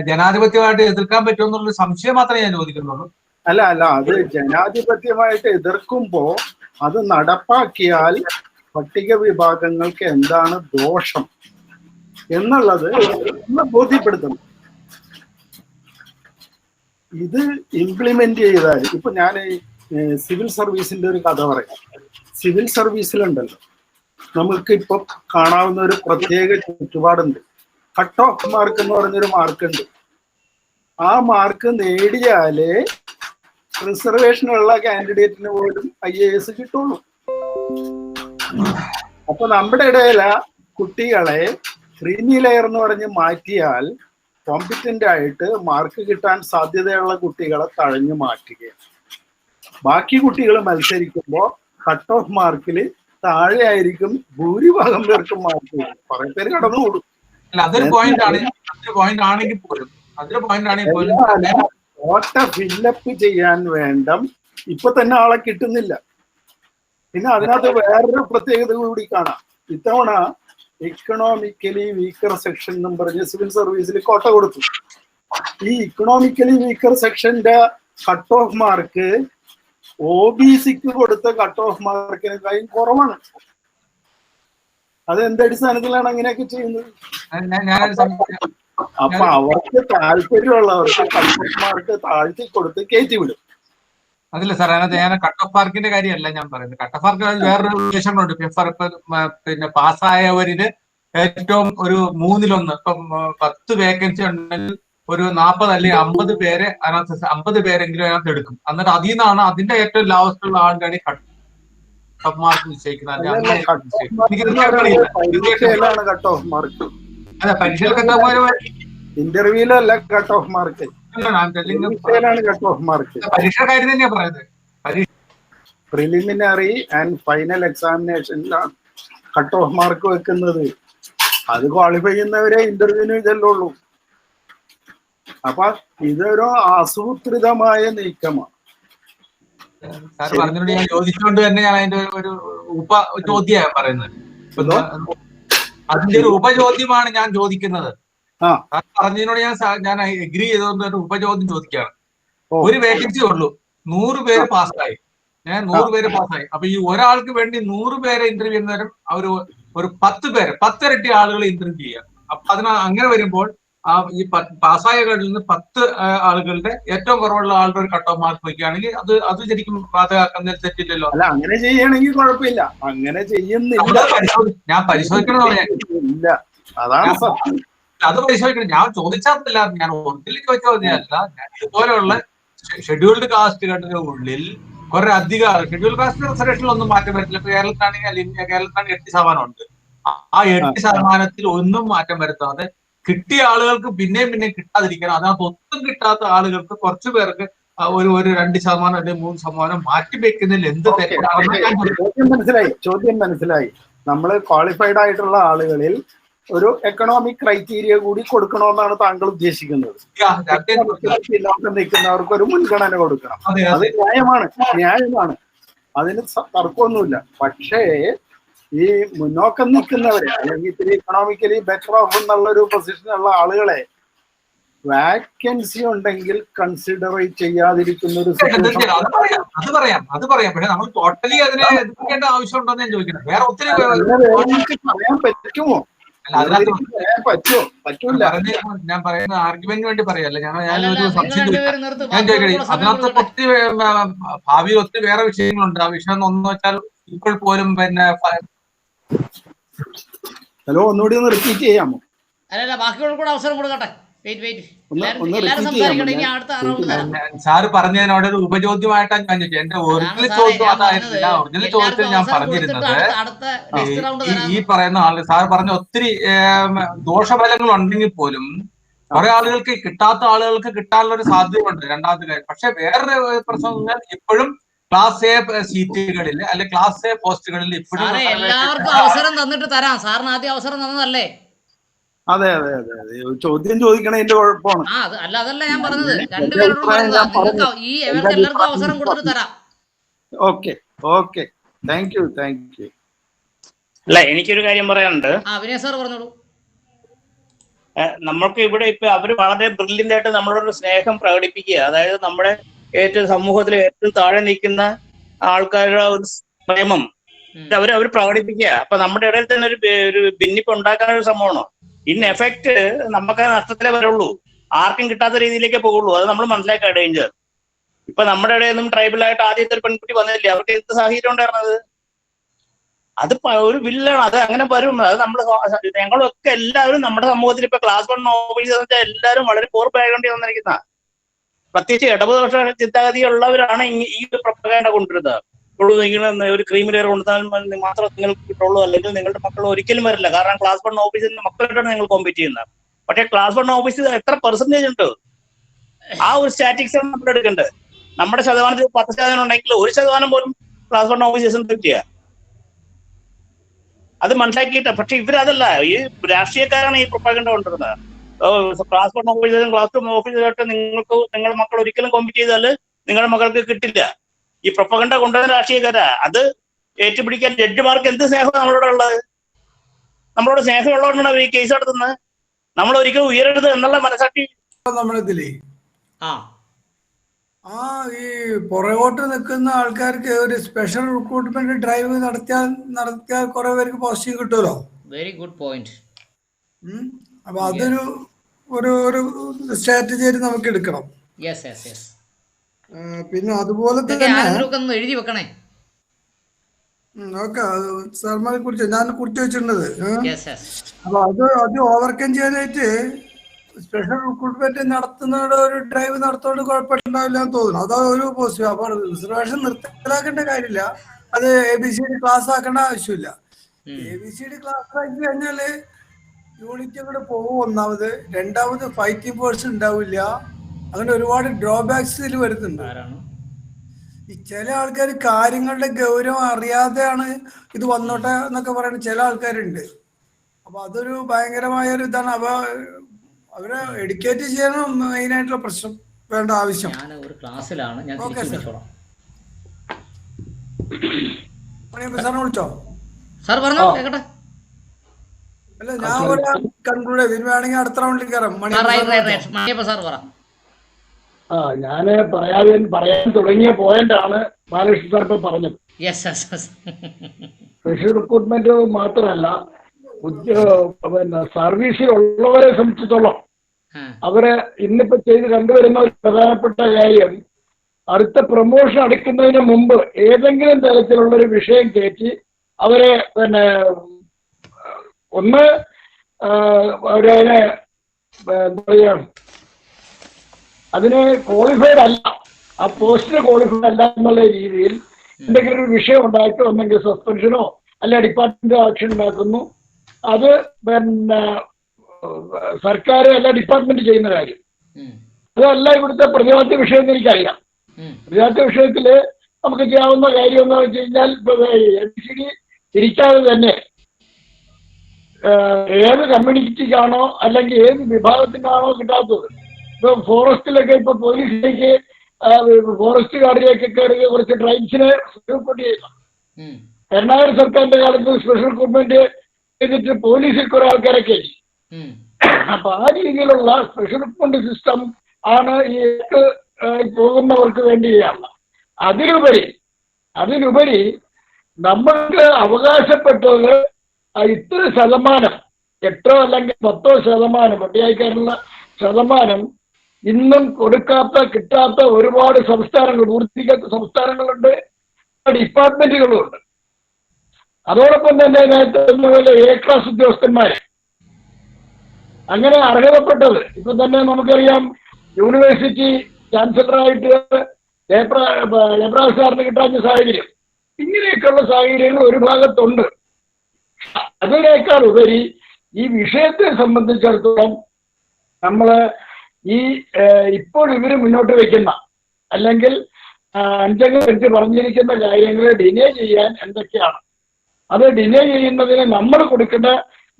ജനാധിപത്യമായിട്ട് എതിർക്കാൻ പറ്റുമെന്നുള്ള സംശയം മാത്രമേ ഞാൻ ചോദിക്കുന്നുള്ളൂ. അല്ല അത് ജനാധിപത്യമായിട്ട് എതിർക്കുമ്പോ അത് നടപ്പാക്കിയാൽ പട്ടിക വിഭാഗങ്ങൾക്ക് എന്താണ് ദോഷം എന്നുള്ളത് ബോധ്യപ്പെടുത്തണം. ഇത് ഇംപ്ലിമെന്റ് ചെയ്താൽ, ഇപ്പൊ ഞാൻ സിവിൽ സർവീസിന്റെ ഒരു കഥ പറയാം. സിവിൽ സർവീസിലുണ്ടല്ലോ, നമുക്ക് ഇപ്പൊ കാണാവുന്ന ഒരു പ്രത്യേക ചുറ്റുപാടുണ്ട്. കട്ട് ഓഫ് മാർക്ക് എന്ന് പറഞ്ഞൊരു മാർക്കുണ്ട്. ആ മാർക്ക് നേടിയാലേ റിസർവേഷനുള്ള കാൻഡിഡേറ്റിന് പോലും IAS കിട്ടുള്ളൂ. അപ്പൊ നമ്മുടെ ഇടയില കുട്ടികളെ ക്രീമി ലെയർ എന്ന് പറഞ്ഞ് മാറ്റിയാൽ കോമ്പറ്റന്റ് ആയിട്ട് മാർക്ക് കിട്ടാൻ സാധ്യതയുള്ള കുട്ടികളെ തഴഞ്ഞു മാറ്റുകയാണ്. ബാക്കി കുട്ടികൾ മത്സരിക്കുമ്പോൾ കട്ട് ഓഫ് മാർക്കിൽ താഴെ ആയിരിക്കും ഭൂരിഭാഗം പേർക്കും മാർക്ക്. കുറെ പേര് കടന്നുകൂടും. കോട്ട ഫില്ലപ്പ് ചെയ്യാൻ വേണ്ട ഇപ്പൊ തന്നെ ആളെ കിട്ടുന്നില്ല. പിന്നെ അതിനകത്ത് വേറൊരു പ്രത്യേകത കൂടി കാണാം. ഇത്തവണ ഇക്കണോമിക്കലി വീക്കർ സെക്ഷൻ എന്നും പറഞ്ഞ് സിവിൽ സർവീസിൽ കോട്ട കൊടുത്തു. ഈ ഇക്കണോമിക്കലി വീക്കർ സെക്ഷന്റെ കട്ട് ഓഫ് മാർക്ക് OBCക്ക് കൊടുത്ത കട്ട് ഓഫ് മാർക്കിനേക്കാളും കുറവാണ്. അത് എന്തടിസ്ഥാനത്തിലാണ് അങ്ങനെയൊക്കെ ചെയ്യുന്നത്? അപ്പൊ അവർക്ക് താല്പര്യമുള്ളവർക്ക് കട്ട് ഓഫ് മാർക്ക് താഴ്ത്തി കൊടുത്ത് കയറ്റി വിടും. അതില്ല സാർ, അതിനകത്ത് ഞാൻ കട്ട് ഓഫ് മാർക്കിന്റെ കാര്യമല്ല ഞാൻ പറയുന്നത്. കട്ട് ഓഫ് മാർക്ക് വേറൊരു ഉദ്ദേശങ്ങളുണ്ട്. പിന്നെ പാസ്സായവരില് ഏറ്റവും ഒരു 3/1, ഇപ്പം 10 വേക്കൻസി ഉണ്ടെങ്കിൽ ഒരു 40 അല്ലെങ്കിൽ 50 പേരെ അതിനകത്ത് 50 പേരെങ്കിലും അതിനകത്ത് എടുക്കും. എന്നിട്ട് അതിൽ നിന്നാണ് അതിന്റെ ഏറ്റവും ലാഭത്തുള്ള ആളുകളാണ് ഈ കട്ട് ഓഫ് മാർക്ക് നിശ്ചയിക്കുന്നത്. അതെ, പരീക്ഷയിലൊക്കെ ഇന്റർവ്യൂലല്ല cut off mark, cut off mark. പരീക്ഷ കാര്യം തന്നെയാ പറയുന്നത്. പ്രിലിമിനറി ആൻഡ് ഫൈനൽ എക്സാമിനേഷനിലാണ് കട്ട് ഓഫ് മാർക്ക് വെക്കുന്നത്. അത് ക്വാളിഫൈ ചെയ്യുന്നവരെ ഇന്റർവ്യൂവിന് ചെല്ലുള്ളൂ. അപ്പൊ ഇതൊരു ആസൂത്രിതമായ നീക്കമാണ്. സാർ പറഞ്ഞോട് ഞാൻ ചോദിച്ചുകൊണ്ട് തന്നെ ഞാൻ അതിന്റെ ഒരു ചോദ്യമാണ് പറയുന്നത്. അതിന്റെ ഒരു ഉപചോദ്യമാണ് ഞാൻ ചോദിക്കുന്നത്. സാർ പറഞ്ഞതിനോട് ഞാൻ എഗ്രി ചെയ്തുകൊണ്ട് ഒരു ഉപചോദ്യം ചോദിക്കുകയാണ്. ഒരു വേക്കൻസി ഉള്ളൂ, 100 പേര് പാസ്സായി. 100 പേര് പാസ്സായി. അപ്പൊ ഈ ഒരാൾക്ക് വേണ്ടി 100 പേരെ ഇന്റർവ്യൂ ചെയ്യുന്നവരും ഒരു 10 പേര് 10 ഇരട്ടി ആളുകൾ ഇന്റർവ്യൂ ചെയ്യുക. അപ്പൊ അങ്ങനെ വരുമ്പോൾ ഈ പാസ്സായകളിൽ നിന്ന് 10 ആളുകളുടെ ഏറ്റവും കുറവുള്ള ആളുടെ ഒരു കട്ട് ഓഫ് മാർക്ക് വയ്ക്കുകയാണെങ്കിൽ അത് ശരിക്കും ബാധകമാക്കുന്നതിൽ തെറ്റില്ലല്ലോ. അല്ല, അങ്ങനെ ചെയ്യുകയാണെങ്കിൽ കുഴപ്പമില്ല. അങ്ങനെ ചെയ്യുന്നില്ല. ഞാൻ പരിശോധിക്കണമെന്ന് ഇല്ല, അതാണ് സത്യം. അത് പരിശോധിക്കണം. ഞാൻ ചോദിച്ചാൽ ഞാൻ ഒന്നിൽ ചോദിച്ചതല്ല. ഇതുപോലെയുള്ള ഷെഡ്യൂൾഡ് കാസ്റ്റുകളുടെ ഉള്ളിൽ കുറെ അധികം ഷെഡ്യൂൾഡ് കാസ്റ്റ് റിസർവേഷനിലൊന്നും മാറ്റം വരത്തില്ല. ഇപ്പൊ കേരളത്തിലാണെങ്കിൽ 8% ഉണ്ട്. ആ 8% ഒന്നും മാറ്റം വരുത്താതെ കിട്ടിയ ആളുകൾക്ക് പിന്നെയും കിട്ടാതിരിക്കണം. അതിനകത്ത് ഒന്നും കിട്ടാത്ത ആളുകൾക്ക് കുറച്ചു പേർക്ക് ഒരു 2% അല്ലെങ്കിൽ 3% മാറ്റിവെക്കുന്നതിൽ എന്ത് തെറ്റാണ്? ചോദ്യം മനസ്സിലായി. നമ്മൾ ക്വാളിഫൈഡ് ആയിട്ടുള്ള ആളുകളിൽ ഒരു എക്കണോമിക് ക്രൈറ്റീരിയ കൂടി കൊടുക്കണമെന്നാണ് താങ്കൾ ഉദ്ദേശിക്കുന്നത്. പിന്നോക്കം നിൽക്കുന്നവർക്ക് ഒരു മുൻഗണന കൊടുക്കണം. അത് ന്യായമാണ്, അതിന് തർക്കമൊന്നുമില്ല. പക്ഷേ ഈ മുന്നോക്കം നിൽക്കുന്നവരെ അല്ലെങ്കിൽ ഇത്തിരി എക്കണോമിക്കലി ബെറ്റർ ഓഫ് എന്നുള്ള ഒരു പൊസിഷനുള്ള ആളുകളെ വാക്കൻസി ഉണ്ടെങ്കിൽ കൺസിഡർ ചെയ്യാതിരിക്കുന്ന ഒരു അത് പറയാം. പക്ഷെ നമ്മൾ ടോട്ടലി അതിനെ എതിർക്കേണ്ട ആവശ്യമുണ്ടോ എന്ന് ഞാൻ ചോദിക്കുന്നത്. വേറെ ഒത്തിരി പറയാൻ പറ്റുമോ? പറ്റൂല. ഞാൻ പറയുന്ന ആർഗ്യുമെന്റിന് വേണ്ടി പറയല്ല. ഞാനൊരു സംശയം ഞാൻ ചോദിക്കട്ടെ, അതിനകത്ത് ഒത്തിരി ഭാവിയിൽ ഒത്തിരി വേറെ വിഷയങ്ങളുണ്ട്. ആ വിഷയം ഒന്ന് വെച്ചാൽ ഇപ്പോൾ പോലും ഹലോ, ഒന്നുകൂടി ഒന്ന് റിപ്പീറ്റ് ചെയ്യാമോ? അല്ലല്ല, ബാക്കിയുള്ള കൂടെ അവസരം കൊടുക്കട്ടെ. സാറ് പറഞ്ഞതിനോട് ഒരു ഉപചോദ്യമായിട്ടാണ് ഞാൻ ചോദിച്ചത്. എന്റെ ഒറിജിനൽ ചോദ്യം അതായിരുന്നില്ല. ഒറിജിനൽ ചോദ്യത്തിൽ ഞാൻ പറഞ്ഞിരുന്നത് ഈ പറയുന്ന ആള് സാർ പറഞ്ഞ ഒത്തിരി ദോഷഫലങ്ങൾ ഉണ്ടെങ്കിൽ പോലും കുറെ ആളുകൾക്ക് കിട്ടാത്ത ആളുകൾക്ക് കിട്ടാനുള്ള ഒരു സാധ്യതയുണ്ട്. രണ്ടാമത്തെ കാര്യം. പക്ഷെ വേറൊരു പ്രശ്നം, ഇപ്പോഴും ക്ലാസ് എ സീറ്റുകളിൽ അല്ലെ ക്ലാസ് എ പോസ്റ്റുകളിൽ ഇപ്പോഴും എല്ലാവർക്കും അവസരം തന്നിട്ട് തരാം. സാറിന് ആദ്യം അവസരം തന്നതല്ലേ? അതെ അതെ അതെ അതെ, ചോദ്യം ചോദിക്കണതിന്റെ കുഴപ്പമാണ്. ആ അതല്ല ഞാൻ പറഞ്ഞത്, എന്റെ രണ്ടുപേരോടും അഭിപ്രായം പറഞ്ഞതാ. ഞാൻ പറഞ്ഞു. നിങ്ങൾക്ക് ഈ എന്റെ ഇവർക്ക് എല്ലാവർക്കും അഭിപ്രായം അവസരം ഞാൻ കൊടുത്തിട്ട് പറഞ്ഞു. തരാം. Okay okay, thank you thank you. അല്ല, എനിക്കൊരു കാര്യം പറയാനുണ്ട്. വിനയ സാർ പറഞ്ഞോളൂ. നമ്മൾക്ക് ഇവിടെ ഇപ്പൊ അവര് വളരെ ബ്രില്യൻ്റ് ആയിട്ട് നമ്മളോട് സ്നേഹം പ്രകടിപ്പിക്കുക. അതായത് നമ്മുടെ ഏറ്റവും സമൂഹത്തിലെ ഏറ്റവും താഴെ നിൽക്കുന്ന ആൾക്കാരുടെ ഒരു പ്രേമം അവർ പ്രകടിപ്പിക്കുക. അപ്പൊ നമ്മുടെ ഇടയിൽ തന്നെ ഒരു ഭിന്നിപ്പ് ഉണ്ടാക്കാനൊരു സംഭവമാണോ? ഇൻ എഫക്ട് നമുക്ക് നഷ്ടത്തിലേ വരുള്ളൂ, ആർക്കും കിട്ടാത്ത രീതിയിലേക്കേ പോകുള്ളൂ. അത് നമ്മൾ മനസ്സിലാക്കുക ഡേഞ്ചർ. ഇപ്പൊ നമ്മുടെ ഇടയിൽ നിന്നും ട്രൈബലായിട്ട് ആദ്യത്തെ ഒരു പെൺകുട്ടി വന്നില്ലേ, അവർക്ക് എന്ത് സാഹചര്യം ഉണ്ടായിരുന്നത്? അത് ഒരു വില്ലാണ്. അത് അങ്ങനെ വരും. അത് നമ്മൾ ഞങ്ങളൊക്കെ എല്ലാവരും നമ്മുടെ സമൂഹത്തിൽ ഇപ്പൊ ക്ലാസ് 1 ഓഫീസർ എല്ലാവരും വളരെ പോർ ബാക്ക്ഗ്രൗണ്ടിൽ വന്നിരിക്കുന്ന, പ്രത്യേകിച്ച് ഇടതുപക്ഷ ചിന്താഗതിയുള്ളവരാണ് ഈ ഒരു പ്രൊപ്പഗാൻഡ കൊണ്ടുവരുന്നത്. നിങ്ങൾ ഒരു ക്രീം ലെയർ കൊണ്ടുവന്നാൽ മാത്രം നിങ്ങൾക്ക് കിട്ടുള്ളൂ, അല്ലെങ്കിൽ നിങ്ങളുടെ മക്കൾ ഒരിക്കലും വരില്ല. കാരണം ക്ലാസ് 1 ഓഫീസിന്റെ മക്കളായിട്ടാണ് നിങ്ങൾ കോമ്പീറ്റ് ചെയ്യുന്നത്. പക്ഷേ ക്ലാസ് 1 ഓഫീസിൽ എത്ര പെർസെന്റേജ് ഉണ്ട്? ആ ഒരു സ്റ്റാറ്റിക്സ് ആണ് നമ്മൾ എടുക്കേണ്ടത്. നമ്മുടെ ശതമാനത്തിൽ 10% ഉണ്ടെങ്കിൽ 1% പോലും ക്ലാസ് 1 ഓഫീസേഴ്സ് ചെയ്യുക. അത് മനസ്സിലാക്കിയിട്ട്. പക്ഷെ ഇവരതല്ല, ഈ രാഷ്ട്രീയക്കാരാണ് ഈ പ്രൊപ്പഗാൻഡ കൊണ്ടുവരുന്നത്. ക്ലാസ് 1 ഓഫീസറും ക്ലാസ് 2 ഓഫീസറായിട്ട് നിങ്ങളുടെ മക്കൾ ഒരിക്കലും കോമ്പീറ്റ് ചെയ്താൽ നിങ്ങളുടെ മക്കൾക്ക് കിട്ടില്ല. ഈ പ്രൊപ്പഗാൻഡ കൊണ്ടുവരുന്ന രാഷ്ട്രീയക്കാരാ. അത് ഏറ്റുപിടിക്കാൻ ജഡ്ജിമാർക്ക് എന്ത് സ്നേഹമാണ് നമ്മളോട് ഉള്ളത്? നമ്മളോട് സ്നേഹമുള്ളവരാണ് അവർ ഈ കേസ് നടത്തുന്നത്. നമ്മൾ ഒരിക്കലും ഉയരരുത് എന്നുള്ള മനസ്സാക്ഷി നമ്മളിതിലേ ആ ഈ പുറകോട്ട് നിൽക്കുന്ന ആൾക്കാർക്ക് ഒരു സ്പെഷ്യൽ റിക്രൂട്ട്മെന്റ് ഡ്രൈവ് നടത്തിയാൽ കുറെ പേർക്ക് പോസ്റ്റിംഗ് കിട്ടുമല്ലോ. Very good point. അപ്പൊ അതൊരു ഒരു ഒരു സ്ട്രാറ്റജി നമുക്ക് എടുക്കണം. പിന്നെ അതുപോലെ തന്നെ എഴുതി വെക്കണേ. ഓക്കെ, സാർമാരെ കുറിച്ച് ഞാൻ കുറിച്ച് വെച്ചിട്ടുള്ളത്. അപ്പൊ അത് ഓവർകം ചെയ്യാനായിട്ട് സ്പെഷ്യൽ റിക്രൂട്ട്മെന്റ് നടത്തുന്നവരുടെ ഒരു ഡ്രൈവ് നടത്തുന്നത് കുഴപ്പമുണ്ടാവില്ല എന്ന് തോന്നുന്നു. അതാ ഒരു പോസിറ്റീവ്. അപ്പൊ റിസർവേഷൻ നിർത്തലാക്കേണ്ട കാര്യമില്ല, അത് ABCD ക്ലാസ് ആക്കേണ്ട ആവശ്യമില്ല. ABCD ക്ലാസ് ആക്കി കഴിഞ്ഞാല് യൂണിറ്റ് കൂടെ പോകും. ഒന്നാമത്, രണ്ടാമത് ഫൈറ്റിംഗ് ഫോഴ്സ് ഉണ്ടാവില്ല. അങ്ങനെ ഒരുപാട് ഡ്രോബാക്സ് ഇതിൽ വരുന്നുണ്ട്. ഈ ചില ആൾക്കാർ കാര്യങ്ങളുടെ ഗൗരവം അറിയാതെയാണ് ഇത് വന്നോട്ടെ എന്നൊക്കെ പറയുന്ന ചില ആൾക്കാരുണ്ട്. അപ്പൊ അതൊരു ഭയങ്കരമായ ഒരു ഇതാണ്. അപ്പൊ അവരെ എഡ്യൂക്കേറ്റ് ചെയ്യാനും മെയിൻ ആയിട്ടുള്ള പ്രശ്നം വേണ്ട ആവശ്യം. ഞാൻ ഒരു ക്ലാസ്സിലാണ്, ഞാൻ സാറിനെ വിളിച്ചോ? സാർ പറഞ്ഞോ, കേക്കട്ടെ. അല്ല, ഞാൻ കൺക്ലൂഡ് ചെയ്ത് വേണമെങ്കിൽ അടുത്ത റൗണ്ടിൽ കയറാം. മണിയപ്പ സാർ പറ. ഞാന് പറയാൻ തുടങ്ങിയ പോയിന്റാണ് ബാലകൃഷ്ണൻ സാർ ഇപ്പൊ പറഞ്ഞത്. സ്പെഷ്യൽ റിക്രൂട്ട്മെന്റ് മാത്രമല്ല, സർവീസിൽ ഉള്ളവരെ സംബന്ധിച്ചിടത്തോളം അവരെ ഇന്നിപ്പോ ചെയ്ത് കണ്ടുവരുന്ന ഒരു പ്രധാനപ്പെട്ട കാര്യം, അടുത്ത പ്രൊമോഷൻ അടിക്കുന്നതിന് മുമ്പ് ഏതെങ്കിലും തരത്തിലുള്ള ഒരു വിഷയം കയറ്റി അവരെ ഒന്ന് അവരതിനെ എന്താ പറയാ, അതിന് ക്വാളിഫൈഡ് അല്ല, ആ പോസ്റ്റിന് ക്വാളിഫൈഡ് അല്ല എന്നുള്ള രീതിയിൽ എന്തെങ്കിലും ഒരു വിഷയം ഉണ്ടായിട്ട് ഒന്നെങ്കിൽ സസ്പെൻഷനോ അല്ല ഡിപ്പാർട്ട്മെന്റ് ആക്ഷൻ ഉണ്ടാക്കുന്നു. അത് സർക്കാർ അല്ല ഡിപ്പാർട്ട്മെന്റ് ചെയ്യുന്ന കാര്യം. അതല്ല ഇവിടുത്തെ പ്രതിപാദ്യ വിഷയം എന്ന് എനിക്കറിയാം. പ്രതിപാദ്യ വിഷയത്തില് നമുക്ക് ചെയ്യാവുന്ന കാര്യം എന്ന് വെച്ച് കഴിഞ്ഞാൽ ABCD തിരിക്കാതെ തന്നെ ഏത് കമ്മ്യൂണിറ്റിക്കാണോ അല്ലെങ്കിൽ ഏത് വിഭാഗത്തിനാണോ കിട്ടാത്തത്, ഇപ്പൊ ഫോറസ്റ്റിലൊക്കെ ഇപ്പൊ പോലീസിലേക്ക് ഫോറസ്റ്റ് ഗാർഡിലേക്ക് കയറി കുറച്ച് ട്രൈബ്സിനെ റിക്രൂട്ട് ചെയ്യണം. എറണാകുളം സർക്കാരിന്റെ കാലത്ത് സ്പെഷ്യൽ റിക്രൂട്ട്മെന്റ് ചെയ്തിട്ട് പോലീസിൽ കുറെ ആൾക്കാരെ കയറ്റി. അപ്പൊ ആ രീതിയിലുള്ള സ്പെഷ്യൽ റിക്രൂട്ട്മെന്റ് സിസ്റ്റം ആണ് ഈ പോകുന്നവർക്ക് വേണ്ടി ചെയ്യാറുള്ളത്. അതിനുപരി നമ്മൾക്ക് അവകാശപ്പെട്ടത് ഇത്ര ശതമാനം, 8 അല്ലെങ്കിൽ 10% പട്ടികക്കാരുള്ള ശതമാനം ഇന്നും കിട്ടാത്ത ഒരുപാട് സംസ്ഥാനങ്ങൾ, പൂർത്തീകരിച്ച സംസ്ഥാനങ്ങളുണ്ട്, ഡിപ്പാർട്ട്മെന്റുകളുമുണ്ട്. അതോടൊപ്പം തന്നെ നേരത്തെ പോലെ A ക്ലാസ് ഉദ്യോഗസ്ഥന്മാരെ അങ്ങനെ അർഹതപ്പെട്ടത് ഇപ്പൊ തന്നെ നമുക്കറിയാം. യൂണിവേഴ്സിറ്റി ചാൻസലറായിട്ട് എബ്രാഹിം സാറിന് കിട്ടാത്ത സാഹചര്യം, ഇങ്ങനെയൊക്കെയുള്ള സാഹചര്യങ്ങൾ ഒരു ഭാഗത്തുണ്ട്. അതിനേക്കാൾ ഉപരി ഈ വിഷയത്തെ സംബന്ധിച്ചിടത്തോളം നമ്മൾ ഇപ്പോൾ ഇവർ മുന്നോട്ട് വയ്ക്കുന്ന അല്ലെങ്കിൽ 5 അംഗ ബെഞ്ച് പറഞ്ഞിരിക്കുന്ന കാര്യങ്ങളെ ഡിനേ ചെയ്യാൻ എന്തൊക്കെയാണ്, അത് ഡിനേ ചെയ്യുന്നതിന് നമ്മൾ കൊടുക്കേണ്ട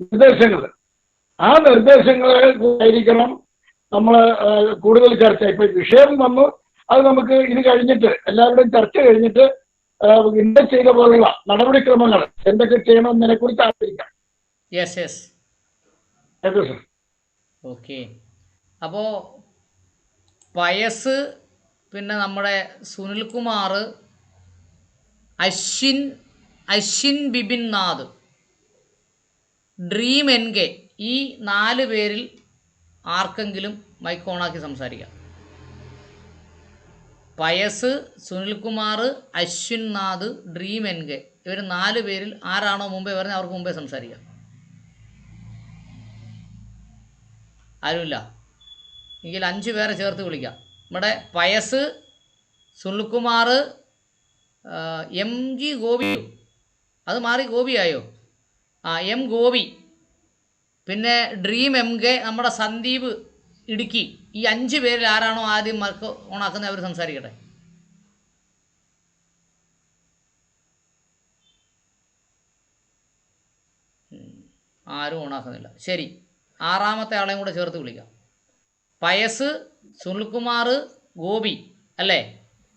നിർദ്ദേശങ്ങൾ ആ നിർദ്ദേശങ്ങളായിരിക്കണം നമ്മൾ കൂടുതൽ ചർച്ച. ഇപ്പൊ വിഷയം വന്നു, അത് നമുക്ക് ഇത് കഴിഞ്ഞിട്ട് എല്ലാവരുടെയും ചർച്ച കഴിഞ്ഞിട്ട് ഇന്ന ചെയ്ത പോലുള്ള നടപടിക്രമങ്ങൾ എന്തൊക്കെ ചെയ്യണമെന്നതിനെ കുറിച്ച് ആലോചിക്കാം. യെസ് യെസ് അതെ സർ. ഓക്കെ. അപ്പോൾ പയസ്, പിന്നെ നമ്മുടെ Sunilkumar, Ashwin Bipin Nath, dream N K, ഈ 4 പേരിൽ ആർക്കെങ്കിലും മൈക്ക് ഓണാക്കി സംസാരിക്കാം. Pius, Sunilkumar, Ashwin Nath, dream N K, ഇവർ 4 പേരിൽ ആരാണോ മുമ്പേ പറഞ്ഞത് അവർക്ക് മുമ്പേ സംസാരിക്കാം. ആരുമില്ല എങ്കിൽ 5 പേരെ ചേർത്ത് വിളിക്കാം. നമ്മുടെ പയസ്, സുനിൽകുമാർ, എം ജി ഗോപിയോ, അത് മാറി ഗോപിയായോ? എം ഗോപി, പിന്നെ ഡ്രീം എം കെ, നമ്മുടെ സന്ദീപ് ഇടുക്കി, ഈ 5 പേരിൽ ആരാണോ ആദ്യം മൈക്ക് ഓണാക്കുന്നത് അവർ സംസാരിക്കട്ടെ. ആരും ഓണാക്കുന്നില്ല. ശരി, 6ാമത്തെ ആളെയും കൂടെ ചേർത്ത് വിളിക്കാം. പയസ്, സുനിൽകുമാർ, ഗോപി അല്ലേ,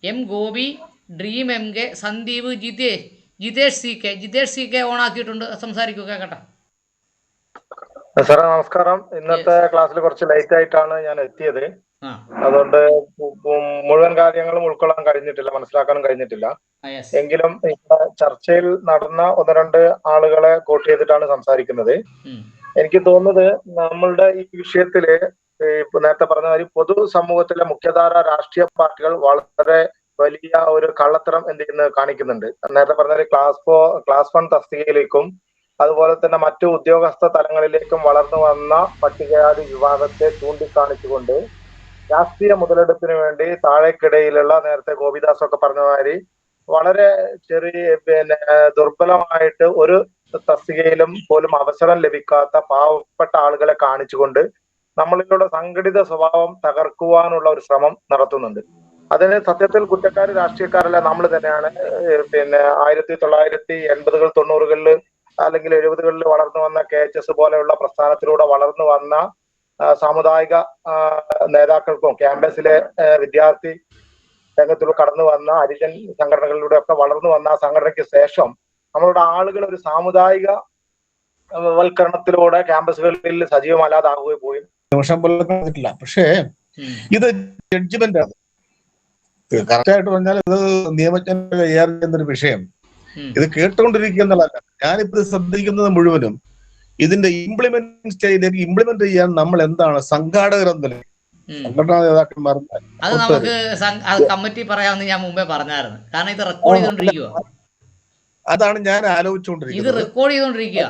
എം ഗോപി, ഡ്രീം M K, Sandeep, Jitesh C K ഓണാക്കിയിട്ടുണ്ട്. സംസാരിക്കുക, കേക്കട്ടെ. സാറേ നമസ്കാരം. ഇന്നത്തെ ക്ലാസ്സിൽ കുറച്ച് ലേറ്റ് ആയിട്ടാണ് ഞാൻ എത്തിയത്. അതുകൊണ്ട് മുഴുവൻ കാര്യങ്ങളും ഉൾക്കൊള്ളാൻ കഴിഞ്ഞിട്ടില്ല, മനസ്സിലാക്കാനും കഴിഞ്ഞിട്ടില്ല. എങ്കിലും ചർച്ചയിൽ നടന്ന 1-2 ആളുകളെ കോട്ട് ചെയ്തിട്ടാണ് സംസാരിക്കുന്നത്. എനിക്ക് തോന്നുന്നത് നമ്മളുടെ ഈ വിഷയത്തില് നേരത്തെ പറഞ്ഞ മാതിരി പൊതുസമൂഹത്തിലെ മുഖ്യധാര രാഷ്ട്രീയ പാർട്ടികൾ വളരെ വലിയ ഒരു കള്ളത്തരം കാണിക്കുന്നുണ്ട്. നേരത്തെ പറഞ്ഞ ക്ലാസ് 1 തസ്തികയിലേക്കും അതുപോലെ തന്നെ മറ്റു ഉദ്യോഗസ്ഥ തലങ്ങളിലേക്കും വളർന്നു വന്ന പട്ടികജാതി വിഭാഗത്തെ ചൂണ്ടിക്കാണിച്ചുകൊണ്ട് രാഷ്ട്രീയ മുതലെടുപ്പിന് വേണ്ടി താഴേക്കിടയിലുള്ള, നേരത്തെ ഗോപിദാസ് ഒക്കെ പറഞ്ഞ മാതിരി വളരെ ദുർബലമായിട്ട് ഒരു തസ്തികയിലും പോലും അവസരം ലഭിക്കാത്ത പാവപ്പെട്ട ആളുകളെ കാണിച്ചുകൊണ്ട് നമ്മളിലുള്ള സംഘടിത സ്വഭാവം തകർക്കുവാനുള്ള ഒരു ശ്രമം നടത്തുന്നുണ്ട്. അതിന് സത്യത്തിൽ കുറ്റക്കാര് രാഷ്ട്രീയക്കാരല്ല, നമ്മൾ തന്നെയാണ്. 1980-കൾ 90-കളിൽ അല്ലെങ്കിൽ 70-കളിൽ വളർന്നു വന്ന KHS പോലെയുള്ള പ്രസ്ഥാനത്തിലൂടെ വളർന്നു വന്ന സാമുദായിക നേതാക്കൾക്കും ക്യാമ്പസിലെ വിദ്യാർത്ഥി രംഗത്തിലൂടെ കടന്നു വന്ന ഹരിജൻ സംഘടനകളിലൂടെ ഒക്കെ വളർന്നു വന്ന ആ സംഘടനയ്ക്ക് ശേഷം നമ്മളുടെ ആളുകൾ ഒരു സാമുദായിക വൽക്കരണത്തിലൂടെ ക്യാമ്പസുകളിൽ സജീവമല്ലാതാകുകയും പോയി നിമിഷം പോലും കണ്ടിട്ടില്ല. പക്ഷേ ഇത് ജഡ്ജ്മെന്റ് ആണ്. കറക്റ്റായിട്ട് പറഞ്ഞാൽ ഇത് നിയമജ്ഞന്റെ കൈകാര്യം ചെയ്യുന്നൊരു വിഷയം. ഇത് കേട്ടുകൊണ്ടിരിക്കുക എന്നുള്ളതല്ല, ഞാനിപ്പോ ശ്രദ്ധിക്കുന്നത് മുഴുവനും ഇതിന്റെ ഇംപ്ലിമെന്റ് ചെയ്യാൻ നമ്മൾ എന്താണ് സംഘാടകർ എന്നല്ലേ, സംഘടനാ നേതാക്കന്മാർ. അത് നമുക്ക് കമ്മിറ്റി പറയാമെന്ന് ഞാൻ മുമ്പേ പറഞ്ഞായിരുന്നു. കാരണം ഇത് റെക്കോർഡ് ചെയ്തോണ്ടിരിക്കുക. അതാണ് ഞാൻ ആലോചിച്ചുകൊണ്ടിരിക്കുന്നത്. ഇത് റെക്കോർഡ് ചെയ്തോണ്ടിരിക്കുക.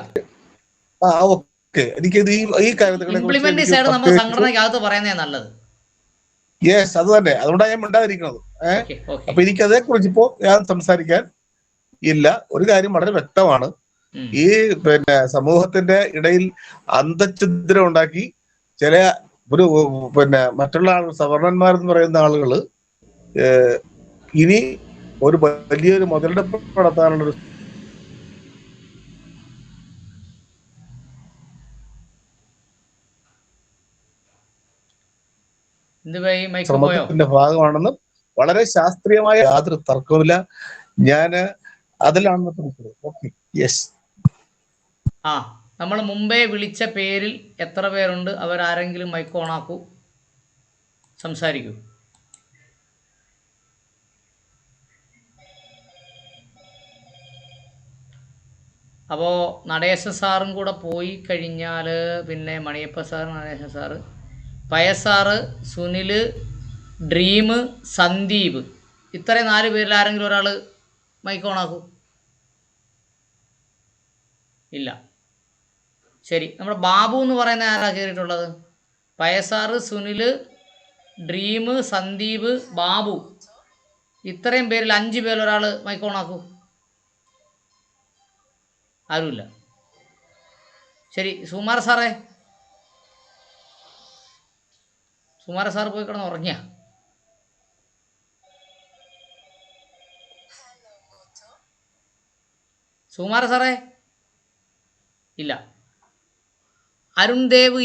ഓക്കെ, എനിക്ക് ഈ കാര്യത്തിൽ ഇംപ്ലിമെന്റ് സൈഡ് നമ്മൾ സംഘടനയ്ക്കകത്ത് പറയുന്നേ നല്ലത്. യെസ്, അത് തന്നെ. അതുകൊണ്ടാണ് ഞാൻ മിണ്ടാതിരിക്കുന്നത്. അപ്പൊ എനിക്ക് അതേക്കുറിച്ച് ഇപ്പോ ഞാൻ സംസാരിക്കാൻ ഇല്ല. ഒരു കാര്യം വളരെ വ്യക്തമാണ്. ഈ സമൂഹത്തിന്റെ ഇടയിൽ അന്തഛിദ്രം ഉണ്ടാക്കി ചില ഒരു മറ്റുള്ള സവർണന്മാരെന്ന് പറയുന്ന ആളുകള് ഇനി ഒരു വലിയൊരു മുതലെടുപ്പ് നടത്താനുള്ളൊരു ശ്രമത്തിന്റെ ഭാഗമാണെന്നും വളരെ ശാസ്ത്രീയമായ യാതൊരു തർക്കവുമില്ല. ഞാന് അതിലാണെന്ന് പഠിച്ചത്. Okay, yes. നമ്മൾ മുമ്പേ വിളിച്ച പേരിൽ എത്ര പേരുണ്ട്? അവരാരെങ്കിലും മൈക്ക് ഓണാക്കൂ, സംസാരിക്കൂ. അപ്പോൾ നടേശ സാറും കൂടെ പോയി കഴിഞ്ഞാൽ പിന്നെ മണിയപ്പ sir, നടേശ sir, പയസാറ്, Sunil, dream, Sandeep, ഇത്രയും 4 പേരിൽ ആരെങ്കിലും ഒരാൾ മൈക്ക് ഓണാക്കൂ. ഇല്ല. ശരി, നമ്മുടെ ബാബു എന്ന് പറയുന്ന ആരാ കയറിയിട്ടുള്ളത്? പയസാറ്, സുനിൽ, ഡ്രീം, സന്ദീപ്, ബാബു, ഇത്രയും പേരിൽ 5 പേരിൽ ഒരാൾ മൈക്ക് ഓണാക്കൂ. ആരുമില്ല. ശരി, സുകുമാര സാറേ, സുകുമാര സാറ് പോയി കിടന്ന് ഉറങ്ങിയ? സുകുമാര സാറേ ഇല്ല. അരുൺ ദേവ്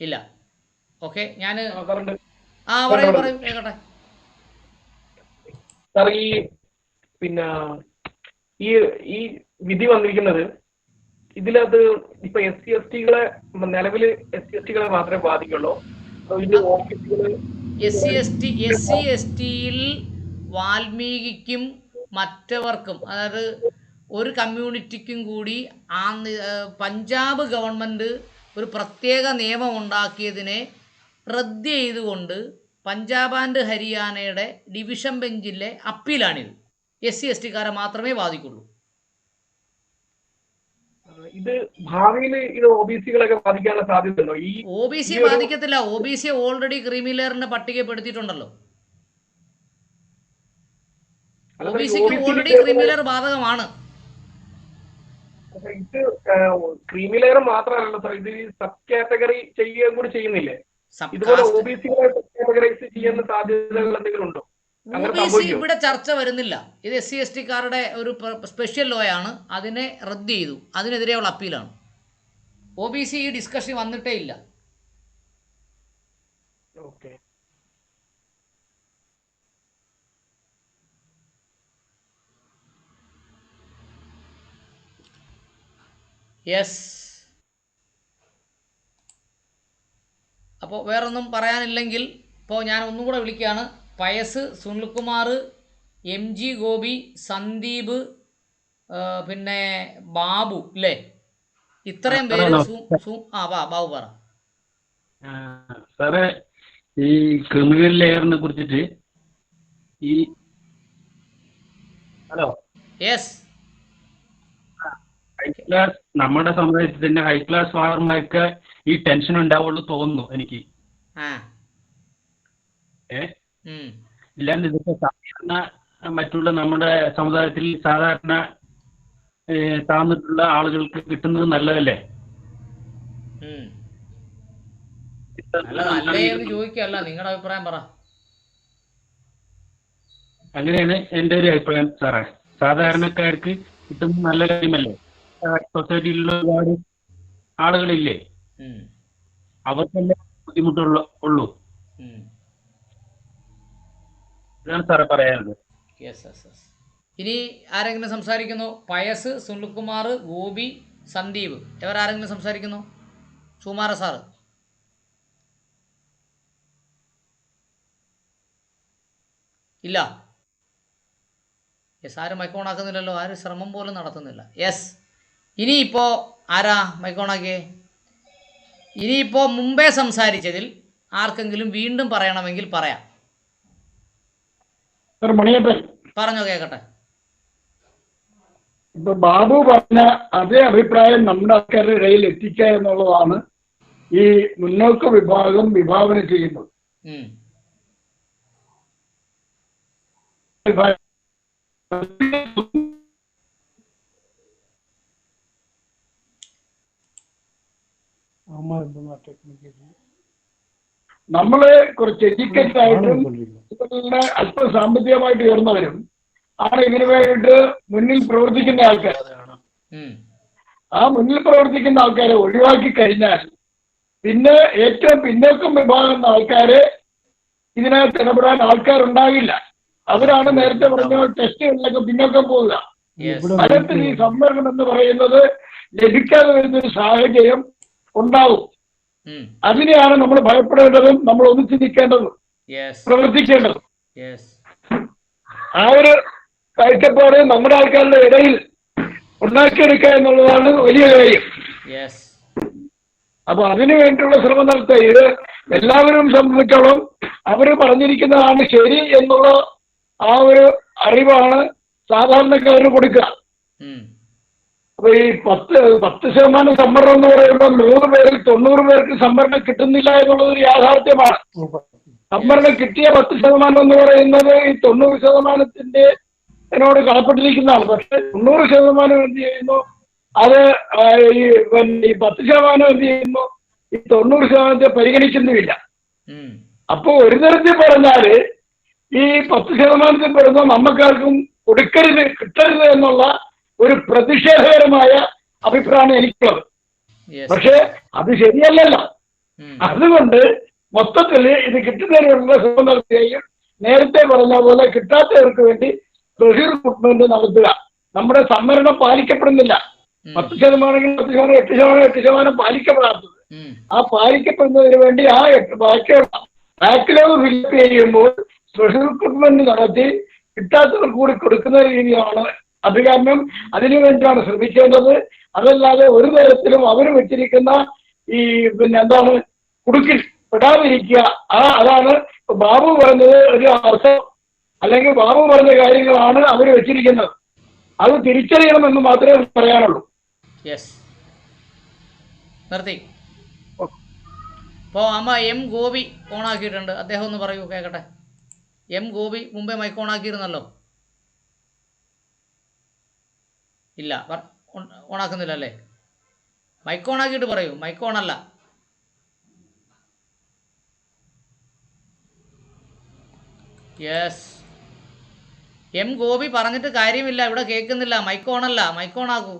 ഇല്ല. ഓക്കെ, ഞാൻ പറയൂ കേൾക്കട്ടെ സാർ. പിന്നെ ഈ വിധി വന്നിരിക്കുന്നത് ഇതിലത് ഇപ്പൊ SC/ST നിലവില് SC/ST മാത്രമേ ബാധിക്കുള്ളൂ? SC/STയിൽ വാൽമീകിക്കും മറ്റവർക്കും, അതായത് ഒരു കമ്മ്യൂണിറ്റിക്കും കൂടി പഞ്ചാബ് ഗവൺമെൻറ് ഒരു പ്രത്യേക നിയമം ഉണ്ടാക്കിയതിനെ റദ്ദ് ചെയ്തുകൊണ്ട് പഞ്ചാബ് ആൻഡ് ഹരിയാനയുടെ ഡിവിഷൻ ബെഞ്ചിലെ അപ്പീലാണിത്. SC/STക്കാരെ മാത്രമേ ബാധിക്കുള്ളൂ. ഇത് ഭാവിയിൽ ഇത് OBC-കളൊക്കെ ബാധിക്കാനുള്ള സാധ്യതയുണ്ടോ? ഈ OBC ബാധിക്കത്തില്ല. OBC ഓൾറെഡി ക്രീമിലെയറിന്റെ പട്ടികപ്പെടുത്തിയിട്ടുണ്ടല്ലോ. OBCക്ക് ഓൾറെഡി ക്രീമിലെയർ ബാധകമാണ്. ഇത് ക്രീമിലെയർ മാത്രമല്ല സാർ, ഇത് സബ് കാറ്റഗറി ചെയ്യുകയും കൂടി ചെയ്യുന്നില്ലേ? ഇതുപോലെ OBC-കളെ സബ് കാറ്റഗറൈസ് ചെയ്യുന്ന സാധ്യതകൾ എന്തെങ്കിലും ഉണ്ടോ? OBC ഇവിടെ ചർച്ച വരുന്നില്ല. ഇത് SC/STക്കാരുടെ ഒരു സ്പെഷ്യൽ ലോ ആണ്. അതിനെ റദ്ദ് ചെയ്തു. അതിനെതിരെയുള്ള അപ്പീലാണ്. OBC ഈ ഡിസ്കഷൻ വന്നിട്ടേ ഇല്ല. ഓക്കെ. യെസ്. അപ്പോൾ വേറൊന്നും പറയാനില്ലെങ്കിൽ ഇപ്പോൾ ഞാൻ ഒന്നും കൂടെ വിളിക്കുകയാണ്. പയസ്, സുനിൽകുമാർ, MG ഗോപി, സന്ദീപ്, പിന്നെ ബാബു അല്ലേ? ഇത്രയും പേര്. ബാബു പറ. സാറേ, ഈ ക്രിമിനൽ ലെയറിനെ കുറിച്ചിട്ട് ഹലോ, യെസ്, ഹൈ ക്ലാസ് നമ്മുടെ സമുദായത്തിൽ ഹൈ ക്ലാസ് ഫാർമർക്ക് ഈ ടെൻഷൻ ഉണ്ടാവുള്ളൂ തോന്നുന്നു എനിക്ക്. ഇല്ലാണ്ട് ഇതൊക്കെ സാധാരണ മറ്റുള്ള നമ്മുടെ സമുദായത്തിൽ സാധാരണ താന്നിട്ടുള്ള ആളുകൾക്ക് കിട്ടുന്നത് നല്ലതല്ലേ? ചോദിക്കല്ല, നിങ്ങളുടെ അഭിപ്രായം പറ. അങ്ങനെയാണ് എൻ്റെ ഒരു അഭിപ്രായം സാറേ. സാധാരണക്കാർക്ക് കിട്ടുന്നത് നല്ല കാര്യമല്ലേ? സൊസൈറ്റിയിലുള്ള ഒരുപാട് ആളുകളില്ലേ, അവർക്കെല്ലാം ബുദ്ധിമുട്ടുള്ളൂ. ഇതാണ് സാറേ പറയാനുള്ളത്. ഇനി ആരെങ്കിലും സംസാരിക്കുന്നു? പയസ്, സുനിൽകുമാർ, ഗോപി, സന്ദീപ്, ഇവരാരെങ്കിലും സംസാരിക്കുന്നു? സുമാര സാറ്. ഇല്ല. യെസ്. ആരും മൈക്കോണാക്കുന്നില്ലല്ലോ. ആരും ശ്രമം പോലും നടത്തുന്നില്ല. യെസ്. ഇനിയിപ്പോൾ ആരാ മൈക്കോണാക്കിയേ? ഇനിയിപ്പോൾ മുമ്പേ സംസാരിച്ചതിൽ ആർക്കെങ്കിലും വീണ്ടും പറയണമെങ്കിൽ പറയാം. പറഞ്ഞോ, കേൾക്കട്ടെ. ഇപ്പൊ ബാബു പറഞ്ഞ അതേ അഭിപ്രായം നമ്മുടെ ആൾക്കാരുടെ ഇടയിൽ എത്തിക്കുക എന്നുള്ളതാണ് ഈ മുന്നോക്ക വിഭാഗം വിഭാവന ചെയ്യുന്നത്. നമ്മള് കുറച്ച് എഡ്യൂക്കേറ്റഡ് ആയിട്ടും അല്പം സാമ്പത്തികമായിട്ട് ഉയർന്നവരും ആണ് ഇതിനു വേണ്ടിയിട്ട് മുന്നിൽ പ്രവർത്തിക്കുന്ന ആൾക്കാർ. ആ മുന്നിൽ പ്രവർത്തിക്കുന്ന ആൾക്കാരെ ഒഴിവാക്കി കഴിഞ്ഞാൽ പിന്നെ ഏറ്റവും പിന്നോക്കം വിഭാഗം ആൾക്കാരെ ഇതിനകത്ത് ഇടപെടാൻ ആൾക്കാരുണ്ടാകില്ല. അവരാണ് നേരത്തെ പറഞ്ഞ ടെസ്റ്റുകളിലൊക്കെ പിന്നോക്കം പോവുക. ഫലത്തിൽ ഈ സംവരണം എന്ന് പറയുന്നത് ലഭിക്കാതെ വരുന്നൊരു സാഹചര്യം ഉണ്ടാവും. അതിനെയാണ് നമ്മൾ ഭയപ്പെടേണ്ടതും നമ്മൾ ഒന്നിച്ച് നിൽക്കേണ്ടതും പ്രവർത്തിക്കേണ്ടതും. ആ ഒരു കാഴ്ചപ്പാട് നമ്മുടെ ആൾക്കാരുടെ ഇടയിൽ ഉണ്ടാക്കിയെടുക്കുക എന്നുള്ളതാണ് വലിയ കാര്യം. അപ്പൊ അതിനു വേണ്ടിയുള്ള ശ്രമം നടത്തുക. ഇത് എല്ലാവരും സംബന്ധിച്ചോളം അവർ പറഞ്ഞിരിക്കുന്നതാണ് ശരി എന്നുള്ള ആ ഒരു അറിവാണ് സാധാരണക്കാരന് കൊടുക്കുക. അപ്പൊ ഈ 10% സംവരണം എന്ന് പറയുമ്പോൾ 100 പേരിൽ 90 പേർക്ക് സംവരണം കിട്ടുന്നില്ല എന്നുള്ളത് ഒരു യാഥാർത്ഥ്യമാണ്. സംവരണം കിട്ടിയ 10% എന്ന് പറയുന്നത് ഈ 90%-ന്റെ എന്നോട് കടപ്പെട്ടിരിക്കുന്നതാണ്. പക്ഷെ 90% എന്ത് ചെയ്യുന്നു? അത് ഈ 10% എന്ത് ചെയ്യുന്നു? ഈ 90% പരിഗണിക്കുന്നുമില്ല. അപ്പൊ ഒരു തരത്തിൽ പറഞ്ഞാല് ഈ 10% പെടുന്ന നമ്മക്കാർക്കും കൊടുക്കരുത്, കിട്ടരുത് എന്നുള്ള ഒരു പ്രതിഷേധകരമായ അഭിപ്രായമാണ് എനിക്കുള്ളത്. Yes. പക്ഷെ അത് ശരിയല്ലല്ലോ. അതുകൊണ്ട് മൊത്തത്തിൽ ഇത് കിട്ടുന്നതിനുള്ള ശ്രമം നടത്തുകയും നേരത്തെ പറഞ്ഞ പോലെ കിട്ടാത്തവർക്ക് വേണ്ടി സ്പെഷ്യൽ റിക്രൂട്ട്മെന്റ് നടത്തുക. നമ്മുടെ സംവരണം പാലിക്കപ്പെടുന്നില്ല. 10% 10%, 8% പാലിക്കപ്പെടാത്തത്. ആ പാലിക്കപ്പെടുന്നതിന് വേണ്ടി ആ ബാക്കിലോഗ് ഫില്ലപ്പ് ചെയ്യുമ്പോൾ സ്പെഷ്യൽ റിക്രൂട്ട്മെന്റ് നടത്തി കിട്ടാത്തവർക്ക് കൂടി കൊടുക്കുന്ന രീതിയാണ് അത്. കാരണം അതിനു വേണ്ടിയാണ് ശ്രമിക്കേണ്ടത്. അതല്ലാതെ ഒരു തരത്തിലും അവർ വെച്ചിരിക്കുന്ന ഈ എന്താണ് കുടുക്കിൽ പെടാതിരിക്കുക. അതാണ് ബാബു പറഞ്ഞത് ഒരു അർത്ഥം, അല്ലെങ്കിൽ ബാബു പറഞ്ഞ കാര്യങ്ങളാണ് അവർ വെച്ചിരിക്കുന്നത്. അത് തിരിച്ചറിയണമെന്ന് മാത്രമേ പറയാനുള്ളൂ. നിർത്തി. അപ്പോൾ അമ്മ എം ഗോപി ഓണാക്കിയിട്ടുണ്ട്, അദ്ദേഹം ഒന്ന് പറയൂ കേൾക്കട്ടെ. എം ഗോപി മുമ്പേ മൈക്ക് ഓണാക്കിയിരുന്നല്ലോ. ഇല്ല, ഓണാക്കുന്നില്ല അല്ലേ? മൈക്ക് ഓണാക്കിയിട്ട് പറയൂ. മൈക്ക് ഓണല്ല. യെസ്, എം ഗോപി പറഞ്ഞിട്ട് കാര്യമില്ല, ഇവിടെ കേൾക്കുന്നില്ല. മൈക്ക് ഓണല്ല, മൈക്ക് ഓണാക്കൂ.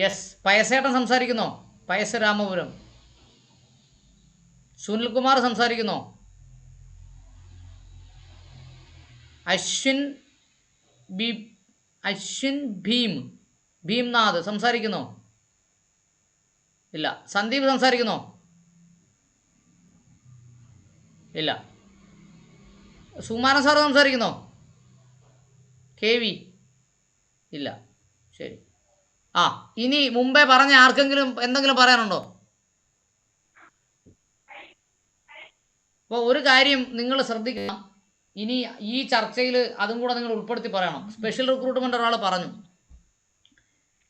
യെസ്, പയസേട്ടൻ സംസാരിക്കുന്നോ? പയസ് രാമപുരം. സുനിൽകുമാർ സംസാരിക്കുന്നോ? അശ്വിൻ ഭീംനാഥ് സംസാരിക്കുന്നോ? ഇല്ല. സന്ദീപ് സംസാരിക്കുന്നോ? ഇല്ല. സുമാരൻ സാറ് സംസാരിക്കുന്നോ? K V? ഇല്ല. ശരി. ഇനി മുമ്പേ പറഞ്ഞ ആർക്കെങ്കിലും എന്തെങ്കിലും പറയാനുണ്ടോ? അപ്പോൾ ഒരു കാര്യം നിങ്ങൾ ശ്രദ്ധിക്കണം. ഇനി ഈ ചർച്ചയിൽ അതും കൂടെ നിങ്ങൾ ഉൾപ്പെടുത്തി പറയണം. സ്പെഷ്യൽ റിക്രൂട്ട്മെൻ്റ് ഒരാൾ പറഞ്ഞു,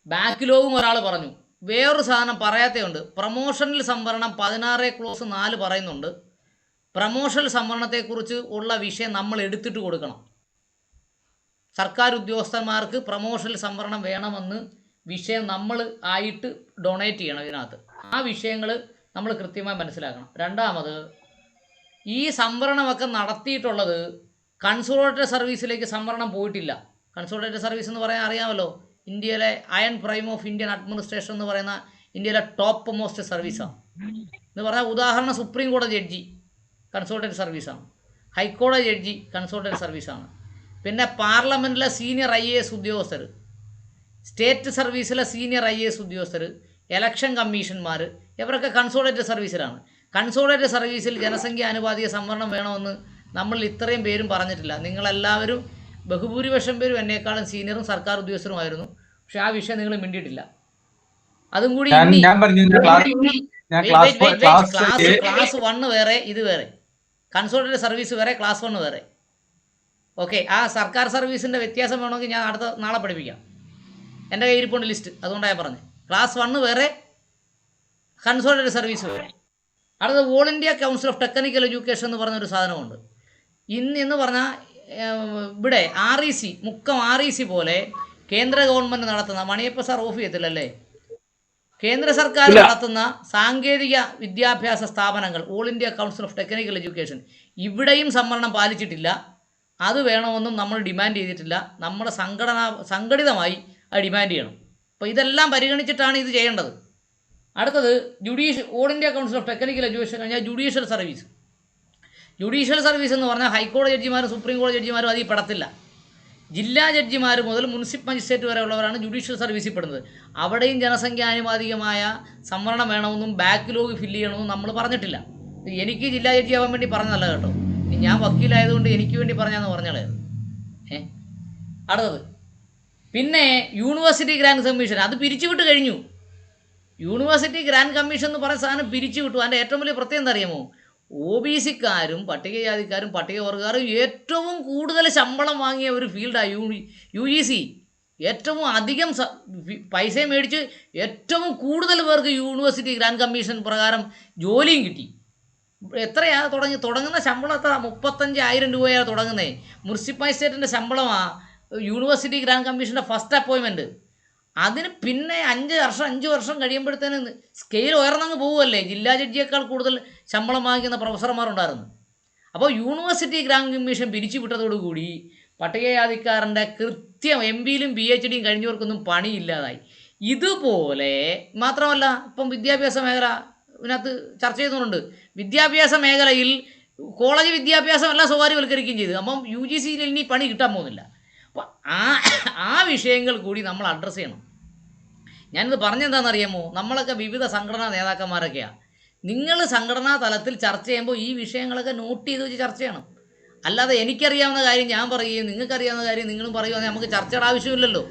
ബാക്ക്ലോഗും ഒരാൾ പറഞ്ഞു, വേറൊരു സാധനം പറയാത്തതുണ്ട്. പ്രമോഷനിൽ സംവരണം 16(4) പറയുന്നുണ്ട്. പ്രമോഷണൽ സംവരണത്തെക്കുറിച്ച് ഉള്ള വിഷയം നമ്മൾ എടുത്തിട്ട് കൊടുക്കണം. സർക്കാർ ഉദ്യോഗസ്ഥന്മാർക്ക് പ്രമോഷണൽ സംവരണം വേണമെന്ന് വിഷയം നമ്മൾ ആയിട്ട് ഡൊണേറ്റ് ചെയ്യണം ഇതിനകത്ത്. ആ വിഷയങ്ങൾ നമ്മൾ കൃത്യമായി മനസ്സിലാക്കണം. രണ്ടാമത്, ഈ സംവരണമൊക്കെ നടത്തിയിട്ടുള്ളത് കൺസോളിഡേറ്റഡ് സർവീസിലേക്ക് സംവരണം പോയിട്ടില്ല. കൺസോളിഡേറ്റഡ് സർവീസ് എന്ന് പറയാൻ അറിയാമല്ലോ, ഇന്ത്യയിലെ iron prime of Indian administration എന്ന് പറയുന്ന ഇന്ത്യയിലെ ടോപ്പ് മോസ്റ്റ് സർവീസാണ്. എന്ന് പറഞ്ഞാൽ ഉദാഹരണം സുപ്രീം കോടതി ജഡ്ജി കൺസോളിഡേറ്റഡ് സർവീസാണ്, ഹൈക്കോടതി ജഡ്ജി കൺസോളിഡേറ്റഡ് സർവീസാണ്. പിന്നെ പാർലമെൻറ്റിലെ സീനിയർ IAS ഉദ്യോഗസ്ഥർ, സ്റ്റേറ്റ് സർവീസിലെ സീനിയർ IAS ഉദ്യോഗസ്ഥർ, ഇലക്ഷൻ കമ്മീഷന്മാർ, ഇവരൊക്കെ കൺസോളിഡേറ്റഡ് സർവീസിലാണ്. കൺസോളിഡേറ്റഡ് സർവീസിൽ ജനസംഖ്യ ആനുപാതിക സംവരണം വേണമെന്ന് നമ്മൾ ഇത്രയും പേരും പറഞ്ഞിട്ടില്ല. നിങ്ങളെല്ലാവരും ബഹുഭൂരിപക്ഷം പേരും എന്നെക്കാളും സീനിയറും സർക്കാർ ഉദ്യോഗസ്ഥരുമായിരുന്നു. പക്ഷെ ആ വിഷയം നിങ്ങൾ മിണ്ടിയിട്ടില്ല. അതും കൂടി ക്ലാസ് 1 വേറെ, ഇത് വേറെ. കൺസോളിഡേറ്റഡ് സർവീസ് വേറെ, ക്ലാസ് 1 വേറെ. ഓക്കെ, ആ സർക്കാർ സർവീസിൻ്റെ വ്യത്യാസം വേണമെങ്കിൽ ഞാൻ നാളെ പഠിപ്പിക്കാം. എൻ്റെ കയ്യിരിപ്പുണ്ട് ലിസ്റ്റ്, അതുകൊണ്ടാണ് പറഞ്ഞത്. ക്ലാസ് 1 വേറെ, കൺസോളിഡേറ്റഡ് സർവീസ് വേറെ. അടുത്തത് all India council of technical education എന്ന് പറഞ്ഞൊരു സാധനമുണ്ട്. എന്ന് പറഞ്ഞാൽ ഇവിടെ REC, മുക്കം REC പോലെ കേന്ദ്ര ഗവൺമെൻറ് നടത്തുന്ന, മണിയപ്പ സാർ ഓഫ് ചെയ്യത്തില്ലല്ലേ, കേന്ദ്ര സർക്കാർ നടത്തുന്ന സാങ്കേതിക വിദ്യാഭ്യാസ സ്ഥാപനങ്ങൾ, all India council of technical education, ഇവിടെയും സംവരണം പാലിച്ചിട്ടില്ല. അത് വേണമെന്നും നമ്മൾ ഡിമാൻഡ് ചെയ്തിട്ടില്ല. നമ്മുടെ സംഘടിതമായി അത് ഡിമാൻഡ് ചെയ്യണം. അപ്പോൾ ഇതെല്ലാം പരിഗണിച്ചിട്ടാണ് ഇത് ചെയ്യേണ്ടത്. അടുത്തത് all India council of technical education കഴിഞ്ഞാൽ ജുഡീഷ്യൽ സർവീസ്. ജുഡീഷ്യൽ സർവീസ് എന്ന് പറഞ്ഞാൽ ഹൈക്കോടതി ജഡ്ജിമാരും സുപ്രീം കോടതി ജഡ്ജിമാരും അതിൽ പെടത്തില്ല. ജില്ലാ ജഡ്ജിമാർ മുതൽ മുനിസിപ്പൽ മജിസ്ട്രേറ്റ് വരെ ഉള്ളവരാണ് ജുഡീഷ്യൽ സർവീസിൽ പെടുന്നത്. അവിടെയും ജനസംഖ്യാനുപാതികമായ സംവരണം വേണമെന്നും ബാക്ക്ലോഗ് ഫില്ല് ചെയ്യണമെന്നും നമ്മൾ പറഞ്ഞിട്ടില്ല. എനിക്ക് ജില്ലാ ജഡ്ജി ആവാൻ വേണ്ടി പറഞ്ഞതല്ല കേട്ടോ, ഞാൻ വക്കീലായതുകൊണ്ട് എനിക്ക് വേണ്ടി പറഞ്ഞാന്ന് പറഞ്ഞാളേ. അടുത്തത് പിന്നെ യൂണിവേഴ്സിറ്റി ഗ്രാൻഡ് കമ്മീഷൻ, അത് പിരിച്ചുവിട്ട് കഴിഞ്ഞു. യൂണിവേഴ്സിറ്റി ഗ്രാൻഡ് കമ്മീഷൻ എന്ന് പറയുന്ന സാധനം പിരിച്ചുവിട്ടു. അതിൻ്റെ ഏറ്റവും വലിയ പ്രത്യേകം എന്താ അറിയാമോ? OBC-ക്കാരും പട്ടികജാതിക്കാരും പട്ടികവർഗ്ഗക്കാരും ഏറ്റവും കൂടുതൽ ശമ്പളം വാങ്ങിയ ഒരു ഫീൽഡാണ് UGC. ഏറ്റവും അധികം പൈസ മേടിച്ച് ഏറ്റവും കൂടുതൽ പേർക്ക് യൂണിവേഴ്സിറ്റി ഗ്രാൻഡ് കമ്മീഷൻ പ്രകാരം ജോലിയും കിട്ടി. എത്രയാണ് തുടങ്ങുന്ന ശമ്പളം എത്ര? 35,000 രൂപയാണ് തുടങ്ങുന്നത്. മുനിസിപ്പൽ സ്റ്റേറ്റിൻ്റെ ശമ്പളമാണ് യൂണിവേഴ്സിറ്റി ഗ്രാൻഡ് കമ്മീഷൻ്റെ ഫസ്റ്റ് അപ്പോയിൻമെൻറ്റ്. അതിന് പിന്നെ 5 വർഷം കഴിയുമ്പോഴത്തേന് സ്കെയിൽ ഉയർന്നങ്ങ് പോകുമല്ലേ. ജില്ലാ ജഡ്ജിയേക്കാൾ കൂടുതൽ ശമ്പളം വാങ്ങിക്കുന്ന പ്രൊഫസർമാരുണ്ടായിരുന്നു. അപ്പോൾ യൂണിവേഴ്സിറ്റി ഗ്രാൻഡ് കമ്മീഷൻ പിരിച്ചു വിട്ടതോടുകൂടി പട്ടികജാതിക്കാരൻ്റെ കൃത്യം MPയിലും PhDയും കഴിഞ്ഞവർക്കൊന്നും പണിയില്ലാതായി. ഇതുപോലെ മാത്രമല്ല ഇപ്പം വിദ്യാഭ്യാസ മേഖല ഇതിനകത്ത് ചർച്ച ചെയ്യുന്നുണ്ട്. വിദ്യാഭ്യാസ മേഖലയിൽ കോളേജ് വിദ്യാഭ്യാസം എല്ലാം സ്വകാര്യവൽക്കരിക്കുകയും ചെയ്തു. അപ്പം UGCയിൽ ഇനി പണി കിട്ടാൻ പോകുന്നില്ല. അപ്പോൾ ആ വിഷയങ്ങൾ കൂടി നമ്മൾ അഡ്രസ്സ് ചെയ്യണം. ഞാനിത് പറഞ്ഞെന്താണെന്നറിയാമോ, നമ്മളൊക്കെ വിവിധ സംഘടനാ നേതാക്കന്മാരൊക്കെയാണ്. നിങ്ങൾ സംഘടനാ തലത്തിൽ ചർച്ച ചെയ്യുമ്പോൾ ഈ വിഷയങ്ങളൊക്കെ നോട്ട് ചെയ്ത് വെച്ച് ചർച്ച ചെയ്യണം. അല്ലാതെ എനിക്കറിയാവുന്ന കാര്യം ഞാൻ പറയുകയും നിങ്ങൾക്കറിയാവുന്ന കാര്യം നിങ്ങളും പറയുകയാണെങ്കിൽ നമുക്ക് ചർച്ചയുടെ ആവശ്യമില്ലല്ലോ.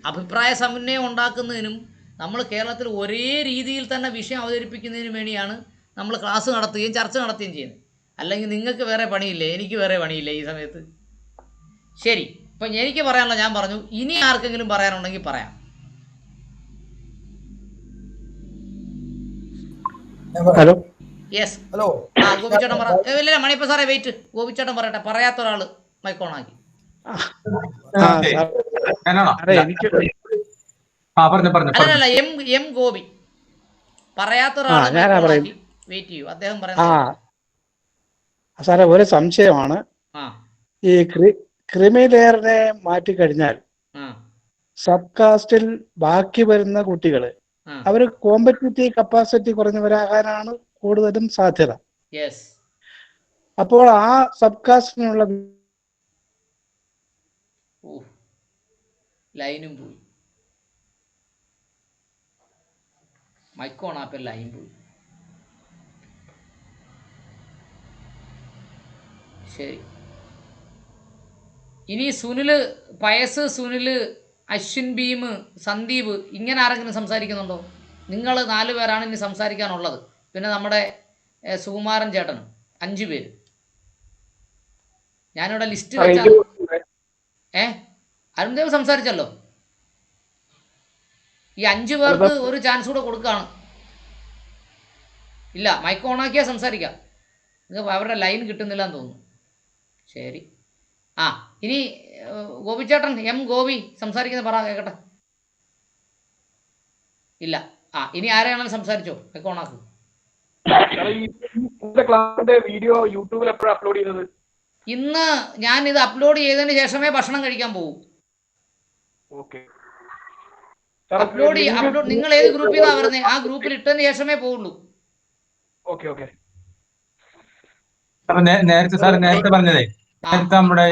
അഭിപ്രായ സമന്വയം ഉണ്ടാക്കുന്നതിനും നമ്മൾ കേരളത്തിൽ ഒരേ രീതിയിൽ തന്നെ വിഷയം അവതരിപ്പിക്കുന്നതിനും വേണ്ടിയാണ് നമ്മൾ ക്ലാസ് നടത്തുകയും ചർച്ച നടത്തുകയും ചെയ്യുന്നത്. അല്ലെങ്കിൽ നിങ്ങൾക്ക് വേറെ പണിയില്ലേ, എനിക്ക് വേറെ പണിയില്ലേ ഈ സമയത്ത്? ശരി, ഇപ്പം എനിക്ക് പറയാനുള്ള ഞാൻ പറഞ്ഞു. ഇനി ആർക്കെങ്കിലും പറയാനുണ്ടെങ്കിൽ പറയാം. Hello, yes, hello. ആ, ഗോപിച്ചേട്ടൻ പറ. ഇല്ല മണിയപ്പ സാറേ വെയിറ്റ്, ഗോപിച്ചേട്ടൻ പറയട്ടെ. പറയാത്ത ഒരാൾ മൈക്കോണാക്കി. അല്ലല്ല, എം ഗോപി. പറയാത്ത ഒരാൾ വെയിറ്റ് ചെയ്യൂ, അദ്ദേഹം പറയുന്നത്. സാറേ, ഒരു സംശയമാണ്. ഈ ക്രിമി ലെയറിനെ മാറ്റിക്കഴിഞ്ഞാൽ സബ് കാസ്റ്റിൽ ബാക്കി വരുന്ന കുട്ടികള് അവർ കോമ്പറ്റിറ്റീവ് കപ്പാസിറ്റി കുറഞ്ഞവരാകാനാണ് കൂടുതലും സാധ്യത. അപ്പോൾ ആ സബ് കാസ്റ്റിനുള്ള ലൈനും പോയി, മൈക്കോണാപ്പൽ ലൈൻ പോയി. ശരി, ഇനി സുനില്, പയസ്, സുനില്, അശ്വിൻ, ഭീം, സന്ദീപ്, ഇങ്ങനെ ആരെങ്കിലും സംസാരിക്കുന്നുണ്ടോ? നിങ്ങൾ 4 പേരാണ് ഇനി സംസാരിക്കാനുള്ളത്. പിന്നെ നമ്മുടെ സുകുമാരൻ ചേട്ടനും 5 പേര്. ഞാനിവിടെ ലിസ്റ്റ് വെച്ചാൽ അരുൺദേവ് സംസാരിച്ചല്ലോ. ഈ 5 പേർക്ക് ഒരു ചാൻസ് കൂടെ കൊടുക്കുകയാണ്. ഇല്ല, മൈക്ക് ഓണാക്കിയാൽ സംസാരിക്കാം. നിങ്ങൾക്ക് അവരുടെ ലൈൻ കിട്ടുന്നില്ല എന്ന് തോന്നുന്നു. ശരി, ആ, ഇനി ഗോപിച്ചേട്ടൻ, എം ഗോപി സംസാരിക്കുന്നത് പറ കേൾക്കട്ടെ. ഇല്ല, ആ, ഇനി ആരെയാണെങ്കിലും സംസാരിച്ചോ, മൈക്ക് ഓണാക്ക്. വീഡിയോ യൂട്യൂബിൽ എപ്പോഴാണ് അപ്ലോഡ് ചെയ്തത്? ഇന്ന് ഞാൻ ഇത് അപ്ലോഡ് ചെയ്തതിന് ശേഷമേ ഭക്ഷണം കഴിക്കാൻ പോകും. അപ്ലോഡ് നിങ്ങൾ ഏത് ഗ്രൂപ്പിൽ നിന്നാണ് വരുന്നത്? ആ ഗ്രൂപ്പിൽ ഇട്ടതിന് ശേഷമേ പോവുള്ളൂ. നേരത്തെ പറഞ്ഞതേ, നേരത്തെ നമ്മുടെ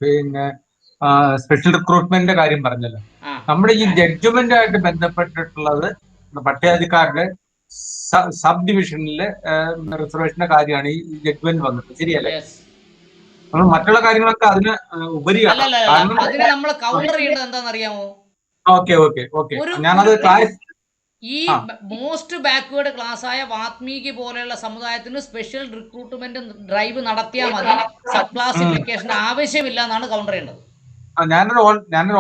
പിന്നെ സ്പെഷ്യൽ റിക്രൂട്ട്മെന്റിന്റെ കാര്യം പറഞ്ഞല്ലോ. നമ്മുടെ ഈ ജഡ്ജ്മെന്റ് ആയിട്ട് ബന്ധപ്പെട്ടിട്ടുള്ളത് പട്ടികജാതിക്കാരുടെ സബ് ഡിവിഷനിലെ റിസർവേഷന്റെ കാര്യമാണ് ഈ ജഡ്ജ്മെന്റ് വന്നത്. ശരിയല്ലേ? നമ്മൾ മറ്റുള്ള കാര്യങ്ങളൊക്കെ അതിന് ഉപരിയാണ്. നമ്മൾ കൗണ്ടർ ചെയ്യേണ്ടത് എന്താണെന്നറിയാമോ? ഞാനത് ഈ മോസ്റ്റ് ബാക്ക്വേർഡ് ക്ലാസ് ആയ വാത്മീകി പോലെയുള്ള സമുദായത്തിന് സ്പെഷ്യൽ റിക്രൂട്ട്മെന്റ് ഡ്രൈവ് നടത്തിയാൽ മതി, സബ് ക്ലാസിഫിക്കേഷൻ ആവശ്യമില്ല എന്നാണ് കൗണ്ടർ ചെയ്യേണ്ടത്. ഞാനൊരു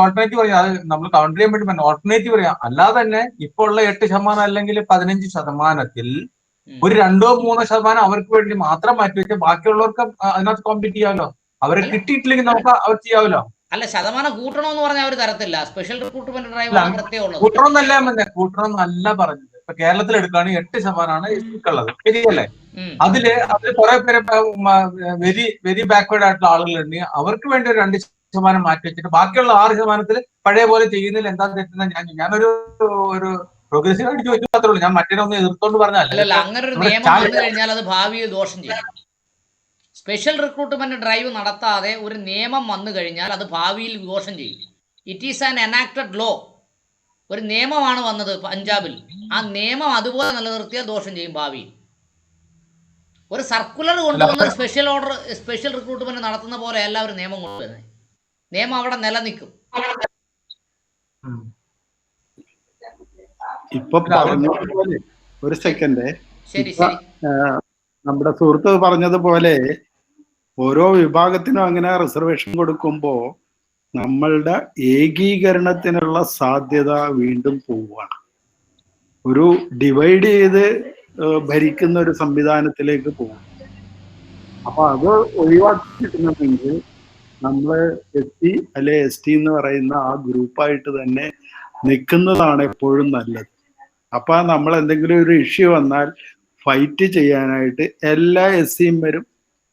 ഓൾട്ടർനേറ്റീവ് പറയാം. അത് നമ്മൾ കൗണ്ടർ ചെയ്യാൻ വേണ്ടി ഓൾട്ടർനേറ്റീവ് പറയാം. അല്ലാതെ തന്നെ ഇപ്പോൾ ഉള്ള 8% അല്ലെങ്കിൽ 15% ഒരു 2-3% അവർക്ക് വേണ്ടി മാത്രം മാറ്റിവെച്ച് ബാക്കിയുള്ളവർക്ക് അതിനകത്ത് കോമ്പീറ്റ് ചെയ്യാമല്ലോ. അവരെ കിട്ടിയിട്ടില്ലെങ്കിൽ നമുക്ക് അവർ ചെയ്യാമല്ലോ. അല്ല, ശതമാനം കൂട്ടണമെന്ന് പറഞ്ഞാൽ അവർ തരത്തില്ല. സ്പെഷ്യൽ റിക്രൂട്ട്മെന്റ് ഡ്രൈവ് കൂട്ടണമെന്നല്ല പറഞ്ഞത്. ഇപ്പൊ കേരളത്തിൽ എടുക്കുകയാണെങ്കിൽ 8% ഉള്ളത്. ശരിയല്ലേ? അതില് കുറെ പേര് വെരി ബാക്ക്വേർഡ് ആയിട്ടുള്ള ആളുകളുണ്ടെങ്കിൽ അവർക്ക് വേണ്ടി ഒരു 2% മാറ്റി വെച്ചിട്ട് ബാക്കിയുള്ള 6% പഴയ പോലെ ചെയ്യുന്നതിൽ എന്താ തെറ്റുന്ന ഞാനൊരു പ്രോഗ്രസീവ് ആയിട്ട് ചോദിച്ചു മാത്രമേ ഉള്ളൂ. ഞാൻ മറ്റേ ഒന്ന് എതിർത്തോണ്ട് പറഞ്ഞല്ല. അങ്ങനെ ഒരു നിയമം വന്നു കഴിഞ്ഞാൽ അത് ഭാവിയിൽ ദോഷം ചെയ്യും. സ്പെഷ്യൽ റിക്രൂട്ട്മെന്റ് ഡ്രൈവ് നടത്താതെ ഒരു നിയമം വന്നു കഴിഞ്ഞാൽ അത് ഭാവിയിൽ ദോഷം ചെയ്യും. It is an enacted law. ഒരു നിയമമാണ് വന്നത് പഞ്ചാബിൽ. ആ നിയമം അതുപോലെ നിലനിർത്തിയാൽ ദോഷം ചെയ്യും ഭാവിയിൽ. ഒരു സർക്കുലർ കൊണ്ടുവന്ന് സ്പെഷ്യൽ റിക്രൂട്ട്മെന്റ് നടത്തുന്ന പോലെ അല്ല ഒരു നിയമം കൊണ്ടുവരുന്നത്. നിയമം അവിടെ നിലനിൽക്കും. ഇപ്പൊ പറഞ്ഞ പോലെ ഒരു സെക്കൻഡ്, ശരി ശരി, നമ്മുടെ സുഹൃത്ത് പറഞ്ഞതുപോലെ ഓരോ വിഭാഗത്തിനും അങ്ങനെ റിസർവേഷൻ കൊടുക്കുമ്പോൾ നമ്മളുടെ ഏകീകരണത്തിനുള്ള സാധ്യത വീണ്ടും പോവുകയാണ്. ഒരു ഡിവൈഡ് ചെയ്ത് ഭരിക്കുന്ന ഒരു സംവിധാനത്തിലേക്ക് പോകും. അപ്പൊ അത് ഒഴിവാക്കിയിട്ടുണ്ടെങ്കിൽ നമ്മൾ SC അല്ലെ ST എന്ന് പറയുന്ന ആ ഗ്രൂപ്പായിട്ട് തന്നെ നിൽക്കുന്നതാണ് എപ്പോഴും നല്ലത്. അപ്പൊ നമ്മൾ എന്തെങ്കിലും ഒരു ഇഷ്യൂ വന്നാൽ ഫൈറ്റ് ചെയ്യാനായിട്ട് എല്ലാ SCയും വരും,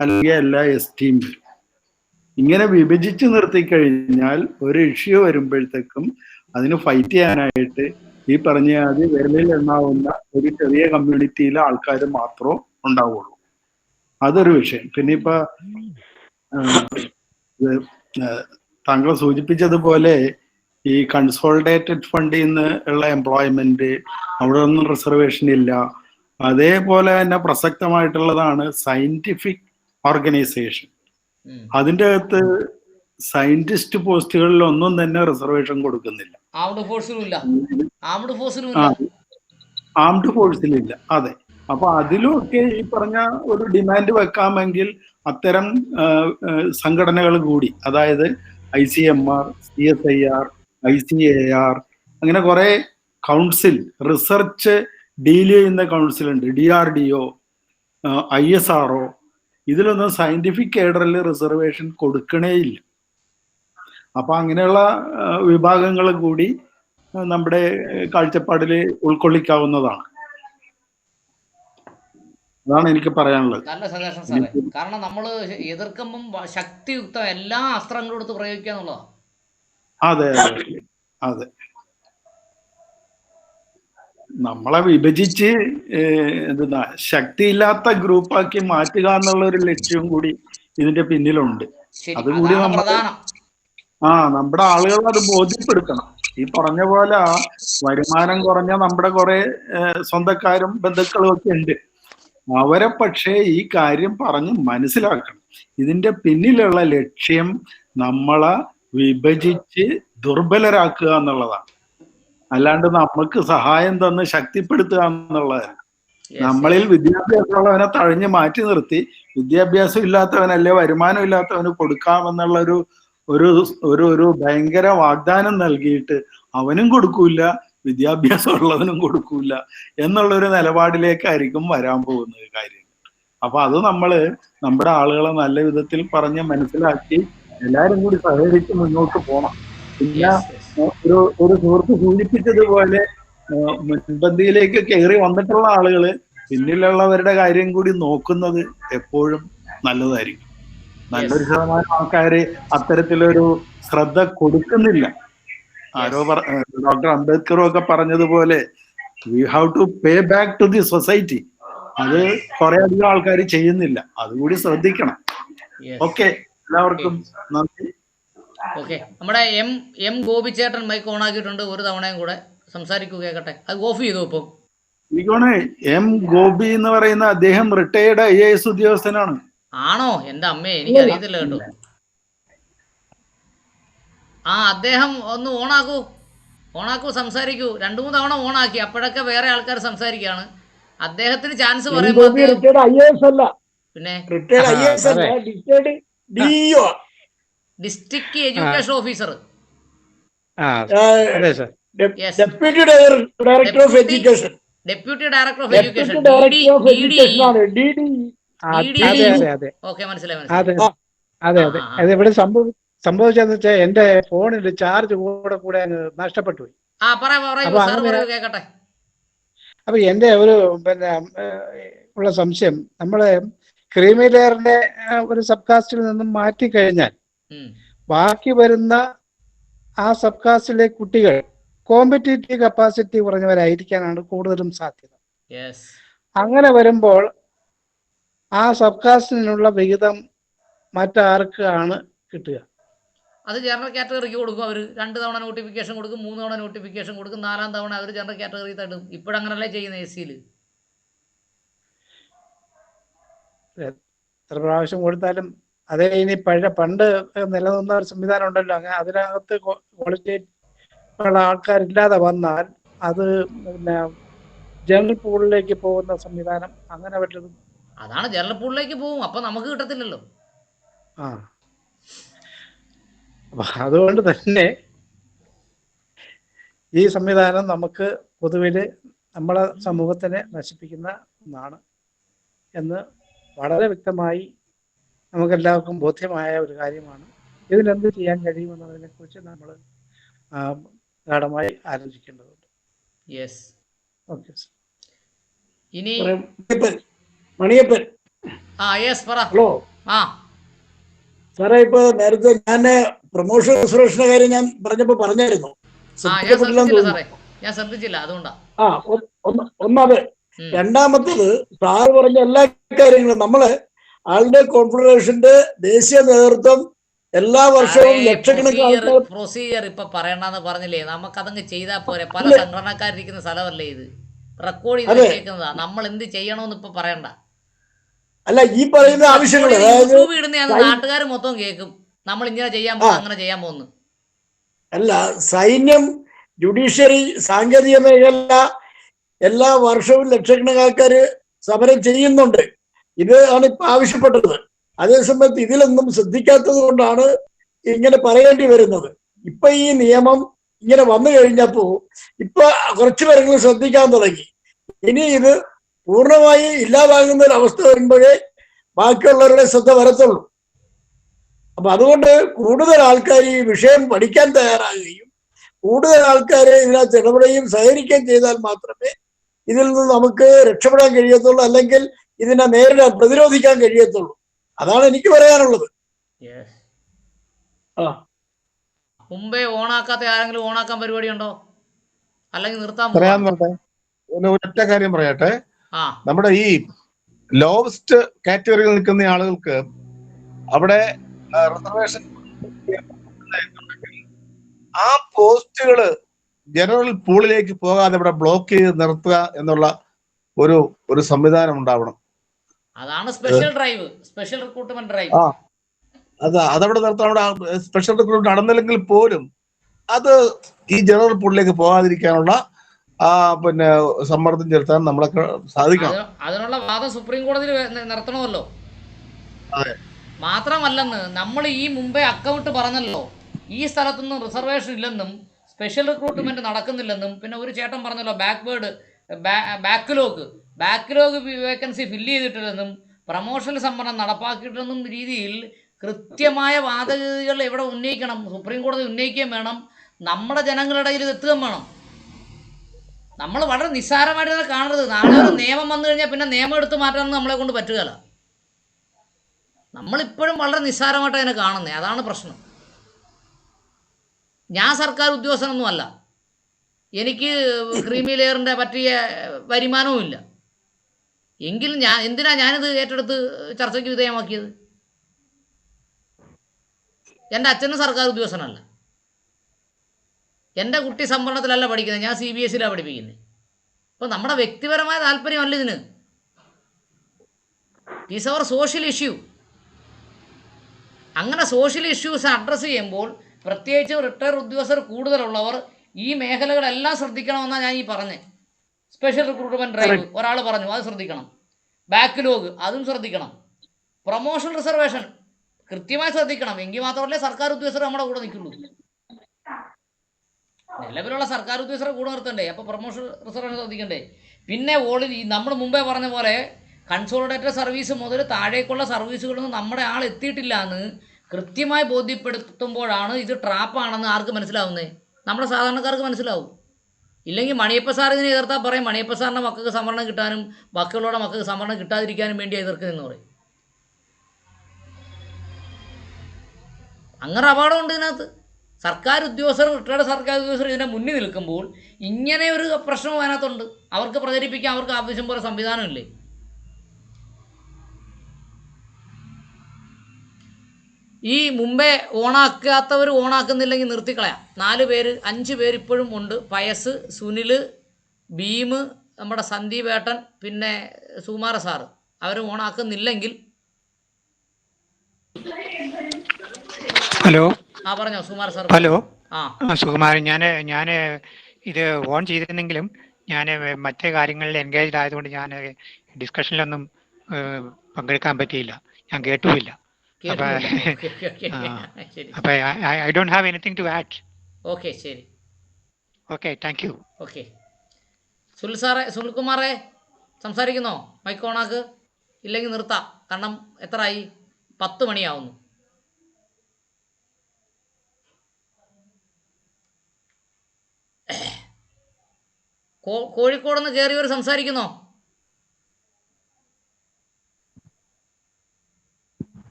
അല്ലെങ്കിൽ എല്ലാ STയും വരും. ഇങ്ങനെ വിഭജിച്ച് നിർത്തിക്കഴിഞ്ഞാൽ ഒരു ഇഷ്യൂ വരുമ്പോഴത്തേക്കും അതിന് ഫൈറ്റ് ചെയ്യാനായിട്ട് ഈ പറഞ്ഞ ആദ്യം വിരലിൽ എണ്ണാവുന്ന ഒരു ചെറിയ കമ്മ്യൂണിറ്റിയിലെ ആൾക്കാർ മാത്രമേ ഉണ്ടാവുള്ളൂ. അതൊരു വിഷയം. പിന്നെ ഇപ്പൊ താങ്കൾ സൂചിപ്പിച്ചതുപോലെ ഈ കൺസോളിഡേറ്റഡ് ഫണ്ടിൽ നിന്ന് ഉള്ള എംപ്ലോയ്മെന്റ്, അവിടെ ഒന്നും റിസർവേഷൻ ഇല്ല. അതേപോലെ തന്നെ പ്രസക്തമായിട്ടുള്ളതാണ് സയന്റിഫിക് ഓർഗനൈസേഷൻ. അതിൻ്റെ അകത്ത് സയന്റിസ്റ്റ് പോസ്റ്റുകളിൽ ഒന്നും തന്നെ റിസർവേഷൻ കൊടുക്കുന്നില്ല. ആംഡ് ഫോഴ്സിലില്ല. അതെ. അപ്പൊ അതിലുമൊക്കെ ഈ പറഞ്ഞ ഒരു ഡിമാൻഡ് വെക്കാമെങ്കിൽ അത്തരം സംഘടനകൾ കൂടി, അതായത് ICMR, CSIR, ICAR, അങ്ങനെ കുറെ കൗൺസിൽ, റിസർച്ച് ഡീൽ ചെയ്യുന്ന കൗൺസിൽ ഉണ്ട്, DRDO, ISRO. ഇതിലൊന്നും സയന്റിഫിക് കേഡറിൽ റിസർവേഷൻ കൊടുക്കണേയില്ല. അപ്പൊ അങ്ങനെയുള്ള വിഭാഗങ്ങൾ കൂടി നമ്മുടെ കാഴ്ചപ്പാടിൽ ഉൾക്കൊള്ളിക്കാവുന്നതാണ്. അതാണ് എനിക്ക് പറയാനുള്ളത്. നല്ല സജഷൻ സാറേ. കാരണം നമ്മൾ എതിർക്കുമ്പം ശക്തിയുക്തം എല്ലാ അസ്ത്രങ്ങളും എടുത്ത് പ്രയോഗിക്കുക എന്നുള്ളതാണ്. അതെ അതെ അതെ. നമ്മളെ വിഭജിച്ച് എന്താ ശക്തിയില്ലാത്ത ഗ്രൂപ്പാക്കി മാറ്റുക എന്നുള്ള ഒരു ലക്ഷ്യവും കൂടി ഇതിന്റെ പിന്നിലുണ്ട്. അതുകൂടി നമ്മൾ നമ്മുടെ ആളുകൾ അത് ബോധ്യപ്പെടുത്തണം. ഈ പറഞ്ഞ പോലെ വരുമാനം കുറഞ്ഞ നമ്മുടെ കുറെ സ്വന്തക്കാരും ബന്ധുക്കളും ഒക്കെ ഉണ്ട്. അവരെ പക്ഷേ ഈ കാര്യം പറഞ്ഞ് മനസ്സിലാക്കണം. ഇതിന്റെ പിന്നിലുള്ള ലക്ഷ്യം നമ്മളെ വിഭജിച്ച് ദുർബലരാക്കുക എന്നുള്ളതാണ്. അല്ലാണ്ട് നമുക്ക് സഹായം തന്ന് ശക്തിപ്പെടുത്തുക എന്നുള്ളതല്ല. നമ്മളിൽ വിദ്യാഭ്യാസമുള്ളവനെ തഴഞ്ഞു മാറ്റി നിർത്തി വിദ്യാഭ്യാസം ഇല്ലാത്തവനല്ലേ വരുമാനം ഇല്ലാത്തവന് കൊടുക്കാമെന്നുള്ള ഒരു ഭയങ്കര വാഗ്ദാനം നൽകിയിട്ട് അവനും കൊടുക്കൂല, വിദ്യാഭ്യാസം ഉള്ളവനും കൊടുക്കൂല എന്നുള്ളൊരു നിലപാടിലേക്കായിരിക്കും വരാൻ പോകുന്നത് കാര്യം. അപ്പൊ അത് നമ്മുടെ ആളുകളെ നല്ല വിധത്തിൽ പറഞ്ഞ് മനസ്സിലാക്കി എല്ലാരും കൂടി സഹകരിച്ച് മുന്നോട്ട് പോകണം. പിന്നെ ഒരു സുഹൃത്ത് സൂചിപ്പിച്ചതുപോലെ മുൻപന്തിയിലേക്ക് കയറി വന്നിട്ടുള്ള ആളുകള് പിന്നിലുള്ളവരുടെ കാര്യം കൂടി നോക്കുന്നത് എപ്പോഴും നല്ലതായിരിക്കും. നല്ലൊരു ശതമാനം ആൾക്കാര് അത്തരത്തിലൊരു ശ്രദ്ധ കൊടുക്കുന്നില്ല. ആരോ ഡോക്ടർ അംബേദ്കറും ഒക്കെ പറഞ്ഞതുപോലെ we have to pay back to the society. അത് കുറെ അധികം ആൾക്കാർ ചെയ്യുന്നില്ല. അതുകൂടി ശ്രദ്ധിക്കണം. ഓക്കെ, എല്ലാവർക്കും നന്ദി. ഓക്കെ, നമ്മുടെ എം ഗോപിച്ചേട്ടൻ മൈക്ക് ഓൺ ആക്കിയിട്ടുണ്ട്. ഒരു തവണയും കൂടെ സംസാരിക്കുക കേൾക്കട്ടെ. അത് ഓഫ് ചെയ്തു. ഇപ്പം എനിക്കാണ് എം ഗോപി എന്ന് പറയുന്ന അദ്ദേഹം റിട്ടയർഡ് IAS ഉദ്യോഗസ്ഥനാണ്. ആണോ? എന്റെ അമ്മേ, എനിക്ക് അറിയത്തില്ല കേട്ടോ. അദ്ദേഹം ഒന്ന് ഓണാക്കൂ, സംസാരിക്കൂ. 2-3 തവണ ഓണാക്കി, അപ്പോഴൊക്കെ വേറെ ആൾക്കാർ സംസാരിക്കുകയാണ്. അദ്ദേഹത്തിന് ചാൻസ് പറയുമ്പോൾ പിന്നെ district education officer, deputy director of education, okay, മനസ്സിലായി. അതെ അതെ. അത് ഇവിടെ സംഭവിച്ചെന്ന് വെച്ചാൽ എന്റെ ഫോണിൽ ചാർജ് കൂടെ നഷ്ടപ്പെട്ടു പോയി. അപ്പൊ എന്റെ ഒരു ഉള്ള സംശയം, നമ്മള് ക്രീമി ലെയറിന്റെ ഒരു സബ് കാസ്റ്റിൽ നിന്നും മാറ്റിക്കഴിഞ്ഞാൽ ബാക്കി വരുന്ന ആ സബ് കാസ്റ്റിലെ കുട്ടികൾ കോമ്പറ്റീറ്റീവ് കപ്പാസിറ്റി കുറഞ്ഞവരായിരിക്കാനാണ് കൂടുതലും സാധ്യത. അങ്ങനെ വരുമ്പോൾ ആ സബ് കാസ്റ്റിനുള്ള വിഹിതം മറ്റാർക്കാണ് കിട്ടുക? അത് ജനറൽ കാറ്റഗറിക്ക് കൊടുക്കും. അവർ 2 തവണ നോട്ടിഫിക്കേഷൻ കൊടുക്കും, 3 തവണ നോട്ടിഫിക്കേഷൻ കൊടുക്കും, 4-ാം തവണ അവർ ജനറൽ കാറ്റഗറി തട്ടും. ഇപ്പോഴങ്ങനല്ലേ ചെയ്യുന്നത് SC-യിൽ. എത്ര പ്രാവശ്യം കൊടുത്താലും അതേ. ഇനി പണ്ട് നിലനിന്ന ഒരു സംവിധാനം ഉണ്ടല്ലോ, അങ്ങനെ അതിനകത്ത് ക്വാളിറ്റി ഉള്ള ആൾക്കാരില്ലാതെ വന്നാൽ അത് പിന്നെ ജനറൽ പൂളിലേക്ക് പോകുന്ന സംവിധാനം അങ്ങനെ പറ്റും. അതാണ്, ജനറൽ പൂളിലേക്ക് പോകും. അപ്പൊ നമുക്ക് കിട്ടത്തില്ലല്ലോ. അതുകൊണ്ട് തന്നെ ഈ സംവിധാനം നമുക്ക് പൊതുവില് നമ്മളെ സമൂഹത്തിനെ നശിപ്പിക്കുന്ന ഒന്നാണ് എന്ന് വളരെ വ്യക്തമായി നമുക്കെല്ലാവർക്കും ബോധ്യമായ ഒരു കാര്യമാണ്. ഇതിനെന്ത് ചെയ്യാൻ കഴിയുമെന്നതിനെ കുറിച്ച് നമ്മൾ ഗാഢമായി ആലോചിക്കേണ്ടതുണ്ട്. ഓക്കെ. ഇനി മണിയപ്പൻ. ഹലോ. സാറേ ഇപ്പൊ നേരത്തെ ഞാൻ പ്രൊമോഷൻ റിസർവേഷന്റെ കാര്യം ഞാൻ പറഞ്ഞായിരുന്നു. ഞാൻ ശ്രദ്ധിച്ചില്ല, അതുകൊണ്ടാ. ഒന്നത്. രണ്ടാമത്തത് സാറ് പറഞ്ഞ എല്ലാ കാര്യങ്ങളും നമ്മള് ആളുടെ കോൺഫെഡറേഷന്റെ ദേശീയ നേതൃത്വം എല്ലാ വർഷവും ലക്ഷക്കണക്കിന് പ്രൊസീജിയർ ഇപ്പൊ പറയണ്ടെന്ന് പറഞ്ഞില്ലേ, നമുക്ക് അതങ്ങ് ചെയ്താൽ പോരെ. പല സംഘടനക്കാരിരിക്കുന്ന സ്ഥലമല്ലേ ഇത്, റെക്കോർഡ് ചെയ്ത് വെച്ചേക്കുന്നതാ. നമ്മൾ എന്ത് ചെയ്യണമെന്ന് ഇപ്പൊ പറയണ്ട. അല്ല, ഈ പറയുന്ന ആവശ്യങ്ങൾ യൂട്യൂബ് ഇടുന്ന നാട്ടുകാർ മൊത്തം കേൾക്കും, നമ്മൾ ഇങ്ങനെ ചെയ്യാൻ പോകുന്നു അങ്ങനെ ചെയ്യാൻ പോകുന്നു. അല്ല, സൈന്യം, ജുഡീഷ്യറി, സാങ്കേതിക മേഖല എല്ലാ വർഷവും ലക്ഷക്കണക്കിന് ആൾക്കാര് സമരം ചെയ്യുന്നുണ്ട്. ഇത് ആണ് ഇപ്പൊ ആവശ്യപ്പെട്ടത്. അതേസമയത്ത് ഇതിലൊന്നും ശ്രദ്ധിക്കാത്തത് കൊണ്ടാണ് ഇങ്ങനെ പറയേണ്ടി വരുന്നത്. ഇപ്പൊ ഈ നിയമം ഇങ്ങനെ വന്നു കഴിഞ്ഞപ്പോ ഇപ്പൊ കുറച്ചു പേരെങ്കിലും ശ്രദ്ധിക്കാൻ തുടങ്ങി. ഇനി ഇത് പൂർണ്ണമായി ഇല്ലാതാകുന്ന ഒരു അവസ്ഥ വരുമ്പോഴേ ബാക്കിയുള്ളവരുടെ ശ്രദ്ധ വരത്തുള്ളൂ. അപ്പൊ അതുകൊണ്ട് കൂടുതൽ ആൾക്കാർ ഈ വിഷയം പഠിക്കാൻ തയ്യാറാകുകയും കൂടുതൽ ആൾക്കാരെ ഇതിനകത്ത് ഇടപെടുകയും സഹകരിക്കുകയും ചെയ്താൽ മാത്രമേ ഇതിൽ നിന്ന് നമുക്ക് രക്ഷപ്പെടാൻ കഴിയത്തുള്ളൂ, അല്ലെങ്കിൽ ഇതിനെ നേരിടാൻ പ്രതിരോധിക്കാൻ കഴിയത്തുള്ളൂ. അതാണ് എനിക്ക് പറയാനുള്ളത്. മുമ്പേ ഓണാക്കാത്ത ആരെങ്കിലും ഓണാക്കാൻ പരിപാടി ഉണ്ടോ, അല്ലെങ്കിൽ നിർത്താൻ? ഒറ്റ കാര്യം പറയട്ടെ. നമ്മുടെ ഈ ലോവസ്റ്റ് കാറ്റഗറിയിൽ നിൽക്കുന്ന ആളുകൾക്ക് അവിടെ റിസർവേഷൻ ആ പോസ്റ്റുകള് ജനറൽ പൂളിലേക്ക് പോകാതെ ഇവിടെ ബ്ലോക്ക് ചെയ്ത് നിർത്തുക എന്നുള്ള ഒരു സംവിധാനം ഉണ്ടാവണം. അതാണ് special drive, special recruitment drive. അതവിടെ നിർത്താൻ. അവിടെ സ്പെഷ്യൽ റിക്രൂട്ട്മെന്റ് നടന്നില്ലെങ്കിൽ പോലും അത് ഈ ജനറൽ പൂളിലേക്ക് പോകാതിരിക്കാനുള്ള പിന്നെ സമ്മർദ്ദം ചെലുത്താൻ നമ്മളൊക്കെ സാധിക്കണം. അതിനുള്ള വാദം സുപ്രീം കോടതിയിൽ നടത്തണമല്ലോ. മാത്രമല്ലെന്ന് നമ്മൾ ഈ മുമ്പേ അക്കൗണ്ട് പറഞ്ഞല്ലോ, ഈ സ്ഥലത്തൊന്നും റിസർവേഷൻ ഇല്ലെന്നും സ്പെഷ്യൽ റിക്രൂട്ട്മെന്റ് നടക്കുന്നില്ലെന്നും. പിന്നെ ഒരു ചേട്ടൻ പറഞ്ഞല്ലോ ബാക്ക്ലോഗ് വേക്കൻസി ഫില്ല് ചെയ്തിട്ടില്ലെന്നും പ്രമോഷണൽ സംവരണം നടപ്പാക്കിയിട്ടെന്നും രീതിയിൽ കൃത്യമായ വാദഗതികൾ എവിടെ ഉന്നയിക്കണം, സുപ്രീം കോടതി ഉന്നയിക്കുകയും വേണം, നമ്മുടെ ജനങ്ങളുടെ ഇടയിൽ ഇത് എത്തുകയും വേണം. നമ്മൾ വളരെ നിസ്സാരമായിട്ട് തന്നെ കാണരുത്. നാളെ ഒരു നിയമം വന്നു കഴിഞ്ഞാൽ പിന്നെ നിയമം എടുത്ത് മാറ്റാനൊന്നും നമ്മളെ കൊണ്ട് പറ്റുകയില്ല. നമ്മളിപ്പോഴും വളരെ നിസ്സാരമായിട്ട് അതിനെ കാണുന്നത്, അതാണ് പ്രശ്നം. ഞാൻ സർക്കാർ ഉദ്യോഗസ്ഥനൊന്നുമല്ല, എനിക്ക് ക്രീമി ലെയറിൻ്റെ പറ്റിയ വരുമാനവും ഇല്ല. എങ്കിലും ഞാനിത് ഏറ്റെടുത്ത് ചർച്ചയ്ക്ക് വിധേയമാക്കിയത്? എൻ്റെ അച്ഛനും സർക്കാർ ഉദ്യോഗസ്ഥനല്ല, എൻ്റെ കുട്ടി സംവരണത്തിലല്ല പഠിക്കുന്നത്, ഞാൻ CBSE പഠിപ്പിക്കുന്നത്. അപ്പോൾ നമ്മുടെ വ്യക്തിപരമായ താല്പര്യമല്ല ഇതിന്. Is our social issue. അങ്ങനെ സോഷ്യൽ ഇഷ്യൂസ് അഡ്രസ്സ് ചെയ്യുമ്പോൾ പ്രത്യേകിച്ച് റിട്ടയർ ഉദ്യോഗസ്ഥർ കൂടുതലുള്ളവർ ഈ മേഖലകളെല്ലാം ശ്രദ്ധിക്കണമെന്നാണ് ഞാൻ ഈ പറഞ്ഞത്. സ്പെഷ്യൽ റിക്രൂട്ട്മെന്റ് ഡ്രൈവ് ഒരാൾ പറഞ്ഞു, അത് ശ്രദ്ധിക്കണം. ബാക്ക്ലോഗ് അതും ശ്രദ്ധിക്കണം. പ്രൊമോഷൻ റിസർവേഷൻ കൃത്യമായി ശ്രദ്ധിക്കണം. എങ്കിൽ മാത്രമല്ലേ സർക്കാർ ഉദ്യോഗസ്ഥർ നമ്മുടെ കൂടെ നിൽക്കുള്ളൂ. നിലവിലുള്ള സർക്കാർ ഉദ്യോഗസ്ഥരെ കൂടെ നിർത്തണ്ടേ, അപ്പോൾ പ്രൊമോഷൻ റിസർവേഷൻ ശ്രദ്ധിക്കണ്ടേ? പിന്നെ നമ്മൾ മുമ്പേ പറഞ്ഞ പോലെ കൺസോളിഡേറ്റഡ് സർവീസ് മുതൽ താഴേക്കുള്ള സർവീസുകളൊന്നും നമ്മുടെ ആൾ എത്തിയിട്ടില്ല എന്ന് കൃത്യമായി ബോധ്യപ്പെടുത്തുമ്പോഴാണ് ഇത് ട്രാപ്പാണെന്ന് ആർക്ക് മനസ്സിലാവുന്നത്? നമ്മുടെ സാധാരണക്കാർക്ക് മനസ്സിലാവും. ഇല്ലെങ്കിൽ മണിയപ്പ സാർ ഇതിനെ എതിർത്താൽ പറയും മണിയപ്പ സാറിൻ്റെ മക്കൾക്ക് സംവരണം കിട്ടാനും ബാക്കിയുള്ളവരുടെ മക്കൾക്ക് സംവരണം കിട്ടാതിരിക്കാനും വേണ്ടി എതിർക്കുന്നതെന്ന് പറയും. അങ്ങനെ അപകടമുണ്ട് ഇതിനകത്ത്. സർക്കാർ ഉദ്യോഗസ്ഥർ, റിട്ടയർഡ് സർക്കാർ ഉദ്യോഗസ്ഥർ ഇതിനെ മുന്നിൽ നിൽക്കുമ്പോൾ ഇങ്ങനെ ഒരു പ്രശ്നം അതിനകത്തുണ്ട്. അവർക്ക് പ്രചരിപ്പിക്കാൻ അവർക്ക് ആവശ്യം പോലെ സംവിധാനമില്ലേ? ഈ മുമ്പേ ഓണാക്കാത്തവർ ഓണാക്കുന്നില്ലെങ്കിൽ നിർത്തിക്കളയാം. 4 പേര് 5 പേര് ഇപ്പോഴും ഉണ്ട്. പയസ്, സുനിൽ, ഭീം, നമ്മുടെ സന്ദീപ് ഏട്ടൻ, പിന്നെ സുകുമാര സാറ്. അവർ ഓണാക്കുന്നില്ലെങ്കിൽ ഹലോ പറഞ്ഞോ സുകുമാര സാർ. ഹലോ സുകുമാരൻ, ഞാൻ ഇത് ഓൺ ചെയ്തിരുന്നെങ്കിലും ഞാൻ മറ്റേ കാര്യങ്ങളിൽ എൻഗേജ്ഡ് ആയതുകൊണ്ട് ഞാൻ ഡിസ്കഷനിലൊന്നും പങ്കെടുക്കാൻ പറ്റിയില്ല, ഞാൻ കേട്ടുമില്ല. അപ്പൊ I don't have anything to add. Okay, ശരി. Okay, thank you. ഓക്കെ, സുനിൽകുമാറെ സംസാരിക്കുന്നോ? മൈക്ക് ഓണാക്ക്, ഇല്ലെങ്കിൽ നിർത്താം. കാരണം എത്രയായി? 10 മണിയാവുന്നു. കോഴിക്കോട് നിന്ന് കയറിയവർ സംസാരിക്കുന്നോ?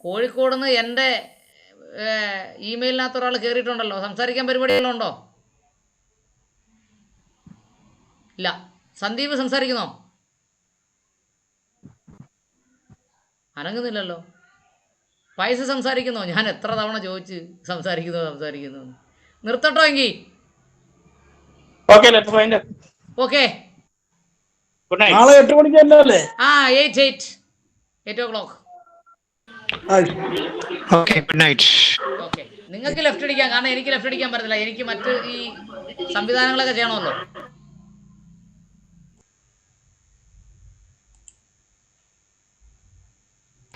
കോഴിക്കോട് നിന്ന് എൻ്റെ ഇമെയിലിനകത്ത് ഒരാൾ കയറിയിട്ടുണ്ടല്ലോ. സംസാരിക്കാൻ പരിപാടിയെല്ലാം ഉണ്ടോ? ഇല്ല. സന്ദീപ് സംസാരിക്കുന്നോ? അനങ്ങുന്നില്ലല്ലോ. പൈസ സംസാരിക്കുന്നോ? ഞാൻ എത്ര തവണ ചോദിച്ച് സംസാരിക്കുന്നു. നിർത്തട്ടോ എങ്കിൽ. ഓക്കെ. നാളെ 8 മണിക്ക് അല്ലേ? 8 o'clock. Okay, good night. Okay. നിങ്ങൾക്ക് ലെഫ്റ്റ് അടിക്കാം, കാരണം എനിക്ക് ലെഫ്റ്റ് അടിക്കാൻ പറ്റത്തില്ല. എനിക്ക് മറ്റ് ഈ സംവിധാനങ്ങളൊക്കെ ചെയ്യണമല്ലോ.